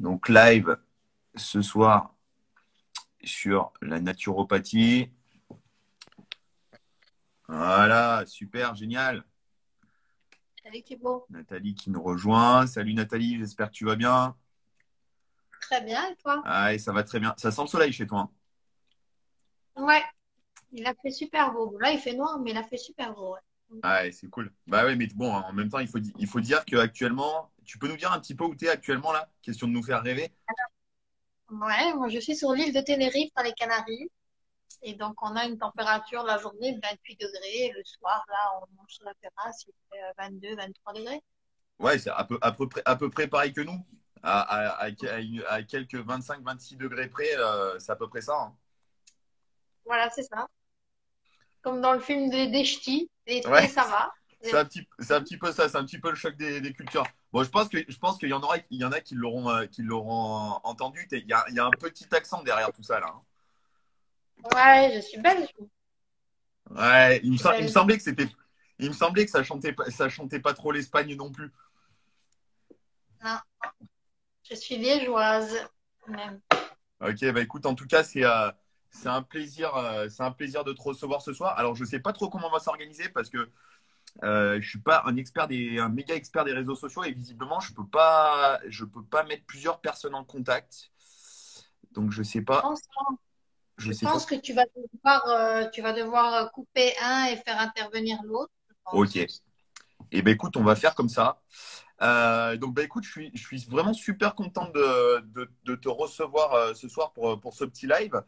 Donc, live ce soir sur la naturopathie. Voilà, super, génial. Salut Thibaut. Nathalie qui nous rejoint. Salut Nathalie, j'espère que tu vas bien. Très bien, et toi? Ah, et ça va très bien. Ça sent le soleil chez toi, hein? Ouais, il a fait super beau. Bon, là, il fait noir, mais il a fait super beau. Ouais, Ah, et c'est cool. Bah ouais, mais bon, en même temps, il faut dire qu'actuellement, tu peux nous dire un petit peu où tu es actuellement là? Question de nous faire rêver. ouais, moi je suis sur l'île de Tenerife dans les Canaries. Et donc, on a une température la journée de 28 degrés. Et le soir, là, on mange sur la terrasse, il fait 22, 23 degrés. Ouais, c'est à peu près pareil que nous. À quelques 25-26 degrés près, c'est à peu près ça, hein. Voilà, c'est ça. Comme dans le film des Ch'tis, Ouais, l'été, ça va. c'est un petit peu ça, c'est un petit peu le choc des cultures. Bon, je pense qu'il y en a qui l'auront entendu. Il y a un petit accent derrière tout ça là, hein. Ouais, je suis belge. Ouais, il Je me, suis sem- il me belge. semblait que c'était, il me semblait que ça chantait pas trop l'Espagne non plus. Non, je suis liégeoise. Même. Ok, bah écoute, en tout cas, c'est un plaisir de te recevoir ce soir. Alors, je sais pas trop comment on va s'organiser parce que je suis pas un méga expert des réseaux sociaux et visiblement, je peux pas mettre plusieurs personnes en contact. Donc, je sais Je pas. pense, Je je sais pas. pense que tu vas devoir couper un et faire intervenir l'autre, je Ok. pense. Et ben écoute, on va faire comme ça. Donc, bah, écoute, je suis vraiment super content de te recevoir ce soir pour ce petit live.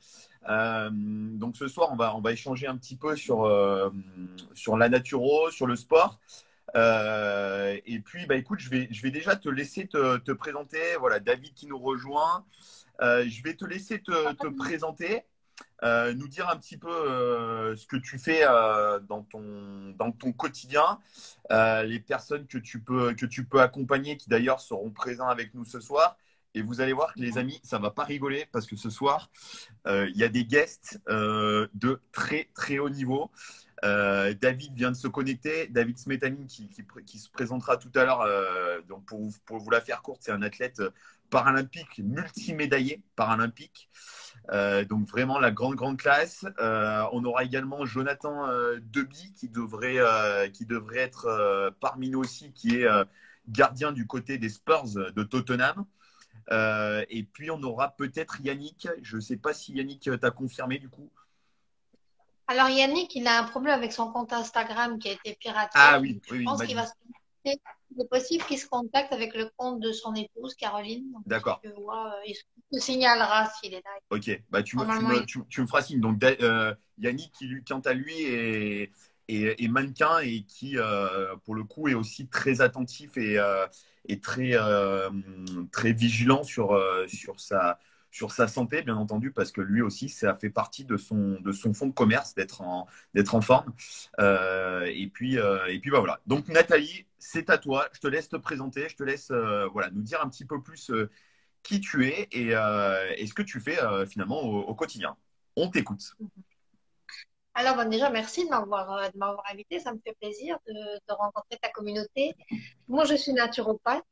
Donc, ce soir, on va échanger un petit peu sur la naturo, sur le sport. Et puis, bah, écoute, je vais déjà te laisser te présenter. Voilà, David qui nous rejoint. Je vais te laisser te présenter, nous dire un petit peu ce que tu fais dans ton quotidien, les personnes que tu peux accompagner, qui d'ailleurs seront présents avec nous ce soir. Et vous allez voir que les amis, ça va pas rigoler parce que ce soir, il y a des guests de très très haut niveau. David vient de se connecter. David Smetani qui se présentera tout à l'heure. Donc pour vous la faire courte, c'est un athlète paralympique, multimédaillé paralympique. Donc vraiment la grande grande classe. On aura également Jonathan Deby qui devrait être parmi nous aussi, qui est gardien du côté des Spurs de Tottenham. Et puis on aura peut-être Yannick. Je ne sais pas si Yannick t'a confirmé du coup. Alors Yannick, il a un problème avec son compte Instagram qui a été Ah piraté. oui, Donc je oui, oui, il pense m'a qu'il va dit. se connecter. C'est possible qu'il se contacte avec le compte de son épouse, Caroline. Donc si D'accord. tu vois, il te signalera s'il est là. Ok, bah Normalement, il... tu me feras signe. Donc Yannick qui lui, quant à lui est mannequin et qui pour le coup est aussi très attentif et très vigilant sur sa santé, bien entendu, parce que lui aussi ça fait partie de son fonds de commerce d'être en forme. Et puis bah voilà. Donc Nathalie, c'est à toi. Je te laisse te présenter. Je te laisse voilà nous dire un petit peu plus qui tu es et ce que tu fais finalement au quotidien. On t'écoute. Alors bon, déjà, merci de m'avoir invité. Ça me fait plaisir de rencontrer ta communauté. Moi, je suis naturopathe.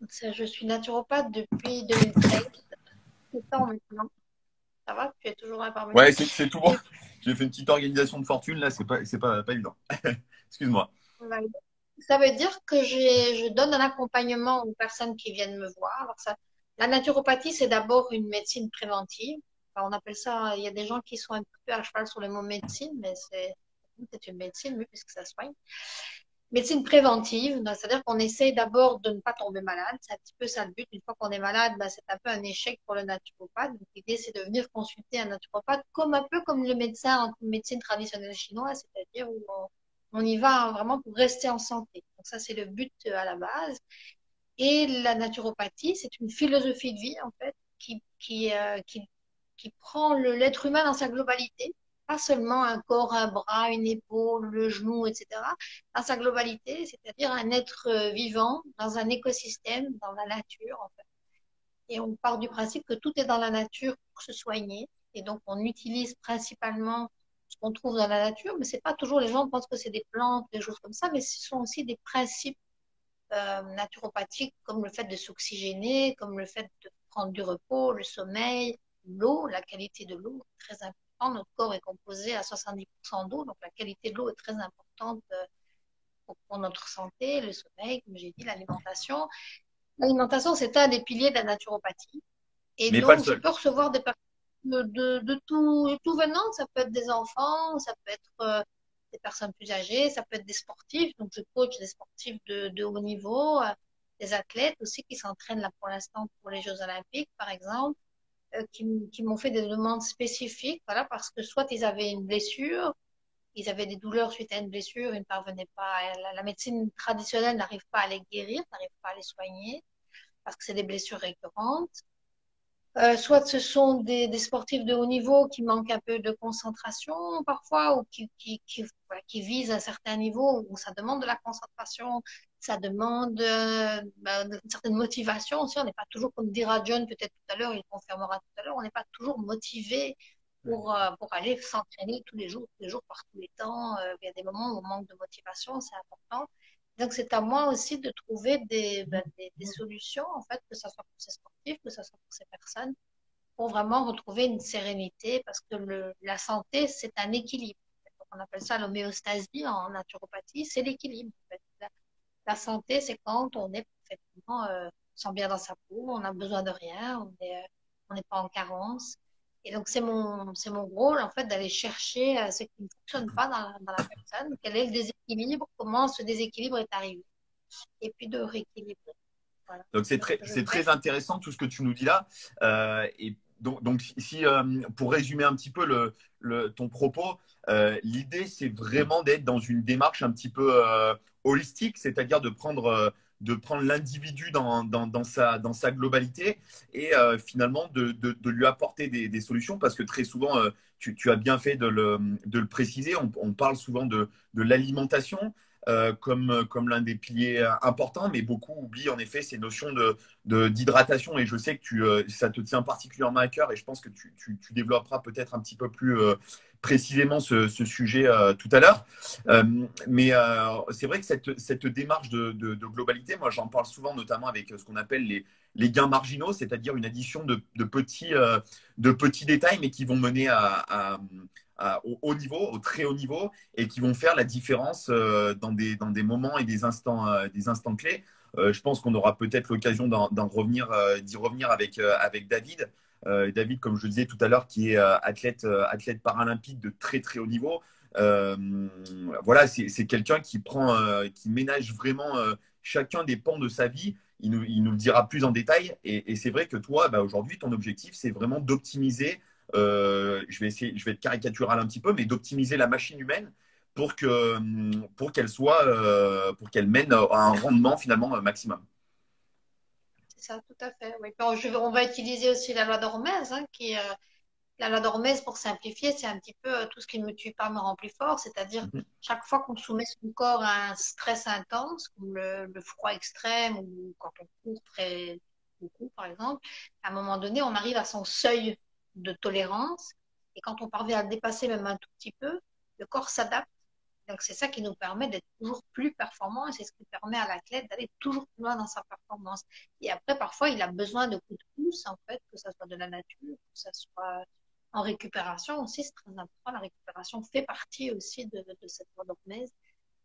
Je suis naturopathe depuis 2013. 7 ans maintenant. Ça va? Tu es toujours là parmi Ouais, nous? c'est tout bon. Et J'ai fait une petite organisation de fortune là, c'est pas évident. Excuse-moi. voilà. Ça veut dire que je donne un accompagnement aux personnes qui viennent me voir. Alors ça, la naturopathie, c'est d'abord une médecine préventive. Enfin, on appelle ça, il y a des gens qui sont un peu à cheval sur le mot médecine, mais c'est une médecine, oui, puisque ça soigne. Médecine préventive, donc, c'est-à-dire qu'on essaie d'abord de ne pas tomber malade. C'est un petit peu ça le but. Une fois qu'on est malade, ben, c'est un peu un échec pour le naturopathe. Donc, l'idée, c'est de venir consulter un naturopathe comme un peu comme le médecin en médecine traditionnelle chinoise, c'est-à-dire où on y va vraiment pour rester en santé. Donc ça, c'est le but à la base. Et la naturopathie, c'est une philosophie de vie, en fait, qui prend l'être humain dans sa globalité, pas seulement un corps, un bras, une épaule, le genou, etc., dans sa globalité, c'est-à-dire un être vivant dans un écosystème, dans la nature, en fait. Et on part du principe que tout est dans la nature pour se soigner. Et donc, on utilise principalement ce qu'on trouve dans la nature, mais c'est pas toujours, les gens pensent que c'est des plantes, des choses comme ça, mais ce sont aussi des principes naturopathiques, comme le fait de s'oxygéner, comme le fait de prendre du repos, le sommeil, l'eau, la qualité de l'eau est très importante. Notre corps est composé à 70% d'eau, donc la qualité de l'eau est très importante pour notre santé, le sommeil, comme j'ai dit, l'alimentation. L'alimentation, c'est un des piliers de la naturopathie. Et Mais pas le donc, je seul. peux recevoir des personnes de tout venant. Ça peut être des enfants, ça peut être des personnes plus âgées, ça peut être des sportifs. Donc, je coach des sportifs de haut niveau, des athlètes aussi qui s'entraînent là pour l'instant pour les Jeux Olympiques, par exemple, qui m'ont fait des demandes spécifiques, voilà, parce que soit ils avaient une blessure, ils avaient des douleurs suite à une blessure, ils ne parvenaient pas, la médecine traditionnelle n'arrive pas à les guérir, n'arrive pas à les soigner, parce que c'est des blessures récurrentes. Soit ce sont des sportifs de haut niveau qui manquent un peu de concentration parfois ou voilà, qui visent un certain niveau où ça demande de la concentration, ça demande une certaine motivation aussi. On n'est pas toujours, comme dira John peut-être tout à l'heure, il confirmera tout à l'heure, on n'est pas toujours motivé pour aller s'entraîner tous les jours, par tous les temps. Il y a des moments où on manque de motivation, c'est important. Donc, c'est à moi aussi de trouver des solutions, en fait, que ce soit pour ces sportifs, que ce soit pour ces personnes, pour vraiment retrouver une sérénité, parce que la santé, c'est un équilibre. Donc, on appelle ça l'homéostasie en naturopathie, c'est l'équilibre. En fait. La santé, c'est quand on est parfaitement, sent bien dans sa peau, on n'a besoin de rien, on n'est pas en carence. Et donc, c'est mon rôle, en fait, d'aller chercher ce qui ne fonctionne pas dans la personne, quel est le déséquilibre, comment ce déséquilibre est arrivé, et puis de rééquilibrer. Voilà. Donc C'est ce que je c'est fais. très intéressant tout ce que tu nous dis là. Et donc si pour résumer un petit peu ton propos, l'idée c'est vraiment d'être dans une démarche un petit peu holistique, c'est-à-dire de prendre l'individu dans sa globalité et finalement de lui apporter des solutions parce que très souvent, tu as bien fait de le préciser, on parle souvent de l'alimentation comme l'un des piliers importants, mais beaucoup oublient en effet ces notions d'hydratation. Et je sais que ça te tient particulièrement à cœur et je pense que tu développeras peut-être un petit peu plus précisément ce sujet tout à l'heure. Mais c'est vrai que cette démarche de globalité, moi j'en parle souvent notamment avec ce qu'on appelle les gains marginaux, c'est-à-dire une addition de petits détails, mais qui vont mener au haut niveau, au très haut niveau, et qui vont faire la différence dans des moments et des instants clés. Je pense qu'on aura peut-être l'occasion d'y revenir avec David. David, comme je le disais tout à l'heure, qui est athlète paralympique de très très haut niveau. Voilà, c'est quelqu'un qui ménage vraiment chacun des pans de sa vie. Il nous le dira plus en détail. Et c'est vrai que toi, bah, aujourd'hui, ton objectif, c'est vraiment d'optimiser je vais être caricatural un petit peu, mais d'optimiser la machine humaine pour qu'elle mène à un rendement finalement maximum. C'est ça, tout à fait. Oui. Bon, on va utiliser aussi la loi d'Hormèse, la loi d'Hormèse, pour simplifier, c'est un petit peu tout ce qui me tue pas me rend plus fort, c'est-à-dire Mhm. chaque fois qu'on soumet son corps à un stress intense, comme le froid extrême ou quand on court très beaucoup, par exemple, à un moment donné, on arrive à son seuil de tolérance et quand on parvient à le dépasser même un tout petit peu, le corps s'adapte. Donc, c'est ça qui nous permet d'être toujours plus performants et c'est ce qui permet à l'athlète d'aller toujours plus loin dans sa performance. Et après, parfois, il a besoin de coups de pouce, en fait, que ce soit de la nature, que ce soit en récupération aussi, c'est très important. La récupération fait partie aussi de cette voie d'Hormèse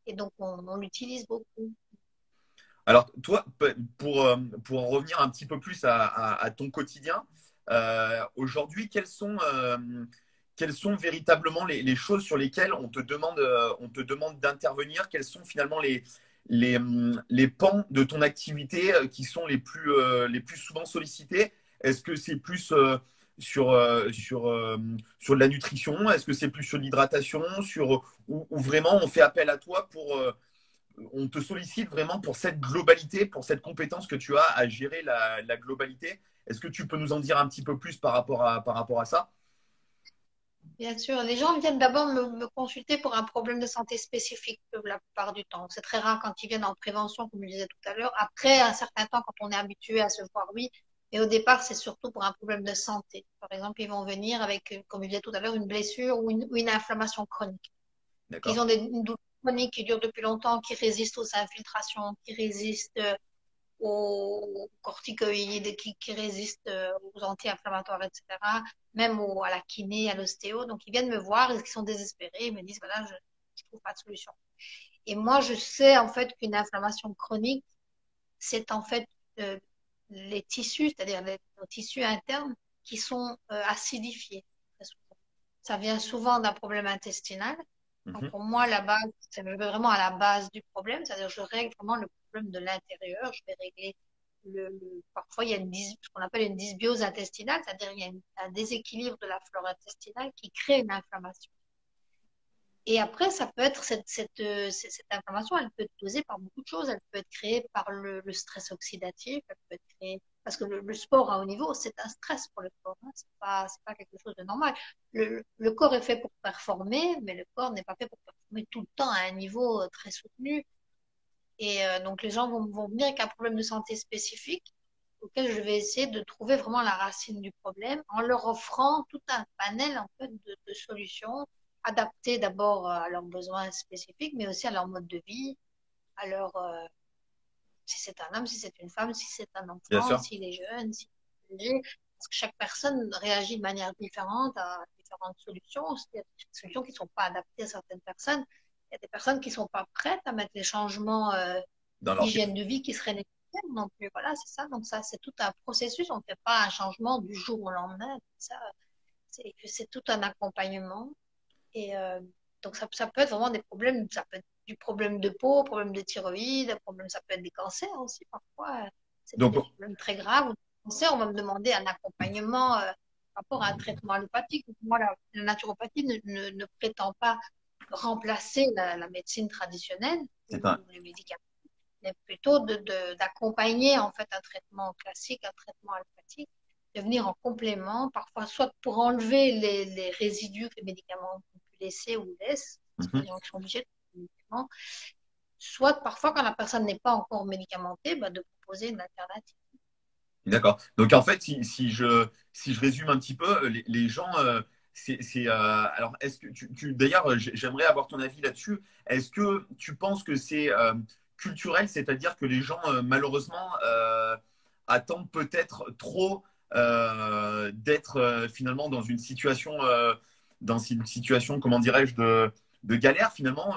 et donc on l'utilise beaucoup. Alors, toi, pour en revenir un petit peu plus à ton quotidien, aujourd'hui, quelles sont véritablement les choses sur lesquelles on te demande d'intervenir? Quels sont finalement les pans de ton activité qui sont les plus souvent sollicités? Est-ce que c'est plus sur de la nutrition? Est-ce que c'est plus sur l'hydratation? Ou vraiment on fait appel à toi on te sollicite vraiment pour cette globalité, pour cette compétence que tu as à gérer la globalité. Est-ce que tu peux nous en dire un petit peu plus par rapport à ça? Bien sûr, les gens viennent d'abord me consulter pour un problème de santé spécifique la plupart du temps. C'est très rare quand ils viennent en prévention, comme je disais tout à l'heure. Après un certain temps, quand on est habitué à se voir, oui. Mais au départ, c'est surtout pour un problème de santé. Par exemple, ils vont venir avec, comme je disais tout à l'heure, une blessure ou une inflammation chronique. Ils D'accord. ont une douleur chronique qui dure depuis longtemps, qui résiste aux infiltrations, qui résiste aux corticoïdes, qui résistent aux anti-inflammatoires, etc. Même à la kiné, à l'ostéo. Donc, ils viennent me voir, ils sont désespérés, ils me disent, voilà, je ne trouve pas de solution. Et moi, je sais en fait qu'une inflammation chronique, c'est en fait les tissus, c'est-à-dire nos tissus internes qui sont acidifiés. Ça vient souvent d'un problème intestinal. Donc pour moi, la base, c'est vraiment à la base du problème, c'est-à-dire je règle vraiment le problème de l'intérieur. Je vais régler parfois il y a ce qu'on appelle une dysbiose intestinale, c'est-à-dire il y a un déséquilibre de la flore intestinale qui crée une inflammation. Et après, ça peut être cette inflammation, elle peut être causée par beaucoup de choses. Elle peut être créée par le stress oxydatif, elle peut être créée parce que le sport à haut niveau, c'est un stress pour le corps. Hein. C'est pas quelque chose de normal. Le corps est fait pour performer, mais le corps n'est pas fait pour performer tout le temps à un niveau très soutenu. Et donc, les gens vont venir avec un problème de santé spécifique auquel je vais essayer de trouver vraiment la racine du problème en leur offrant tout un panel en fait, de solutions adaptées d'abord à leurs besoins spécifiques, mais aussi à leur mode de vie, à leur, si c'est un homme, si c'est une femme, si c'est un Bien enfant, sûr. s'il est jeune, s'il est âgé. Parce que chaque personne réagit de manière différente à différentes solutions. Il y a des solutions qui ne sont pas adaptées à certaines personnes. Il y a des personnes qui ne sont pas prêtes à mettre les changements Dans leur d'hygiène de vie qui seraient nécessaires. Donc voilà, c'est ça. Donc ça, c'est tout un processus. On ne fait pas un changement du jour au lendemain. C'est tout un accompagnement. Et donc ça peut être vraiment des problèmes. Ça peut être du problème de peau, problème de thyroïde, problème, ça peut être des cancers aussi parfois. C'est Donc, des problèmes très graves. Des cancers, on va me demander un accompagnement par rapport à un traitement allopathique. Moi, la naturopathie ne prétend pas remplacer la médecine traditionnelle c'est ou un, les médicaments, mais plutôt d'accompagner en fait un traitement classique, un traitement allopathique, de venir en complément, parfois soit pour enlever les résidus que les médicaments ont pu laisser ou laissent, parce qu'il y a des gens qui sont obligés de prendre des médicaments, soit parfois quand la personne n'est pas encore médicamentée, bah, de proposer une alternative. D'accord. Donc en fait, si je résume un petit peu, les gens, alors est-ce que d'ailleurs, j'aimerais avoir ton avis là-dessus. Est-ce que tu penses que c'est culturel, c'est-à-dire que les gens, malheureusement, attendent peut-être trop d'être finalement dans une situation, comment dirais-je, de galère finalement,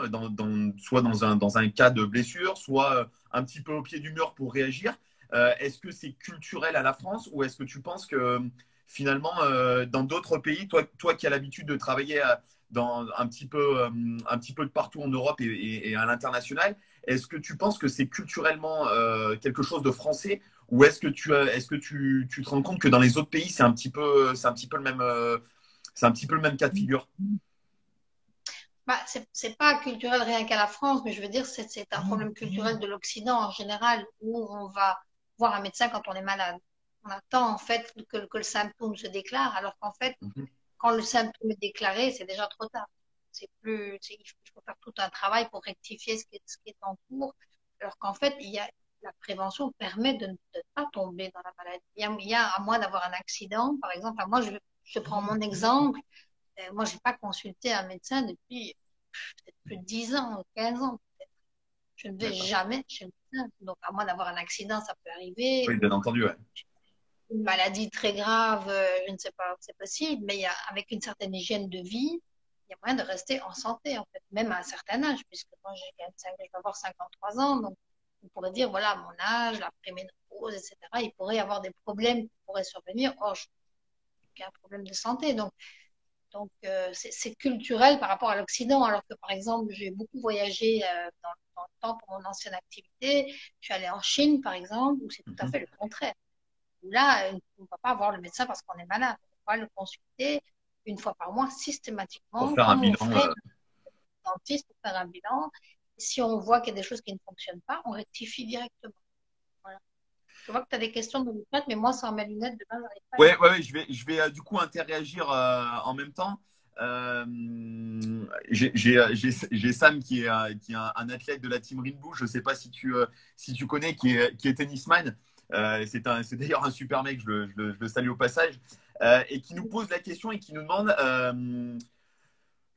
soit dans un cas de blessure, soit un petit peu au pied du mur pour réagir. Est-ce que c'est culturel à la France ou est-ce que tu penses que finalement, dans d'autres pays, toi qui as l'habitude de travailler un petit peu de partout en Europe et à l'international, est-ce que tu penses que c'est culturellement quelque chose de français ou est-ce que tu te rends compte que dans les autres pays, c'est un petit peu le même, c'est un petit peu le même cas de figure? Bah, c'est pas culturel rien qu'à la France, mais je veux dire, c'est un problème culturel de l'Occident en général, où on va voir un médecin quand on est malade. On attend en fait que le symptôme se déclare, alors qu'en fait, Mhm. quand le symptôme est déclaré, c'est déjà trop tard. Il faut faire tout un travail pour rectifier ce qui est en cours, alors qu'en fait, la prévention permet de ne pas tomber dans la maladie. À moins d'avoir un accident, par exemple, moi, je prends mon exemple. Moi, j'ai pas consulté un médecin depuis peut-être plus de 10 ans, 15 ans. Je ne vais D'accord. jamais chez le médecin. Donc, à moins d'avoir un accident, ça peut arriver, Oui, bien entendu, ouais. une maladie très grave, je ne sais pas, c'est possible, mais avec une certaine hygiène de vie, il y a moyen de rester en santé, en fait, même à un certain âge, puisque moi, je vais avoir 53 ans, donc on pourrait dire, voilà, à mon âge, la préménopause, etc., il pourrait y avoir des problèmes qui pourraient survenir. Or, je n'ai aucun problème de santé. Donc, c'est culturel par rapport à l'Occident, alors que, par exemple, j'ai beaucoup voyagé dans le temps pour mon ancienne activité. Je suis allée en Chine, par exemple, où c'est tout à Mhm. fait le contraire. Où là, on ne va pas voir le médecin parce qu'on est malade. On va le consulter une fois par mois, Pour systématiquement, faire un comme on bilan. ferait un dentiste pour faire un bilan. Et si on voit qu'il y a des choses qui ne fonctionnent pas, on rectifie directement. Voilà. Je vois que tu as des questions de lunettes, mais moi, sans mes lunettes, demain, je n'arrive pas à Ouais, lire. ouais, ouais, je vais du coup interagir en même temps. Euh, j'ai Sam qui est un athlète de la team Rinbou. Je ne sais pas si tu connais, qui est tennisman. C'est d'ailleurs un super mec, je le salue au passage. Et qui nous pose la question et qui nous demande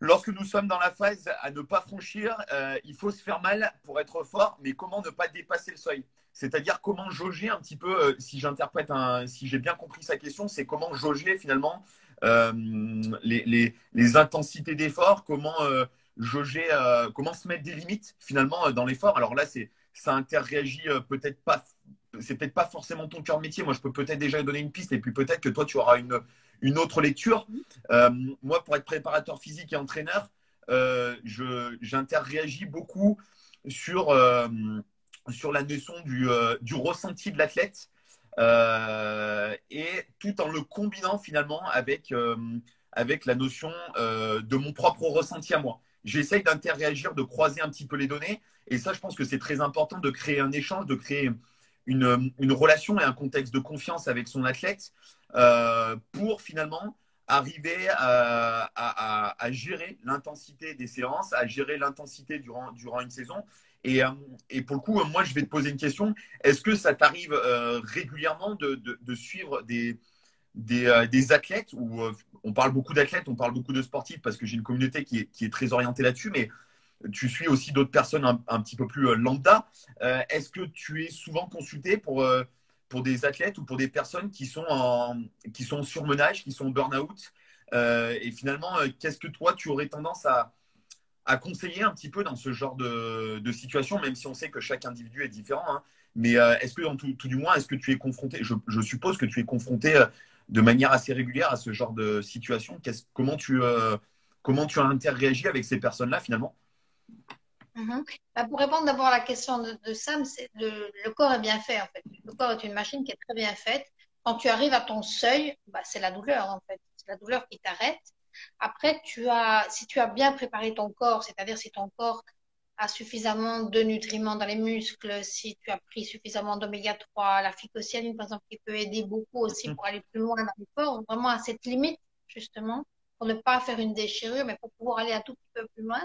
Lorsque nous sommes dans la phase à ne pas franchir, il faut se faire mal pour être fort, mais comment ne pas dépasser le seuil? C'est-à-dire comment jauger un petit peu, si j'ai bien compris sa question, c'est comment jauger finalement les intensités d'effort, comment jauger, comment se mettre des limites finalement dans l'effort. Alors là, ça interréagit peut-être pas, c'est peut-être pas forcément ton cœur de métier. Moi, je peux peut-être déjà donner une piste et puis peut-être que toi, tu auras une autre lecture. Euh, Moi, pour être préparateur physique et entraîneur, j'interréagis beaucoup sur, sur la notion du ressenti de l'athlète et tout en le combinant finalement avec la notion de mon propre ressenti à moi. J'essaye d'interréagir, de croiser un petit peu les données et ça, je pense que c'est très important de créer un échange, de créer une relation et un contexte de confiance avec son athlète pour finalement arriver à gérer l'intensité des séances, à gérer l'intensité durant une saison. Et pour le coup, moi, je vais te poser une question. Est-ce que ça t'arrive régulièrement de suivre des athlètes ou on parle beaucoup d'athlètes, on parle beaucoup de sportifs parce que j'ai une communauté qui est très orientée là-dessus, mais tu suis aussi d'autres personnes un petit peu plus lambda. Est-ce que tu es souvent consulté pour des athlètes ou pour des personnes qui sont en surmenage, qui sont en burn-out et finalement, qu'est-ce que toi, tu aurais tendance à conseiller un petit peu dans ce genre de situation, même si on sait que chaque individu est différent, hein, mais est-ce que, tout du moins, est-ce que tu es confronté, je suppose que tu es confronté de manière assez régulière à ce genre de situation. Comment tu as interréagi avec ces personnes-là finalement? Mhm. Bah, pour répondre d'abord à la question de Sam, le corps est bien fait en fait. Le corps est une machine qui est très bien faite. Quand tu arrives à ton seuil, bah, c'est la douleur en fait. C'est la douleur qui t'arrête. Après, si tu as bien préparé ton corps, c'est-à-dire si ton corps a suffisamment de nutriments dans les muscles, si tu as pris suffisamment d'oméga 3, la phycocyaline par exemple, qui peut aider beaucoup aussi pour aller plus loin dans l'effort, vraiment à cette limite justement, pour ne pas faire une déchirure, mais pour pouvoir aller un tout petit peu plus loin,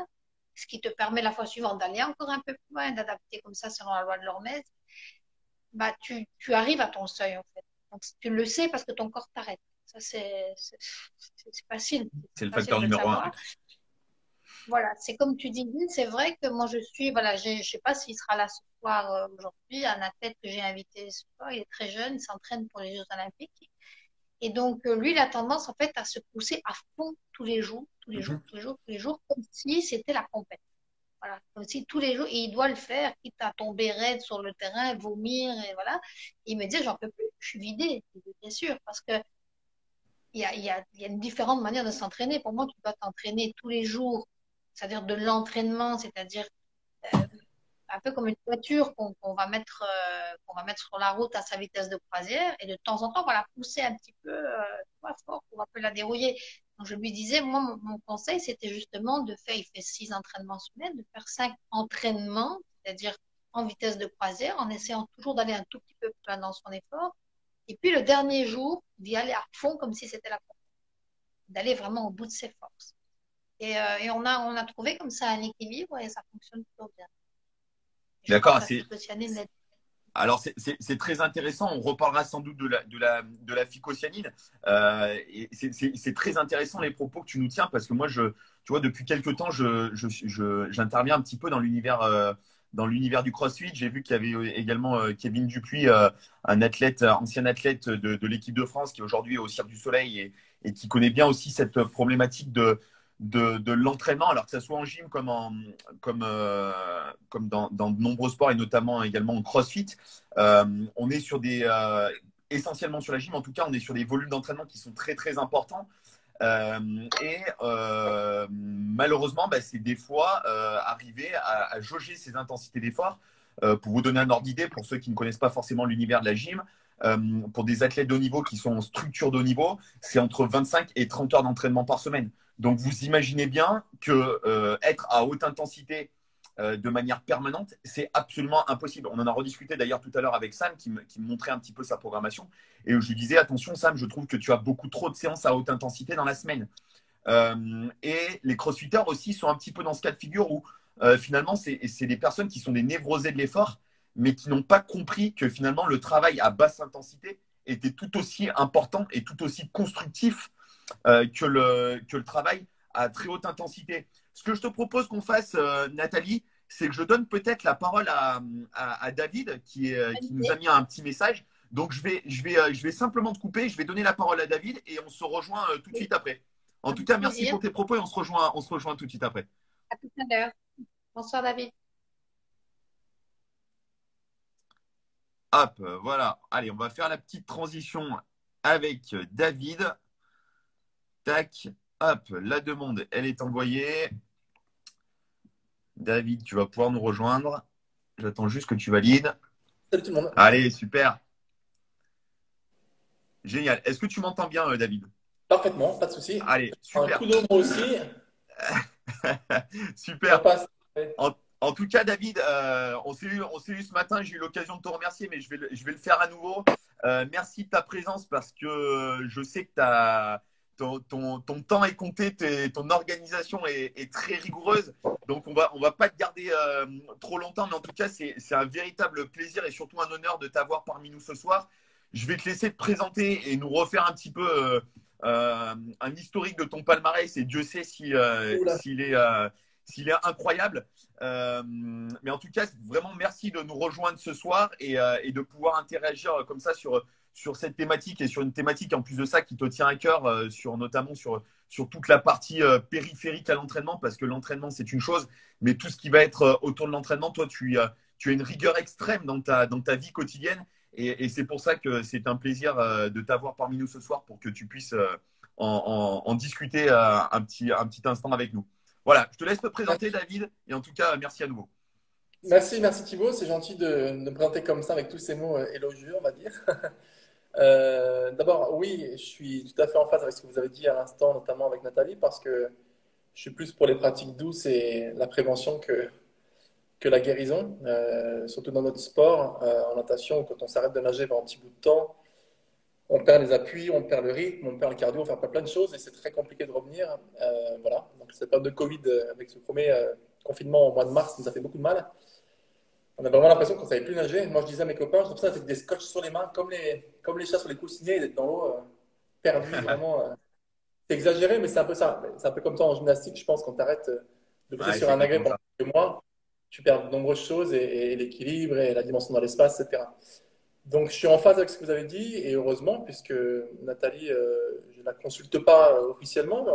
ce qui te permet la fois suivante d'aller encore un peu plus loin, d'adapter comme ça selon la loi de l'Hormèse, bah, tu arrives à ton seuil en fait. Donc, tu le sais parce que ton corps t'arrête. Ça, c'est facile. C'est le C'est facile facteur de le numéro un. savoir. Voilà, c'est comme tu dis, c'est vrai que moi je suis, voilà, je sais pas s'il sera là ce soir aujourd'hui, un athlète que j'ai invité ce soir, il est très jeune, il s'entraîne pour les Jeux Olympiques. Et donc lui, il a tendance en fait à se pousser à fond tous les jours, tous les jours, Mhm. tous les jours, tous les jours, comme si c'était la compète. Voilà, comme si tous les jours, et il doit le faire, quitte à tomber raide sur le terrain, vomir, et voilà. Et il me dit, j'en peux plus, je suis vidée, bien sûr, parce que il y a une différente manière de s'entraîner. Pour moi, tu dois t'entraîner tous les jours, c'est-à-dire de l'entraînement, c'est-à-dire euh, un peu comme une voiture qu'on va mettre sur la route à sa vitesse de croisière, et de temps en temps, on va la pousser un petit peu fort pour un peu la dérouiller. Donc, je lui disais, moi, mon conseil, c'était justement de faire, il fait 6 entraînements semaine, de faire 5 entraînements, c'est-à-dire en vitesse de croisière, en essayant toujours d'aller un tout petit peu plus loin dans son effort. Et puis le dernier jour, d'y aller à fond comme si c'était la course, d'aller vraiment au bout de ses forces. Et on a trouvé comme ça un équilibre et ça fonctionne plutôt bien. Je crois D'accord. que la phycocyanine l'aide. Alors, c'est très intéressant. On reparlera sans doute de la phycocyanine. Et c'est très intéressant les propos que tu nous tiens parce que moi, tu vois, depuis quelques temps, j'interviens un petit peu dans l'univers du CrossFit. J'ai vu qu'il y avait également Kevin Dupuis, un athlète, ancien athlète de l'équipe de France qui aujourd'hui est au Cirque du Soleil et qui connaît bien aussi cette problématique de l'entraînement, alors que ça soit en gym comme dans de nombreux sports et notamment également en CrossFit. On est essentiellement sur la gym, en tout cas, on est sur des volumes d'entraînement qui sont très très importants. Malheureusement, bah, c'est des fois arriver à jauger ces intensités d'effort. Pour vous donner un ordre d'idée, pour ceux qui ne connaissent pas forcément l'univers de la gym, pour des athlètes de haut niveau qui sont en structure de haut niveau, c'est entre 25 et 30 heures d'entraînement par semaine. Donc vous imaginez bien que être à haute intensité de manière permanente, c'est absolument impossible. On en a rediscuté d'ailleurs tout à l'heure avec Sam qui me montrait un petit peu sa programmation et où je lui disais attention Sam, je trouve que tu as beaucoup trop de séances à haute intensité dans la semaine. Et les crossfitters aussi sont un petit peu dans ce cas de figure où finalement c'est des personnes qui sont des névrosés de l'effort mais qui n'ont pas compris que finalement le travail à basse intensité était tout aussi important et tout aussi constructif que le travail à très haute intensité. Ce que je te propose qu'on fasse, Nathalie, c'est que je donne peut-être la parole à David qui nous a mis un petit message. Donc, je vais simplement te couper, je vais donner la parole à David et on se rejoint tout de Oui, suite après. En tout avec cas, merci plaisir. pour tes propos et on se rejoint tout de suite après. À tout à l'heure. Bonsoir, David. Hop, voilà. Allez, on va faire la petite transition avec David. Tac, hop, la demande, elle est envoyée. David, tu vas pouvoir nous rejoindre. J'attends juste que tu valides. Salut tout le monde. Allez, super. Génial. Est-ce que tu m'entends bien, David? Parfaitement, pas de souci. Allez, Un super. coup d'eau moi aussi. On Super. passe. En tout cas, David, on s'est eu ce matin. J'ai eu l'occasion de te remercier, mais je vais le faire à nouveau. Merci de ta présence parce que je sais que ton temps est compté, ton organisation est très rigoureuse. Donc, on va pas te garder trop longtemps, mais en tout cas, c'est un véritable plaisir et surtout un honneur de t'avoir parmi nous ce soir. Je vais te laisser te présenter et nous refaire un petit peu un historique de ton palmarès et Dieu sait Oula. s'il est incroyable. Mais en tout cas, vraiment merci de nous rejoindre ce soir et de pouvoir interagir comme ça sur cette thématique et sur une thématique en plus de ça qui te tient à cœur, notamment sur toute la partie périphérique à l'entraînement, parce que l'entraînement c'est une chose, mais tout ce qui va être autour de l'entraînement, toi tu as une rigueur extrême dans ta vie quotidienne et c'est pour ça que c'est un plaisir de t'avoir parmi nous ce soir pour que tu puisses en discuter un petit instant avec nous. Voilà, je te laisse te présenter, David, et en tout cas, merci à nouveau. Merci Thibaut, c'est gentil de me présenter comme ça avec tous ces mots élogieux, on va dire. D'abord, oui, je suis tout à fait en phase avec ce que vous avez dit à l'instant, notamment avec Nathalie, parce que je suis plus pour les pratiques douces et la prévention que la guérison, surtout dans notre sport, en natation, quand on s'arrête de nager pendant un petit bout de temps, on perd les appuis, on perd le rythme, on perd le cardio, on fait plein de choses et c'est très compliqué de revenir. Voilà. Donc, cette période de Covid, avec ce premier confinement au mois de mars, nous a fait beaucoup de mal. On a vraiment l'impression qu'on ne savait plus nager. Moi, je disais à mes copains, j'ai l'impression avec des scotch sur les mains, comme les chats sur les coussinets, d'être dans l'eau, perdu, vraiment. C'est exagéré, mais c'est un peu ça. C'est un peu comme toi en gymnastique, je pense, quand tu arrêtes de bosser Ouais, sur c'est un agrès exactement pendant ça. quelques mois, tu perds de nombreuses choses et l'équilibre et la dimension dans l'espace, etc. Donc, je suis en phase avec ce que vous avez dit, et heureusement, puisque Nathalie, je ne la consulte pas officiellement, mais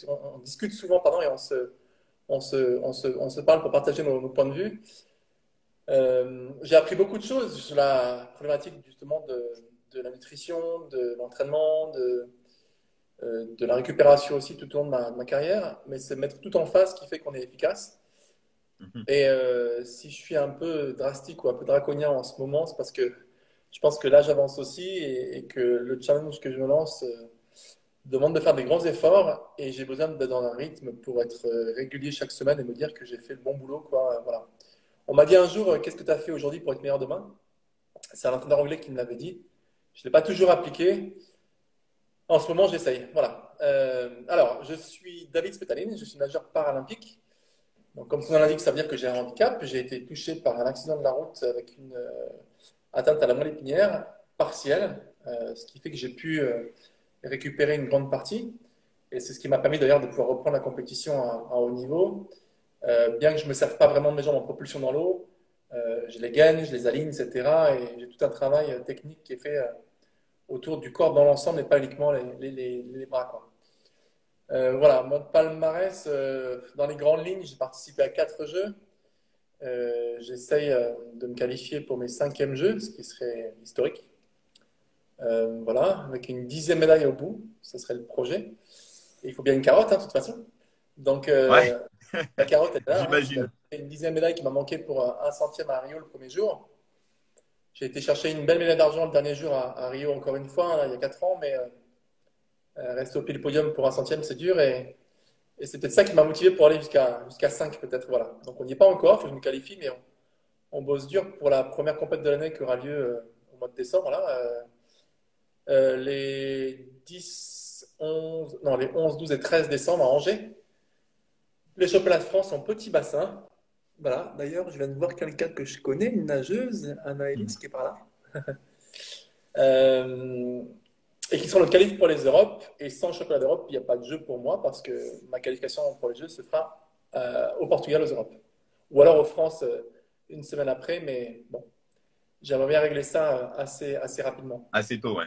on discute souvent, pardon, et on se parle pour partager nos points de vue. J'ai appris beaucoup de choses sur la problématique justement de la nutrition, de l'entraînement, de la récupération aussi tout au long de ma carrière, mais c'est mettre tout en face qui fait qu'on est efficace. Mhm. Et si je suis un peu drastique ou un peu draconien en ce moment, c'est parce que je pense que l'âge avance aussi et que le challenge que je me lance demande de faire des grands efforts et j'ai besoin d'être dans un rythme pour être régulier chaque semaine et me dire que j'ai fait le bon boulot, quoi. Voilà. On m'a dit un jour, qu'est-ce que tu as fait aujourd'hui pour être meilleur demain? C'est un entraîneur anglais qui me l'avait dit. Je ne l'ai pas toujours appliqué. En ce moment, j'essaye. Voilà. Alors, je suis David Spetaline, je suis nageur paralympique. Donc, comme son nom l'indique, ça veut dire que j'ai un handicap. J'ai été touché par un accident de la route avec une atteinte à la moelle épinière partielle, ce qui fait que j'ai pu récupérer une grande partie. Et c'est ce qui m'a permis d'ailleurs de pouvoir reprendre la compétition à haut niveau. Bien que je ne me serve pas vraiment de mes jambes en propulsion dans l'eau, je les gaine, je les aligne, etc. Et j'ai tout un travail technique qui est fait autour du corps dans l'ensemble et pas uniquement les bras, quoi. Voilà, mon palmarès, dans les grandes lignes, j'ai participé à 4 jeux. J'essaye de me qualifier pour mes 5e jeux, ce qui serait historique. Voilà, avec une 10e médaille au bout, ce serait le projet. Et il faut bien une carotte, hein, de toute façon. Donc, Ouais, la carotte est là, hein. j'imagine. C'est une 10e médaille qui m'a manqué pour un centième à Rio le premier jour. J'ai été chercher une belle médaille d'argent le dernier jour à Rio, encore une fois, hein, il y a 4 ans, mais rester au pied du podium pour un centième, c'est dur. Et c'est peut-être ça qui m'a motivé pour aller jusqu'à 5, peut-être. Voilà. Donc, on n'y est pas encore, il faut que je me qualifie, mais on bosse dur pour la première compète de l'année qui aura lieu au mois de décembre. Là, les 10, 11, non, les 11, 12 et 13 décembre à Angers. Les championnats de France en petit bassin. Voilà. D'ailleurs, je viens de voir quelqu'un que je connais, une nageuse, Anaëlys, qui est par là. Euh, et qui qui sont le qualif pour les Europes. Et sans championnat d'Europe, il n'y a pas de jeu pour moi parce que ma qualification pour les Jeux se fera au Portugal, aux Europes. Ou alors aux France une semaine après. Mais bon, j'aimerais bien régler ça assez rapidement. Assez tôt, ouais.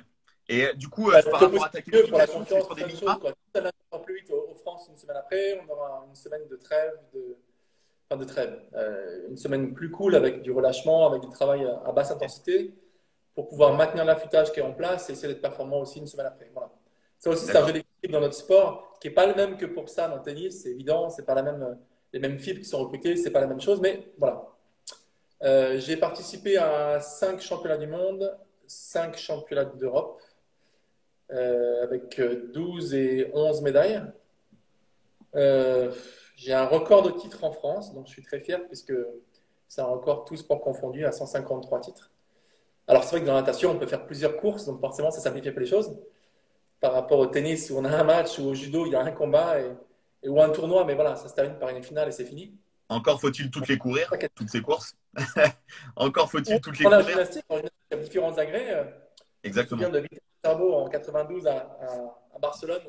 Et du coup, par C'est rapport à ta possible pour la qualification, tu es confiance, sur des plein de minima? choses, quoi. Si ça n'attend plus vite aux France une semaine après, on aura une semaine de trêve, enfin de trêve, une semaine plus cool avec du relâchement, avec du travail à basse intensité pour pouvoir maintenir l'affûtage qui est en place et essayer d'être performant aussi une semaine après. Voilà. Ça aussi, c'est un jeu d'équipe dans notre sport qui n'est pas le même que pour ça dans le tennis, c'est évident, c'est pas les mêmes fibres qui sont recrutées, c'est pas la même chose, mais voilà. J'ai participé à 5 championnats du monde, 5 championnats d'Europe, avec 12 et 11 médailles. J'ai un record de titres en France, donc je suis très fier puisque c'est un record tout sport confondu à 153 titres. Alors c'est vrai que dans la natation, on peut faire plusieurs courses, donc forcément ça simplifie un peu les choses. Par rapport au tennis où on a un match, ou au judo il y a un combat ou un tournoi, mais voilà, ça se termine par une finale et c'est fini. Encore faut-il toutes les courir, toutes ces courses. Encore faut-il toutes les En courir. gymnastique, il y a différents agrès. Exactement. Je me souviens de Victor Sarbo en 92 à Barcelone,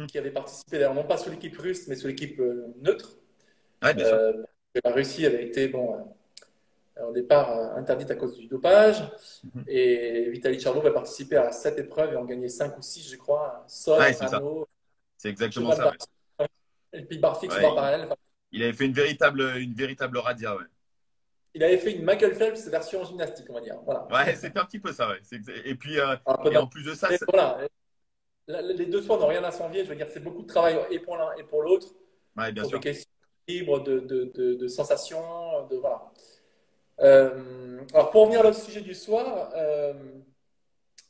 qui avait participé, d'ailleurs, non pas sous l'équipe russe, mais sous l'équipe neutre. Ouais, bien sûr. La Russie avait été, au départ, interdite à cause du dopage. Et Vitaly Charbot avait participé à 7 épreuves et en gagné 5 ou 6, je crois. Sol, anneau, c'est exactement ça. Ouais. Et puis barre fixe, Ouais, barre parallèle. il avait fait une véritable radia. Ouais. Il avait fait une Michael Phelps version gymnastique, on va dire. Voilà. Ouais, c'était un petit peu ça. Ouais. Et puis, et en plus de ça, voilà. Les deux sports n'ont rien à s'envier. Je veux dire, c'est beaucoup de travail et pour l'un et pour l'autre. ouais, bien pour sûr. des questions libres, de sensations, voilà. Alors, pour revenir au sujet du soir,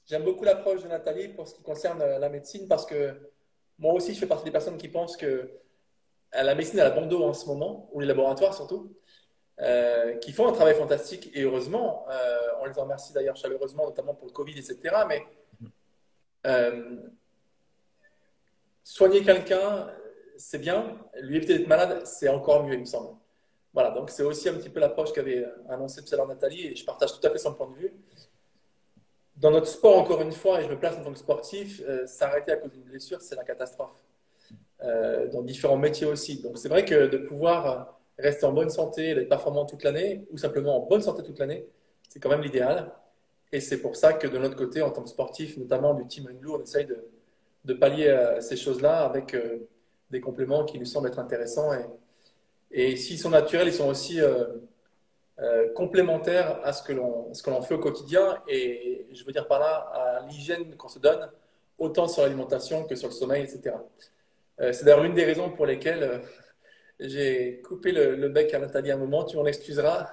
j'aime beaucoup l'approche de Nathalie pour ce qui concerne la médecine parce que moi aussi, je fais partie des personnes qui pensent que la médecine a la bon dos en ce moment, ou les laboratoires surtout, qui font un travail fantastique et heureusement, on les en remercie d'ailleurs chaleureusement, notamment pour le Covid, etc. Mais soigner quelqu'un, c'est bien, lui éviter d'être malade, c'est encore mieux, il me semble. Voilà, donc c'est aussi un petit peu l'approche qu'avait annoncé tout à l'heure Nathalie et je partage tout à fait son point de vue. Dans notre sport, encore une fois, et je me place en tant que sportif, s'arrêter à cause d'une blessure, c'est la catastrophe. Dans différents métiers aussi. Donc c'est vrai que de pouvoir rester en bonne santé, d'être performant toute l'année, ou simplement en bonne santé toute l'année, c'est quand même l'idéal. Et c'est pour ça que de notre côté, en tant que sportif, notamment du team Ringlour, on essaye de pallier ces choses-là avec des compléments qui nous semblent être intéressants. Et s'ils sont naturels, ils sont aussi complémentaires à ce que l'on fait au quotidien. Et je veux dire par là, à l'hygiène qu'on se donne, autant sur l'alimentation que sur le sommeil, etc. C'est d'ailleurs l'une des raisons pour lesquelles j'ai coupé le bec à Nathalie à un moment. Tu m'en excuseras.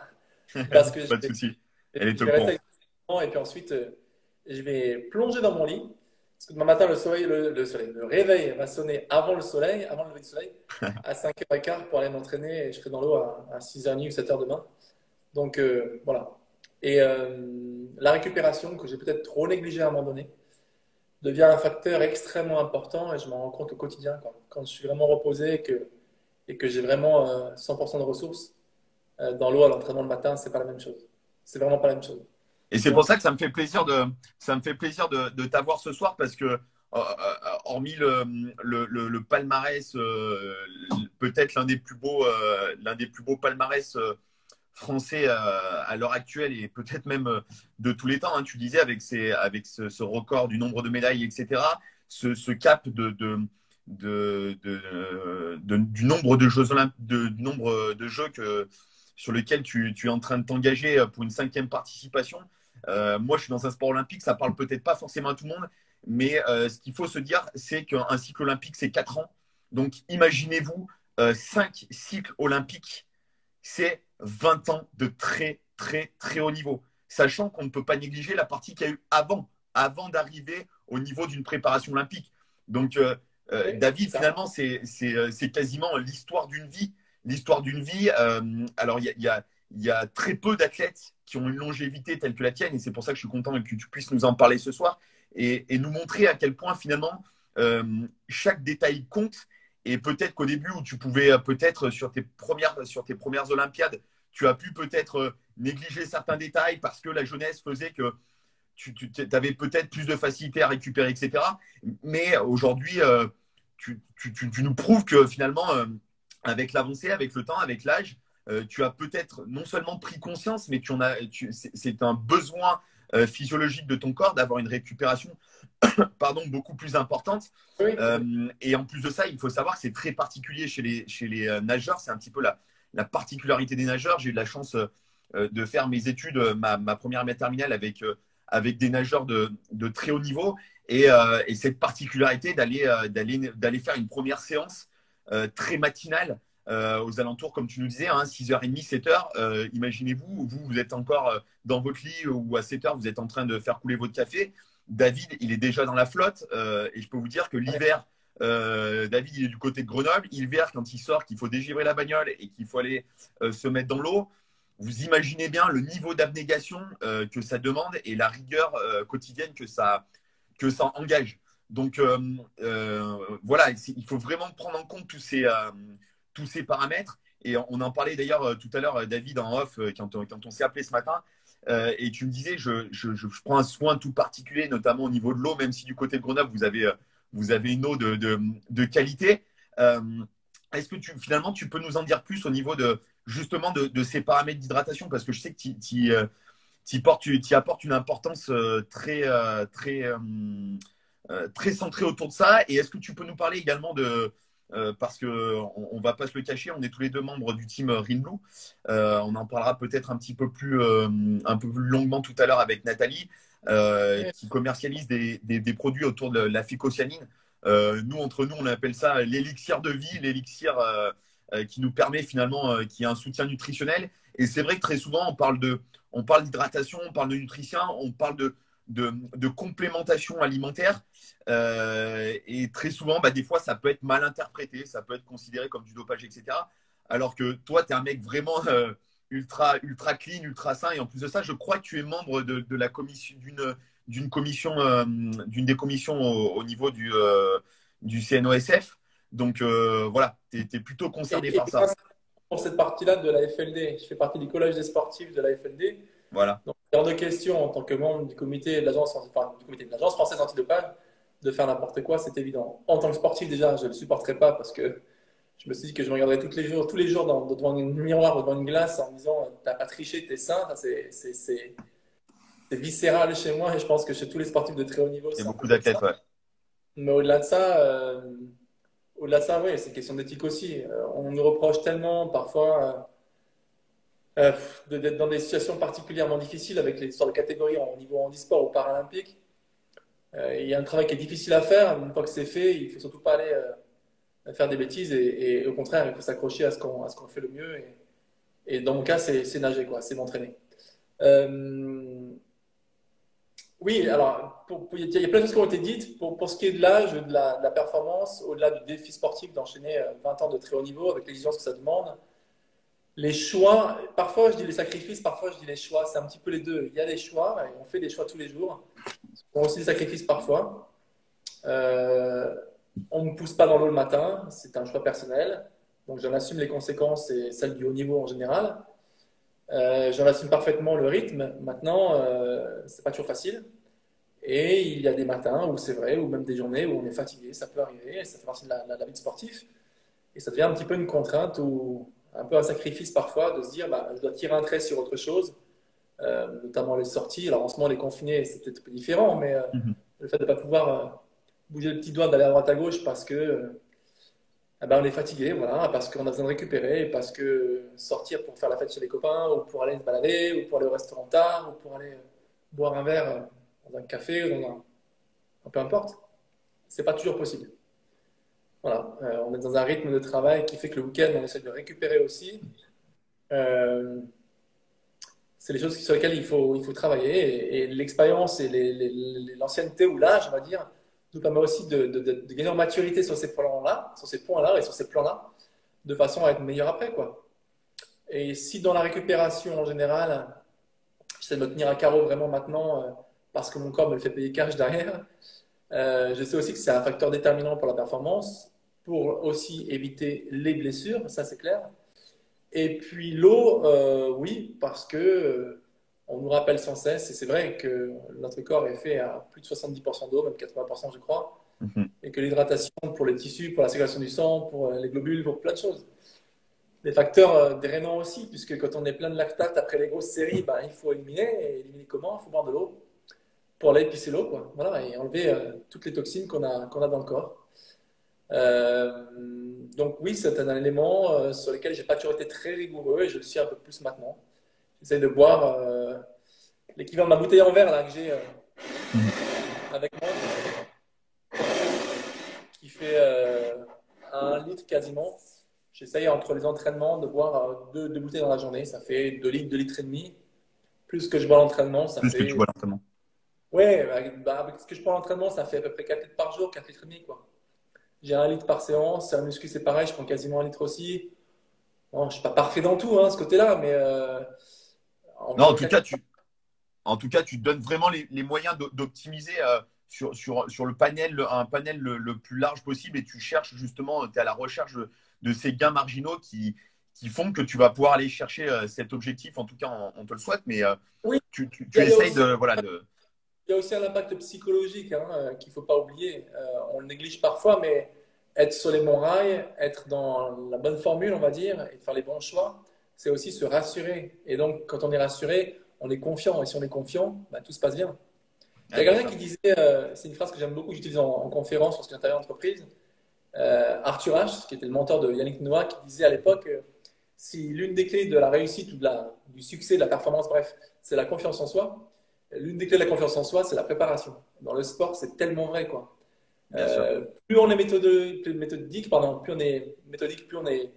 Parce que pas de souci. Elle est je au vais rester courant. avec et puis ensuite, je vais plonger dans mon lit. Parce que demain matin, le réveil va sonner avant le soleil, avant le lever du soleil, à 5h15 pour aller m'entraîner. Et je serai dans l'eau à 6h30 ou 7h demain. Donc, voilà. Et la récupération, que j'ai peut-être trop négligée à un moment donné, devient un facteur extrêmement important et je m'en rends compte au quotidien. Quand je suis vraiment reposé et que j'ai vraiment 100% de ressources, dans l'eau à l'entraînement le matin, c'est pas la même chose. C'est vraiment pas la même chose. Et c'est pour ça que ça me fait plaisir de t'avoir ce soir parce que, hormis le palmarès, peut-être l'un des plus beaux palmarès français à l'heure actuelle et peut-être même de tous les temps, hein, tu disais, avec ce record du nombre de médailles, etc., ce cap du nombre de Jeux du nombre de Jeux sur lesquels tu es en train de t'engager pour une 5e participation. Moi, je suis dans un sport olympique, ça parle peut-être pas forcément à tout le monde, mais ce qu'il faut se dire, c'est qu'un cycle olympique, c'est 4 ans. Donc, imaginez-vous 5 cycles olympiques, c'est 20 ans de très, très, très haut niveau. Sachant qu'on ne peut pas négliger la partie qu'il y a eu avant d'arriver au niveau d'une préparation olympique. Donc, David, finalement, c'est quasiment l'histoire d'une vie. L'histoire d'une vie. Alors, il y a très peu d'athlètes qui ont une longévité telle que la tienne, et c'est pour ça que je suis content que tu puisses nous en parler ce soir et nous montrer à quel point, finalement, chaque détail compte. Et peut-être qu'au début, où tu pouvais peut-être sur tes premières Olympiades, tu as pu peut-être négliger certains détails parce que la jeunesse faisait que tu avais peut-être plus de facilité à récupérer, etc. Mais aujourd'hui, tu nous prouves que finalement, avec l'avancée, avec le temps, avec l'âge, tu as peut-être non seulement pris conscience, mais c'est un besoin physiologique de ton corps d'avoir une récupération pardon, beaucoup plus importante. Oui. Et en plus de ça, il faut savoir que c'est très particulier chez les nageurs. C'est un petit peu la particularité des nageurs. J'ai eu de la chance de faire mes études, ma première année terminale avec des nageurs de très haut niveau. Et cette particularité d'aller faire une première séance très matinale aux alentours, comme tu nous disais, hein, 6h30, 7h. Imaginez-vous, vous êtes encore dans votre lit ou à 7h, vous êtes en train de faire couler votre café. David, il est déjà dans la flotte et je peux vous dire que l'hiver, David, il est du côté de Grenoble. L'hiver, quand il sort, qu'il faut dégivrer la bagnole et qu'il faut aller se mettre dans l'eau, vous imaginez bien le niveau d'abnégation que ça demande et la rigueur quotidienne que ça engage. Donc, voilà, il faut vraiment prendre en compte tous ces paramètres. Et on en parlait d'ailleurs tout à l'heure, David, en off, quand on s'est appelé ce matin. Et tu me disais, je prends un soin tout particulier, notamment au niveau de l'eau, même si du côté de Grenoble, vous avez une eau de qualité. Est-ce que finalement, tu peux nous en dire plus au niveau justement de ces paramètres d'hydratation? Parce que je sais que tu y apportes une importance très centrée autour de ça. Et est-ce que tu peux nous parler également parce qu'on ne va pas se le cacher, on est tous les deux membres du team Rinblue. On en parlera peut-être un peu plus longuement tout à l'heure avec Nathalie, qui commercialise des produits autour de la phycocyanine. Nous, entre nous, on appelle ça l'élixir de vie, l'élixir qui nous permet finalement, qui est un soutien nutritionnel. Et c'est vrai que très souvent, on parle d'hydratation, on parle de nutrition, on parle de complémentation alimentaire. Et très souvent, des fois, ça peut être mal interprété, ça peut être considéré comme du dopage, etc. Alors que toi, tu es un mec vraiment ultra clean, ultra sain. Et en plus de ça, je crois que tu es membre de la commission, d'une des commissions au niveau du CNOSF. Donc voilà, tu es plutôt concerné par ça. Pour cette partie-là de la FLD, je fais partie du collège des sportifs de la FLD. Voilà. Donc, il y a hors de question, en tant que membre du comité de l'agence française antidopage, de faire n'importe quoi, c'est évident. En tant que sportif, déjà, je ne le supporterais pas parce que je me suis dit que je me regarderais tous les jours devant un miroir ou devant une glace en me disant t'as pas triché, t'es sain. C'est viscéral chez moi et je pense que chez tous les sportifs de très haut niveau. Il y a beaucoup d'athlètes, ouais. Mais au-delà de ça, oui, c'est une question d'éthique aussi. On nous reproche tellement parfois d'être dans des situations particulièrement difficiles avec les histoires de catégories au niveau handisport ou paralympique. Il y a un travail qui est difficile à faire. Une fois que c'est fait, il ne faut surtout pas aller faire des bêtises et au contraire, il faut s'accrocher à ce qu'on fait le mieux. Et dans mon cas, c'est nager, quoi, c'est m'entraîner. Oui, alors, il y a plein de choses qui ont été dites. Pour ce qui est de l'âge, de la performance, au-delà du défi sportif d'enchaîner 20 ans de très haut niveau avec l'exigence que ça demande, les choix, parfois je dis les sacrifices, parfois je dis les choix, c'est un petit peu les deux. Il y a des choix, et on fait des choix tous les jours. On a aussi des sacrifices parfois. On ne me pousse pas dans l'eau le matin, c'est un choix personnel. Donc j'en assume les conséquences et celles du haut niveau en général. J'en assume parfaitement le rythme. Maintenant, c'est pas toujours facile. Et il y a des matins où c'est vrai, ou même des journées où on est fatigué, ça peut arriver, ça fait partie de la vie de sportif. Et ça devient un petit peu une contrainte ou un peu un sacrifice parfois de se dire je dois tirer un trait sur autre chose, notamment les sorties. Alors en ce moment, les confinés, c'est peut-être un peu différent, mais le fait de ne pas pouvoir bouger le petit doigt d'aller à droite à gauche parce que on est fatigué, voilà, parce qu'on a besoin de récupérer, parce que sortir pour faire la fête chez les copains, ou pour aller se balader, ou pour aller au restaurant tard, ou pour aller boire un verre dans un café, ou peu importe, c'est pas toujours possible. Voilà, on est dans un rythme de travail qui fait que le week-end, on essaie de récupérer aussi. C'est les choses sur lesquelles il faut travailler. Et l'expérience et l'ancienneté ou l'âge, on va dire, nous permet aussi de gagner en maturité sur ces points-là, et sur ces plans-là, de façon à être meilleur après, quoi. Et si dans la récupération en général, j'essaie de me tenir à carreau vraiment maintenant parce que mon corps me le fait payer cash derrière, je sais aussi que c'est un facteur déterminant pour la performance, pour aussi éviter les blessures, ça c'est clair. Et puis l'eau, oui, parce que On nous rappelle sans cesse, et c'est vrai que notre corps est fait à plus de 70% d'eau, même 80% je crois, Mhm. et que l'hydratation pour les tissus, pour la circulation du sang, pour les globules, pour plein de choses. Des facteurs drainants aussi, puisque quand on est plein de lactate après les grosses séries, ben, il faut éliminer. Et éliminer comment? Il faut boire de l'eau pour aller épicer l'eau, quoi. Voilà, et enlever toutes les toxines qu'on a dans le corps. Euh, donc oui, c'est un élément sur lequel j'ai pas toujours été très rigoureux et je le suis un peu plus maintenant. J'essaie de boire l'équivalent de ma bouteille en verre là, que j'ai Mhm. avec moi, qui fait 1 litre quasiment. J'essaye entre les entraînements de boire deux bouteilles dans la journée. Ça fait 2 litres, 2 litres et demi. Plus que je bois à l'entraînement, ça Plus que tu fait. vois l'entraînement. Ouais, avec ce que je bois à l'entraînement, ça fait à peu près 4 litres par jour, 4 litres et demi, quoi. J'ai 1 litre par séance. Un muscu, c'est pareil, je prends quasiment 1 litre aussi. Bon, je ne suis pas parfait dans tout, hein, ce côté-là, mais Non, environ 4 litres. en tout cas, tu te donnes vraiment les moyens d'optimiser sur le panel, un panel le plus large possible et tu cherches justement, tu es à la recherche de ces gains marginaux qui font que tu vas pouvoir aller chercher cet objectif. En tout cas, on te le souhaite, mais Oui, tu il y a essayes aussi, de, voilà, de. il y a aussi un impact psychologique hein, qu'il ne faut pas oublier. On le néglige parfois, mais être sur les bons rails, être dans la bonne formule, on va dire, et faire les bons choix, c'est aussi se rassurer. Et donc, quand on est rassuré, on est confiant. Et si on est confiant, bah, tout se passe bien. Il y Ouais, a bien quelqu'un sûr. qui disait, c'est une phrase que j'aime beaucoup, que j'utilise en conférence lorsque j'interviens en entreprise, Arthur H., qui était le mentor de Yannick Noah, qui disait à l'époque, si l'une des clés de la réussite ou du succès, de la performance, bref, c'est la confiance en soi, l'une des clés de la confiance en soi, c'est la préparation. Dans le sport, c'est tellement vrai, quoi. Bien sûr. Plus on est méthodique, pardon, plus on est méthodique, plus on est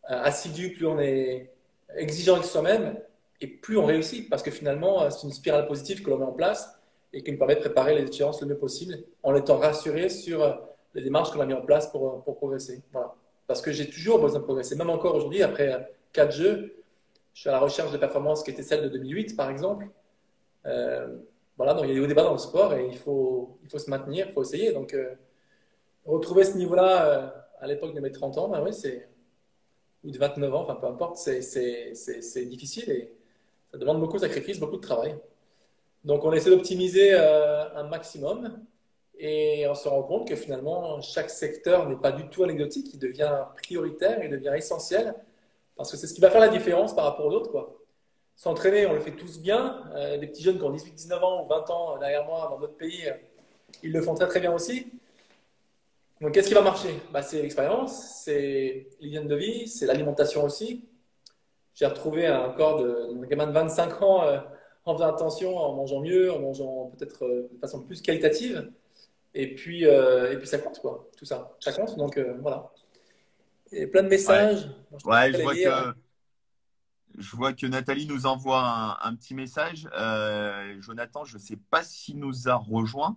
assidu, plus on est exigeant avec soi-même, et plus on réussit, parce que finalement, c'est une spirale positive que l'on met en place et qui nous permet de préparer les échéances le mieux possible, en étant rassuré sur les démarches qu'on a mis en place pour progresser. Voilà. Parce que j'ai toujours besoin de progresser, même encore aujourd'hui, après 4 jeux, je suis à la recherche de performances qui étaient celles de 2008, par exemple. Euh, voilà, donc il y a des hauts débats dans le sport et il faut se maintenir, il faut essayer. Donc, retrouver ce niveau-là à l'époque de mes 30 ans, ben oui, ou de 29 ans, enfin peu importe, c'est difficile et ça demande beaucoup de sacrifices, beaucoup de travail. Donc on essaie d'optimiser un maximum et on se rend compte que finalement chaque secteur n'est pas du tout anecdotique, il devient prioritaire, il devient essentiel parce que c'est ce qui va faire la différence par rapport aux autres, quoi. S'entraîner, on le fait tous bien. Des petits jeunes qui ont 18, 19 ans ou 20 ans derrière moi dans d'autres pays, ils le font très très bien aussi. Donc, qu'est-ce qui va marcher? Bah, c'est l'expérience, c'est l'hygiène de vie, c'est l'alimentation aussi. J'ai retrouvé un corps de gamin de 25 ans en faisant attention, en mangeant mieux, en mangeant peut-être de façon plus qualitative. Et puis ça compte, quoi, tout ça. Ça compte, donc voilà. Et plein de Ouais, messages. Bon, je te ouais, laisse les lire. je vois que Nathalie nous envoie un petit message. Jonathan, je ne sais pas s'il nous a rejoint.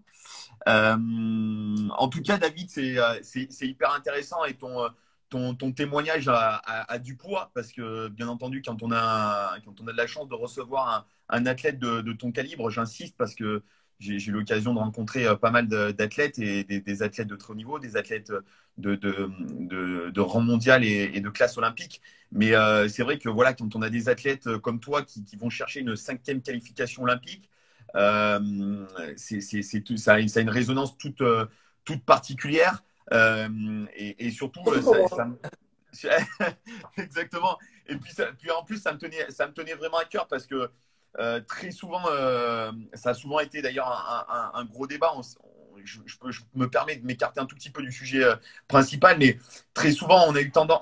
En tout cas, David, c'est hyper intéressant et ton témoignage a du poids parce que, bien entendu, quand on a de la chance de recevoir un athlète de ton calibre, j'insiste parce que j'ai eu l'occasion de rencontrer pas mal d'athlètes et des athlètes de très haut niveau, des athlètes de rang mondial et de classe olympique. Mais c'est vrai que voilà, quand on a des athlètes comme toi qui vont chercher une 5e qualification olympique, ça a une résonance toute particulière. Et surtout, Surtout pour moi. exactement. Et puis en plus, ça me tenait vraiment à cœur parce que très souvent, ça a souvent été d'ailleurs un gros débat. Je me permets de m'écarter un tout petit peu du sujet principal, mais très souvent, on a eu tendance,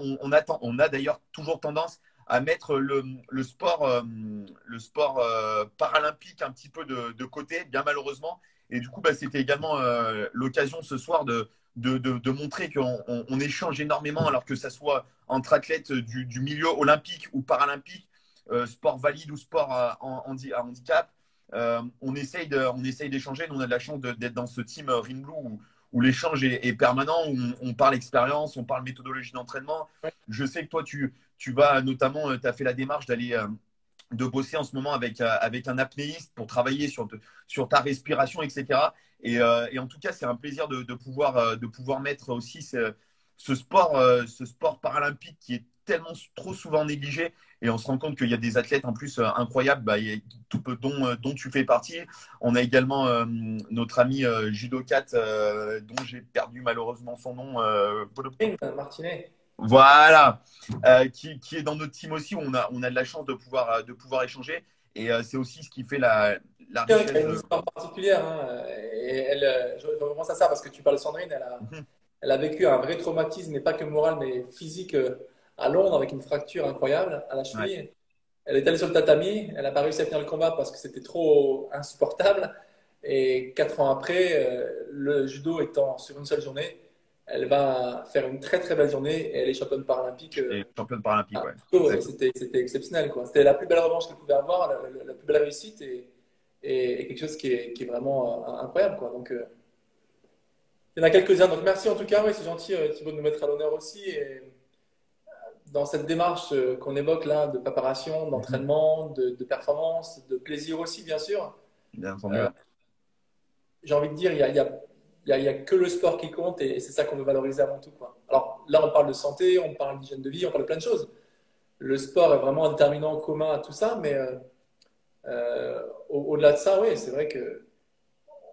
on a d'ailleurs toujours tendance à mettre le sport paralympique un petit peu de côté, bien malheureusement. Et du coup, bah, c'était également l'occasion ce soir de montrer qu'on échange énormément, alors que ça soit entre athlètes du milieu olympique ou paralympique, sport valide ou sport à handicap. On essaye d'échanger. Nous, on a de la chance d'être dans ce team Ring Blue où l'échange est permanent, où on parle expérience, on parle méthodologie d'entraînement. Ouais. Je sais que toi, tu vas notamment, tu as fait la démarche de bosser en ce moment avec un apnéiste pour travailler sur ta respiration, etc. Et en tout cas, c'est un plaisir de pouvoir mettre aussi ce sport paralympique qui est tellement trop souvent négligé. Et on se rend compte qu'il y a des athlètes en plus incroyables, dont tu fais partie. On a également notre ami judokat, dont j'ai perdu malheureusement son nom. Martinet. Voilà, qui est dans notre team aussi, où on a de la chance de pouvoir échanger. Et c'est aussi ce qui fait la Quelqu'un richesse qui a une histoire particulière, hein, et elle, je repense à ça parce que tu parles de Sandrine, Mhm. elle a vécu un vrai traumatisme, et pas que moral, mais physique à Londres avec une fracture incroyable à la Ouais. cheville. Elle est allée sur le tatami, elle n'a pas réussi à finir le combat parce que c'était trop insupportable. Et 4 ans après, le judo étant sur une seule journée, elle va faire une très très belle journée et elle est championne paralympique Et championne paralympique, à ouais. Tokyo. Et Exactement. c'était exceptionnel, quoi. C'était la plus belle revanche qu'elle pouvait avoir, la plus belle réussite et quelque chose qui est vraiment incroyable, quoi. Donc, il y en a quelques-uns. Donc, merci en tout cas. Oui, c'est gentil, Thibaut, de nous mettre à l'honneur aussi. Et dans cette démarche qu'on évoque là, de préparation, Mhm. d'entraînement, de performance, de plaisir aussi, bien sûr, Bien entendu. euh, j'ai envie de dire, il y a que le sport qui compte et c'est ça qu'on veut valoriser avant tout, quoi. Alors là, on parle de santé, on parle d'hygiène de vie, on parle de plein de choses. Le sport est vraiment un déterminant commun à tout ça, mais au-delà de ça, oui, c'est vrai que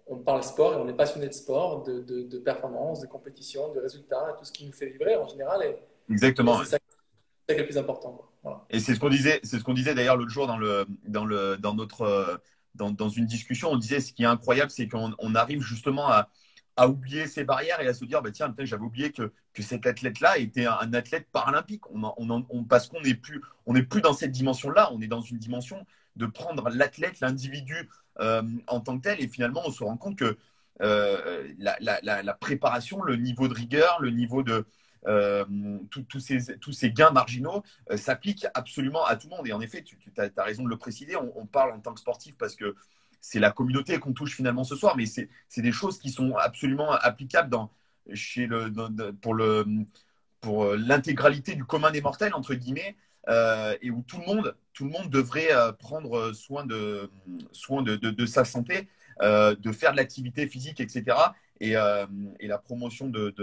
on parle sport et on est passionné de sport, de performance, de compétition, de résultats, tout ce qui nous fait vibrer en général. Et Exactement, c'est ouais. ça qui est le plus important, quoi. Voilà. Et c'est ce qu'on disait d'ailleurs l'autre jour dans notre, dans une discussion. On disait ce qui est incroyable, c'est qu'on arrive justement à oublier ces barrières et à se dire, bah, tiens, j'avais oublié que cet athlète-là était un athlète paralympique. Parce on n'est plus dans cette dimension-là, on est dans une dimension de prendre l'athlète, l'individu en tant que tel. Et finalement, on se rend compte que la préparation, le niveau de rigueur, le niveau de euh, tous ces gains marginaux s'appliquent absolument à tout le monde. Et en effet, tu as raison de le préciser, on parle en tant que sportif parce que c'est la communauté qu'on touche finalement ce soir, mais c'est des choses qui sont absolument applicables pour l'intégralité du commun des mortels, entre guillemets, et où tout le monde devrait prendre soin de sa santé, de faire de l'activité physique, etc. Et la promotion de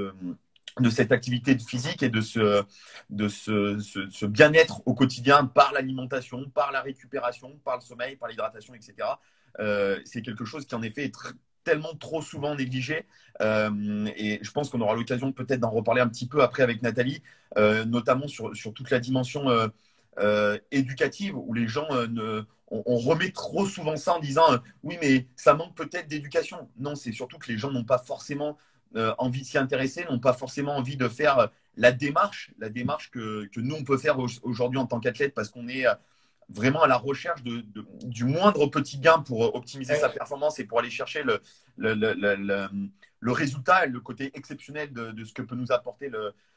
cette activité physique et ce bien-être au quotidien par l'alimentation, par la récupération, par le sommeil, par l'hydratation, etc. C'est quelque chose qui en effet est tellement trop souvent négligé. Et je pense qu'on aura l'occasion peut-être d'en reparler un petit peu après avec Nathalie, notamment sur toute la dimension éducative où les gens on remet trop souvent ça en disant oui, mais ça manque peut-être d'éducation. Non, c'est surtout que les gens n'ont pas forcément envie de s'y intéresser, n'ont pas forcément envie de faire la démarche que nous, on peut faire aujourd'hui en tant qu'athlète parce qu'on est vraiment à la recherche du moindre petit gain pour optimiser sa Ouais. performance et pour aller chercher le résultat et le côté exceptionnel de ce que peut nous apporter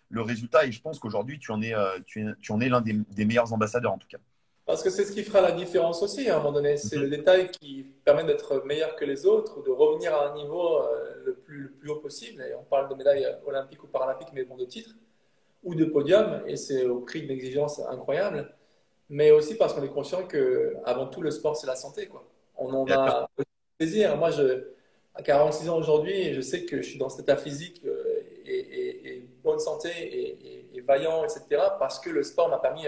le résultat. Et je pense qu'aujourd'hui, tu en es l'un des meilleurs ambassadeurs en tout cas. Parce que c'est ce qui fera la différence aussi, à un moment donné. C'est le Mhm. détail qui permet d'être meilleur que les autres ou de revenir à un niveau le plus haut possible. Et on parle de médailles olympiques ou paralympiques, mais bon, de titres ou de podium. Et c'est au prix d'une exigence incroyable. Mais aussi parce qu'on est conscient que, avant tout, le sport, c'est la santé, quoi. On en Bien sûr. a plaisir. Moi, à 46 ans aujourd'hui, je sais que je suis dans cet état physique et bonne santé et vaillant, etc. Parce que le sport m'a permis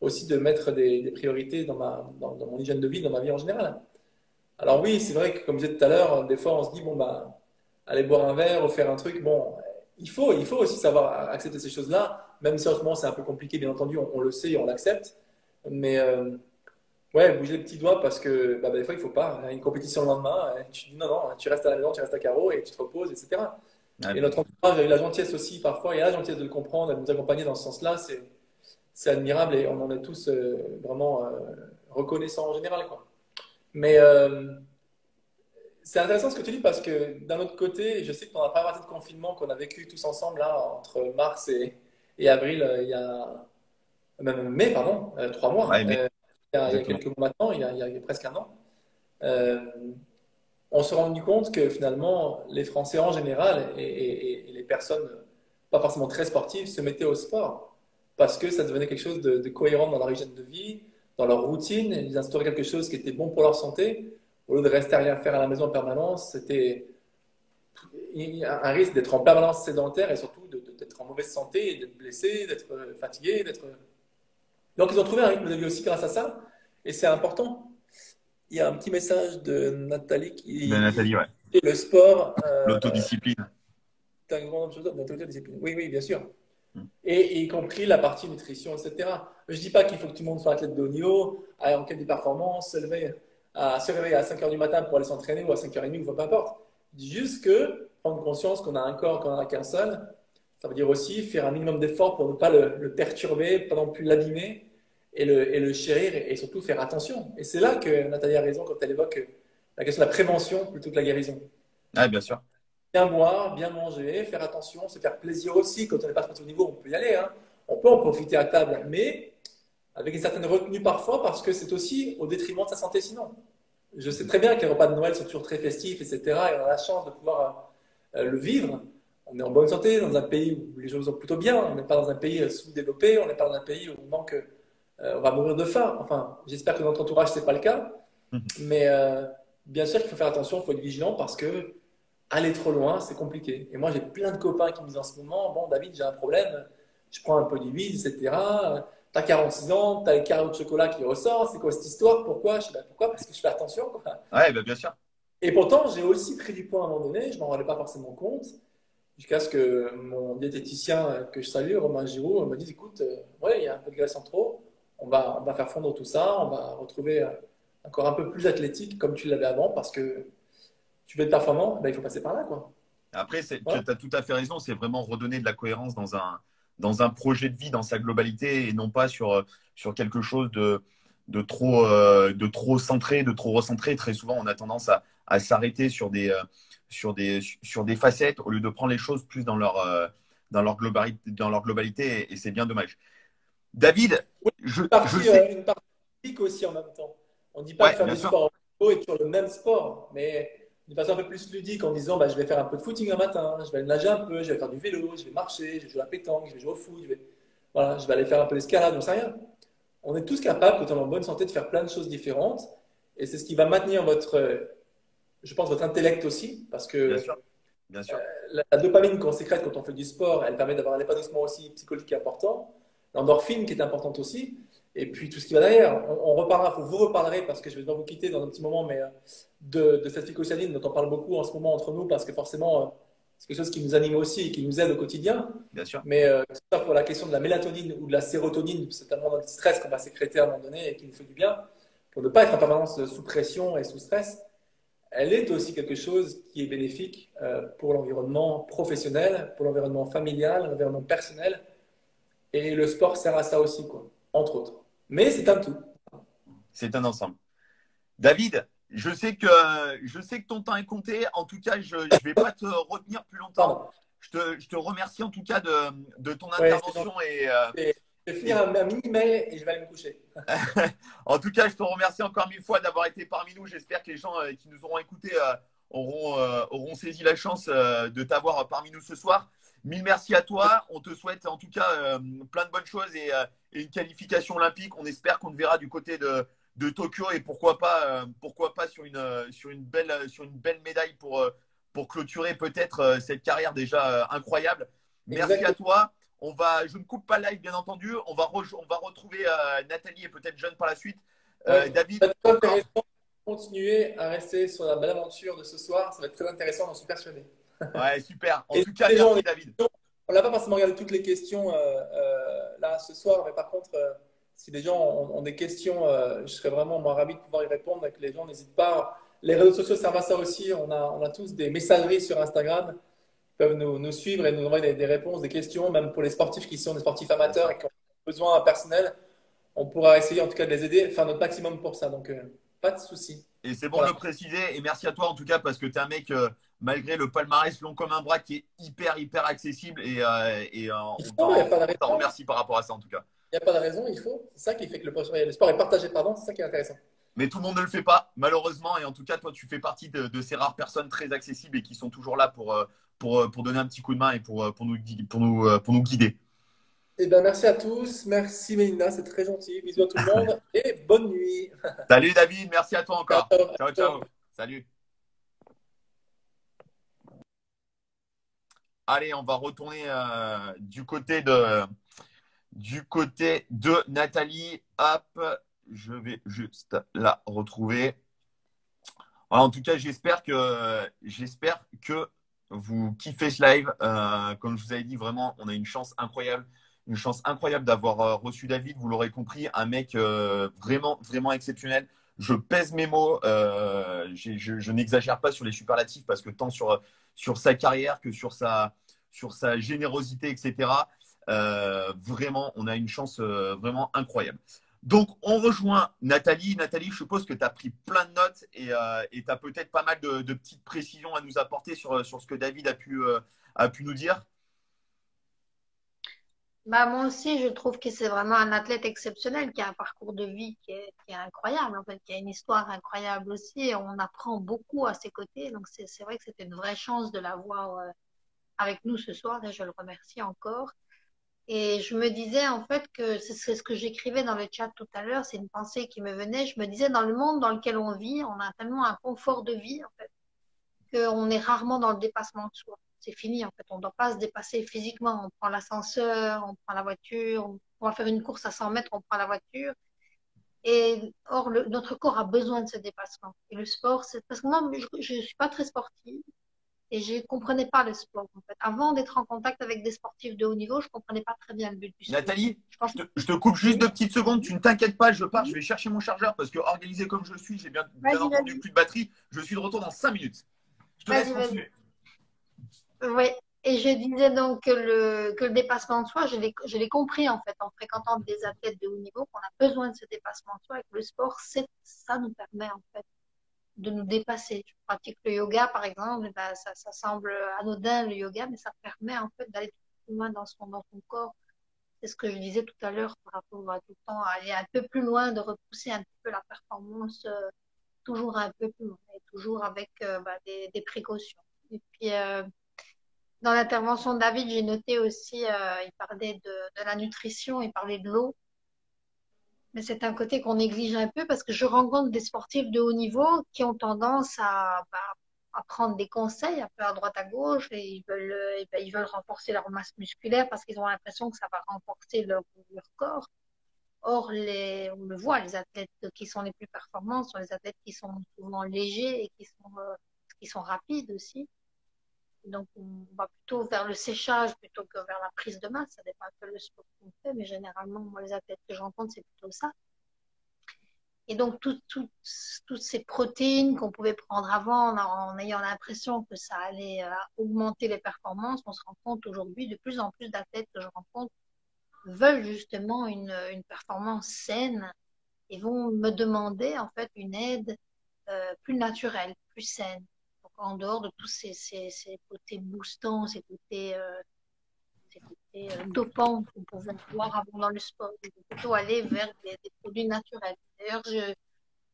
aussi de mettre des priorités dans mon hygiène de vie, dans ma vie en général. Alors oui, c'est vrai que comme je disais tout à l'heure, des fois on se dit, bon, bah, aller boire un verre ou faire un truc, bon, il faut aussi savoir accepter ces choses-là, même si en ce moment c'est un peu compliqué, bien entendu, on le sait et on l'accepte. Mais ouais, bouger les petits doigts parce que des fois il faut pas. Il y a une compétition le lendemain, tu dis non, non, tu restes à la maison, tu restes à carreau et tu te reposes, etc. Ouais. Et notre entourage a eu la gentillesse aussi parfois, il y a la gentillesse de le comprendre, de nous accompagner dans ce sens-là, c'est admirable et on en est tous vraiment reconnaissants en général, quoi. Mais c'est intéressant ce que tu dis parce que d'un autre côté, je sais que pendant la première partie de confinement qu'on a vécu tous ensemble là, entre mars et avril, il y a même mai, pardon, 3 mois, Ouais, mais il y a exactement. quelques mois maintenant, il y a presque un an, euh, on s'est rendu compte que finalement, les Français en général et les personnes pas forcément très sportives se mettaient au sport parce que ça devenait quelque chose de cohérent dans leur hygiène de vie, dans leur routine. Ils instauraient quelque chose qui était bon pour leur santé. Au lieu de rester à rien faire à la maison en permanence, c'était il y a un risque d'être en permanence sédentaire et surtout d'être en mauvaise santé, d'être blessé, d'être fatigué, d'être. Donc, ils ont trouvé un rythme de vie aussi grâce à ça. Et c'est important. Il y a un petit message de Nathalie Ben, qui Nathalie, ouais. dit le sport, L'autodiscipline. c'est un grand nombre de choses, l'autodiscipline. Oui, oui, bien sûr. Mm. Et y compris la partie nutrition, etc. Je ne dis pas qu'il faut que tout le monde soit athlète de haut niveau, en quête des performances, se réveiller à 5 heures du matin pour aller s'entraîner ou à 5h30 ou peu importe. Je dis juste que prendre conscience qu'on a un corps, qu'on n'en a qu'un seul, ça veut dire aussi faire un minimum d'efforts pour ne pas le perturber, pas non plus l'abîmer et le chérir et surtout faire attention. Et c'est là que Nathalie a raison quand elle évoque la question de la prévention plutôt que la guérison. Ouais, bien sûr. Bien boire, bien manger, faire attention, se faire plaisir aussi. Quand on n'est pas sportif au niveau, on peut y aller, hein. On peut en profiter à table, mais avec une certaine retenue parfois parce que c'est aussi au détriment de sa santé sinon. Je sais très bien que les repas de Noël sont toujours très festifs, etc. Et on a la chance de pouvoir le vivre. On est en bonne santé dans un pays où les choses vont plutôt bien. On n'est pas dans un pays sous-développé. On n'est pas dans un pays où on manque, on va mourir de faim. Enfin, j'espère que dans notre entourage, ce n'est pas le cas. Mais bien sûr qu'il faut faire attention, il faut être vigilant parce que aller trop loin, c'est compliqué. Et moi, j'ai plein de copains qui me disent en ce moment, bon, David, j'ai un problème, je prends un peu d'huile, etc. T'as 46 ans, t'as les carreaux de chocolat qui ressortent, c'est quoi cette histoire? Pourquoi? Je sais pas pourquoi, parce que je fais attention, quoi. Ouais, ben, bien sûr. Et pourtant, j'ai aussi pris du poids à un moment donné, je m'en rendais pas forcément compte, jusqu'à ce que mon diététicien que je salue, Romain Giraud, me dise, écoute, ouais, il y a un peu de graisse en trop, on va faire fondre tout ça, on va retrouver un corps un peu plus athlétique comme tu l'avais avant, parce que tu veux être performant, ben, il faut passer par là, quoi. Après, tu Voilà. as tout à fait raison. C'est vraiment redonner de la cohérence dans un projet de vie, dans sa globalité, et non pas sur quelque chose de trop centré, de trop recentré. Très souvent, on a tendance à s'arrêter sur des facettes au lieu de prendre les choses plus dans leur globalité, et c'est bien dommage. David, Oui, je sais. une partie ludique aussi en même temps. On ne dit pas de Ouais, faire bien du sûr. sport en haut et toujours le même sport, mais d'une façon un peu plus ludique en disant bah, je vais faire un peu de footing un matin, je vais aller nager un peu, je vais faire du vélo, je vais marcher, je vais jouer à la pétanque, je vais jouer au foot, voilà, je vais aller faire un peu d'escalade, j'en sais rien. On est tous capables, quand on est en bonne santé, de faire plein de choses différentes et c'est ce qui va maintenir je pense, votre intellect aussi, parce Bien que sûr. Bien sûr. la dopamine qu'on sécrète quand on fait du sport, elle permet d'avoir un épanouissement aussi psychologique important. L'endorphine qui est importante aussi. Et puis tout ce qui va derrière. On reparlera, vous reparlerez parce que je vais devoir vous quitter dans un petit moment, mais de cette phycocyaline dont on parle beaucoup en ce moment entre nous parce que forcément, c'est quelque chose qui nous anime aussi et qui nous aide au quotidien. Bien sûr. Mais que ce soit pour la question de la mélatonine ou de la sérotonine, c'est un moment de stress qu'on va sécréter à un moment donné et qui nous fait du bien, pour ne pas être en permanence sous pression et sous stress, elle est aussi quelque chose qui est bénéfique pour l'environnement professionnel, pour l'environnement familial, l'environnement personnel. Et le sport sert à ça aussi, quoi, entre autres. Mais c'est un tout. C'est un ensemble. David, je sais que ton temps est compté. En tout cas, je ne vais pas te retenir plus longtemps. Pardon. Je te remercie en tout cas de ton Ouais, intervention je vais finir un mini-mail et je vais aller me coucher. en tout cas, je te remercie encore mille fois d'avoir été parmi nous. J'espère que les gens qui nous auront écoutés auront saisi la chance de t'avoir parmi nous ce soir. Mille merci à toi. On te souhaite en tout cas plein de bonnes choses et une qualification olympique. On espère qu'on te verra du côté de Tokyo et pourquoi pas sur une belle médaille pour clôturer peut-être cette carrière déjà incroyable. Merci Exactement. à toi. Je ne coupe pas le live, bien entendu. On va retrouver Nathalie et peut-être John par la suite. Ouais. David, Ça va être encore. intéressant de continuer à rester sur la belle aventure de ce soir. Ça va être très intéressant, j'en suis persuadé. Ouais, super. En Et tout cas, les gens, merci David. on n'a pas forcément regardé toutes les questions là ce soir, mais par contre, si les gens ont des questions, je serais vraiment moi, ravi de pouvoir y répondre et que les gens n'hésitent pas. Les réseaux sociaux servent à ça aussi. On a tous des messageries sur Instagram. Ils peuvent nous suivre et nous envoyer des réponses, des questions, même pour les sportifs qui sont des sportifs amateurs et qui ont besoin personnel. On pourra essayer en tout cas de les aider, faire notre maximum pour ça. Donc, pas de souci. Et c'est bon de Voilà. le préciser. Et merci à toi en tout cas parce que tu es un mec, malgré le palmarès long comme un bras, qui est hyper accessible. On Il faut, il n'y a pas de t'en raison. remercie par rapport à ça en tout cas. Il n'y a pas de raison, il faut. C'est ça qui fait que le sport est partagé, pardon. C'est ça qui est intéressant. Mais tout le monde ne le fait pas, malheureusement. Et en tout cas, toi, tu fais partie de ces rares personnes très accessibles et qui sont toujours là pour donner un petit coup de main et pour nous guider. Eh bien, merci à tous. Merci Mélinda, c'est très gentil. Bisous à tout le monde et bonne nuit. Salut David, merci à toi Ciao, encore. ciao. Ciao, ciao. Salut. allez, on va retourner du côté de Nathalie. Hop, je vais juste la retrouver. Voilà, en tout cas, j'espère que vous kiffez ce live. Comme je vous avais dit, vraiment, on a une chance incroyable d'avoir reçu David. Vous l'aurez compris, un mec vraiment, vraiment exceptionnel. Je pèse mes mots. Je n'exagère pas sur les superlatifs parce que tant sur sa carrière que sur sa générosité, etc. Vraiment, on a une chance vraiment incroyable. Donc, on rejoint Nathalie. Nathalie, je suppose que tu as pris plein de notes et tu as peut-être pas mal de petites précisions à nous apporter sur ce que David a pu nous dire. Bah, moi aussi, je trouve que c'est vraiment un athlète exceptionnel qui a un parcours de vie qui est incroyable, en fait, qui a une histoire incroyable aussi. Et on apprend beaucoup à ses côtés. Donc, c'est vrai que c'était une vraie chance de l'avoir avec nous ce soir et je le remercie encore. Et je me disais en fait que c'est ce que j'écrivais dans le chat tout à l'heure, c'est une pensée qui me venait. Je me disais, dans le monde dans lequel on vit, on a tellement un confort de vie, en fait, qu'on est rarement dans le dépassement de soi. C'est fini, en fait. On ne doit pas se dépasser physiquement. On prend l'ascenseur, on prend la voiture, on va faire une course à 100 mètres, on prend la voiture. Et or, notre corps a besoin de ce dépassement. Et le sport, c'est parce que moi, je ne suis pas très sportive. Et je ne comprenais pas le sport, en fait. Avant d'être en contact avec des sportifs de haut niveau, je ne comprenais pas très bien le but du sport. Nathalie, Je pense je te coupe juste oui. 2 petites secondes. Tu ne t'inquiètes pas, je pars. Je Oui. vais chercher mon chargeur parce que organisé comme je suis, j'ai bien Vas-y, entendu vas-y. plus de batterie. Je suis de retour dans 5 minutes. Je te laisse Vas-y, vas-y. continuer. Oui. Et je disais donc que le dépassement de soi, je l'ai compris en fait en fréquentant des athlètes de haut niveau, qu'on a besoin de ce dépassement de soi et que le sport, ça nous permet en fait de nous dépasser. Je pratique le yoga par exemple, ben, ça semble anodin le yoga, mais ça permet en fait d'aller plus loin dans son corps. C'est ce que je disais tout à l'heure par rapport à tout le temps, à aller un peu plus loin, de repousser un petit peu la performance, toujours un peu plus loin, et toujours avec des précautions. Et puis, dans l'intervention de David, j'ai noté aussi, il parlait de la nutrition, il parlait de l'eau, mais c'est un côté qu'on néglige un peu parce que je rencontre des sportifs de haut niveau qui ont tendance à prendre des conseils un peu à droite à gauche et ils veulent renforcer leur masse musculaire parce qu'ils ont l'impression que ça va renforcer leur corps. Or, on le voit, les athlètes qui sont les plus performants sont les athlètes qui sont souvent légers et qui sont rapides aussi. Donc, on va plutôt vers le séchage plutôt que vers la prise de masse. Ça dépend un peu le sport qu'on fait, mais généralement, moi, les athlètes que je rencontre, c'est plutôt ça. Et donc, toutes ces protéines qu'on pouvait prendre avant en ayant l'impression que ça allait augmenter les performances, on se rend compte aujourd'hui, de plus en plus d'athlètes que je rencontre veulent justement une performance saine et vont me demander en fait une aide plus naturelle, plus saine. Donc, en dehors de tous ces côtés boostants, ces côtés dopants qu'on pouvait voir avant dans le sport. Il faut plutôt aller vers des produits naturels. D'ailleurs,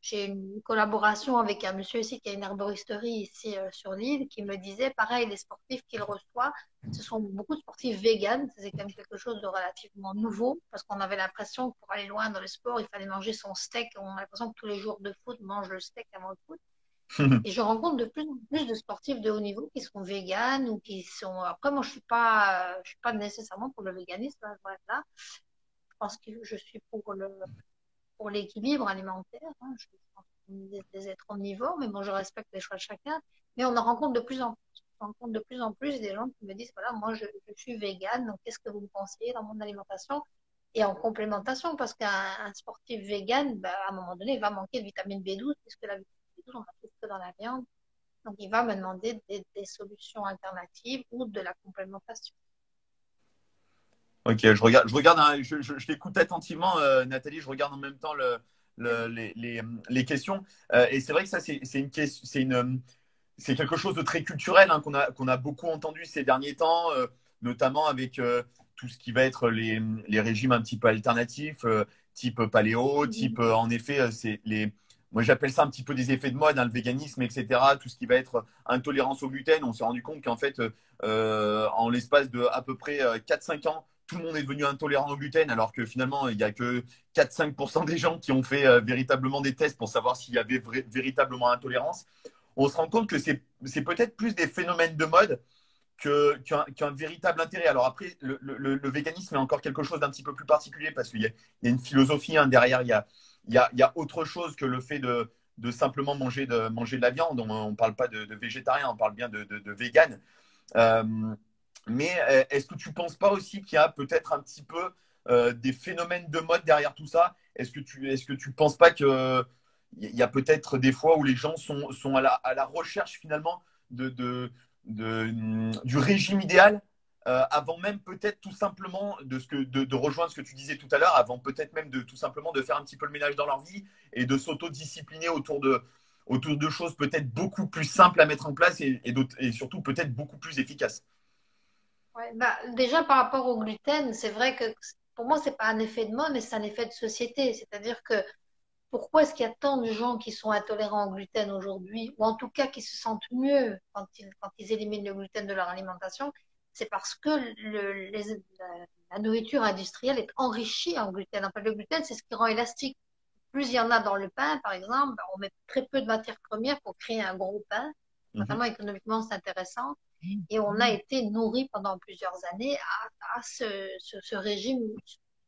j'ai une collaboration avec un monsieur ici qui a une herboristerie ici sur l'île qui me disait, pareil, les sportifs qu'il reçoit, ce sont beaucoup de sportifs véganes. C'est quand même quelque chose de relativement nouveau parce qu'on avait l'impression que pour aller loin dans le sport, il fallait manger son steak. On a l'impression que tous les jours de foot, on mange le steak avant le foot. Et je rencontre de plus en plus de sportifs de haut niveau qui sont véganes ou qui sont. Après, moi, je suis pas nécessairement pour le véganisme. Voilà. Je pense que je suis pour l'équilibre alimentaire. Hein. Je pense qu'on est des êtres omnivores, mais bon, je respecte les choix de chacun. Mais on en rencontre de plus en plus. On rencontre de plus en plus des gens qui me disent voilà, moi, je suis végane, donc qu'est-ce que vous me conseillez dans mon alimentation? Et en complémentation, parce qu'un sportif vegan, bah, à un moment donné, il va manquer de vitamine B12, puisque la vitamine B12, on la trouve que dans la viande. Donc, il va me demander des solutions alternatives ou de la complémentation. Ok, je t'écoute attentivement, Nathalie. Je regarde en même temps les questions. Et c'est vrai que ça, c'est quelque chose de très culturel hein, qu'on a beaucoup entendu ces derniers temps, notamment avec tout ce qui va être les régimes un petit peu alternatifs, type paléo, type en effet, moi j'appelle ça un petit peu des effets de mode, hein, le véganisme, etc. Tout ce qui va être intolérance au gluten. On s'est rendu compte qu'en fait, en l'espace de à peu près 4-5 ans, tout le monde est devenu intolérant au gluten, alors que finalement, il n'y a que 4-5% des gens qui ont fait véritablement des tests pour savoir s'il y avait véritablement intolérance. On se rend compte que c'est peut-être plus des phénomènes de mode qui ont un véritable intérêt. Alors après, le véganisme est encore quelque chose d'un petit peu plus particulier parce qu'il y a une philosophie hein, derrière. Il y a autre chose que le fait de simplement manger de la viande. On ne parle pas de végétarien, on parle bien de vegan. Euh, mais est-ce que tu ne penses pas aussi qu'il y a peut-être un petit peu des phénomènes de mode derrière tout ça? Est-ce que tu ne penses pas qu'il y a peut-être des fois où les gens sont à la recherche finalement du régime idéal avant même peut-être tout simplement de rejoindre ce que tu disais tout à l'heure, avant peut-être même de tout simplement de faire un petit peu le ménage dans leur vie et de s'autodiscipliner autour de choses peut-être beaucoup plus simples à mettre en place et surtout peut-être beaucoup plus efficaces. Ouais, bah, déjà, par rapport au gluten, c'est vrai que pour moi, c'est pas un effet de mode, mais c'est un effet de société. C'est-à-dire que pourquoi est-ce qu'il y a tant de gens qui sont intolérants au gluten aujourd'hui, ou en tout cas qui se sentent mieux quand ils éliminent le gluten de leur alimentation? C'est parce que la nourriture industrielle est enrichie en gluten. En fait, le gluten, c'est ce qui rend élastique. Plus il y en a dans le pain, par exemple, on met très peu de matières premières pour créer un gros pain. Mhm. Notamment économiquement, c'est intéressant. Et on a été nourri pendant plusieurs années à ce régime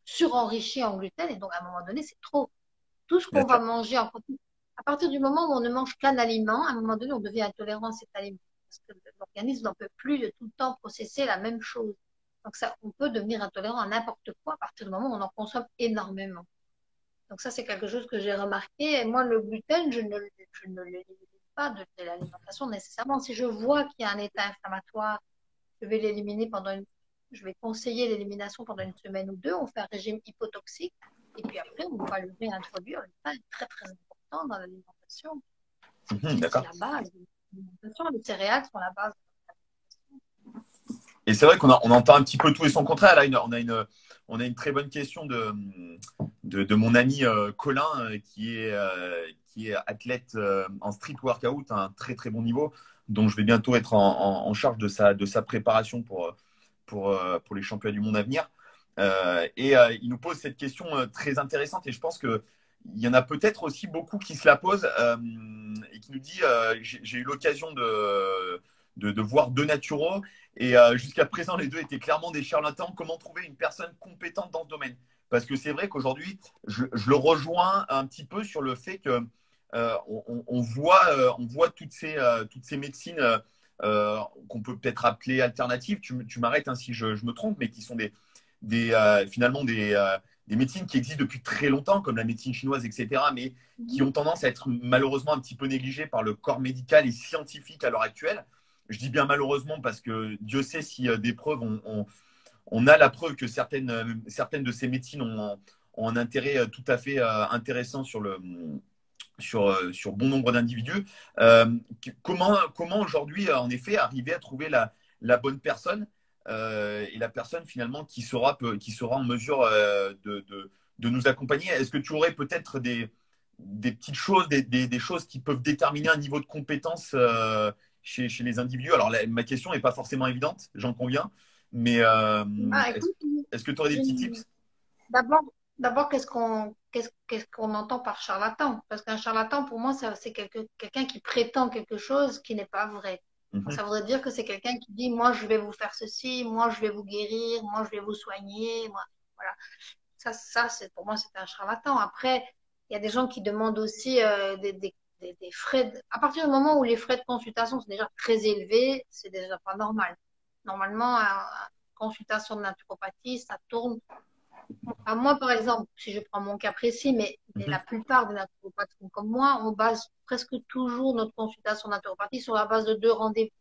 surenrichi en gluten. Et donc, à un moment donné, c'est trop. Tout ce Bien qu'on va sûr. manger en continu, à partir du moment où on ne mange qu'un aliment, à un moment donné, on devient intolérant à cet aliment. Parce que l'organisme n'en peut plus de tout le temps processer la même chose. Donc, ça, on peut devenir intolérant à n'importe quoi à partir du moment où on en consomme énormément. Donc ça, c'est quelque chose que j'ai remarqué. Et moi, le gluten, je ne l'élimine pas de l'alimentation nécessairement. Si je vois qu'il y a un état inflammatoire, je vais l'éliminer je vais conseiller l'élimination pendant une semaine ou deux. On fait un régime hypotoxique. Et puis après, on va le réintroduire. Le pain est très, très important dans l'alimentation. Mhm, C'est d'accord. la base de l'alimentation. Les céréales sont la base. Et c'est vrai qu'on entend un petit peu tout et son contraire. Là, on a une très bonne question de mon ami Colin, qui est athlète en street workout à un très très bon niveau, dont je vais bientôt être en charge de sa préparation pour les championnats du monde à venir. Et il nous pose cette question très intéressante et je pense qu'il y en a peut-être aussi beaucoup qui se la posent et qui nous dit j'ai eu l'occasion de voir deux naturaux et jusqu'à présent les deux étaient clairement des charlatans. Comment trouver une personne compétente dans ce domaine? Parce que c'est vrai qu'aujourd'hui, je le rejoins un petit peu sur le fait que on voit toutes ces médecines qu'on peut peut-être appeler alternatives. Tu m'arrêtes hein, si je me trompe, mais qui sont finalement des médecines qui existent depuis très longtemps, comme la médecine chinoise, etc., mais qui ont tendance à être malheureusement un petit peu négligées par le corps médical et scientifique à l'heure actuelle. Je dis bien malheureusement parce que Dieu sait si des preuves, on a la preuve que certaines de ces médecines ont un intérêt tout à fait intéressant sur bon nombre d'individus. Euh, comment aujourd'hui, en effet, arriver à trouver la bonne personne et la personne finalement qui sera en mesure de nous accompagner? Est-ce que tu aurais peut-être des petites choses, des choses qui peuvent déterminer un niveau de compétence chez les individus? Alors, ma question n'est pas forcément évidente, j'en conviens, mais Ah, est-ce, écoute, est-ce que tu aurais des petits tips? d'abord, d'abord, qu'est-ce qu'on entend par charlatan? Parce qu'un charlatan, pour moi, c'est quelqu'un qui prétend quelque chose qui n'est pas vrai. Donc, Mhm. ça voudrait dire que c'est quelqu'un qui dit, moi, je vais vous faire ceci, moi, je vais vous guérir, moi, je vais vous soigner, moi, voilà. Ça, pour moi, c'est un charlatan. Après, il y a des gens qui demandent aussi des frais. À partir du moment où les frais de consultation sont déjà très élevés, c'est déjà pas normal. Normalement, une consultation de naturopathie, ça tourne moi, par exemple, si je prends mon cas précis, mais la Mhm. plupart des naturopathes sont comme moi, on base presque toujours notre consultation naturopathie sur la base de deux rendez-vous.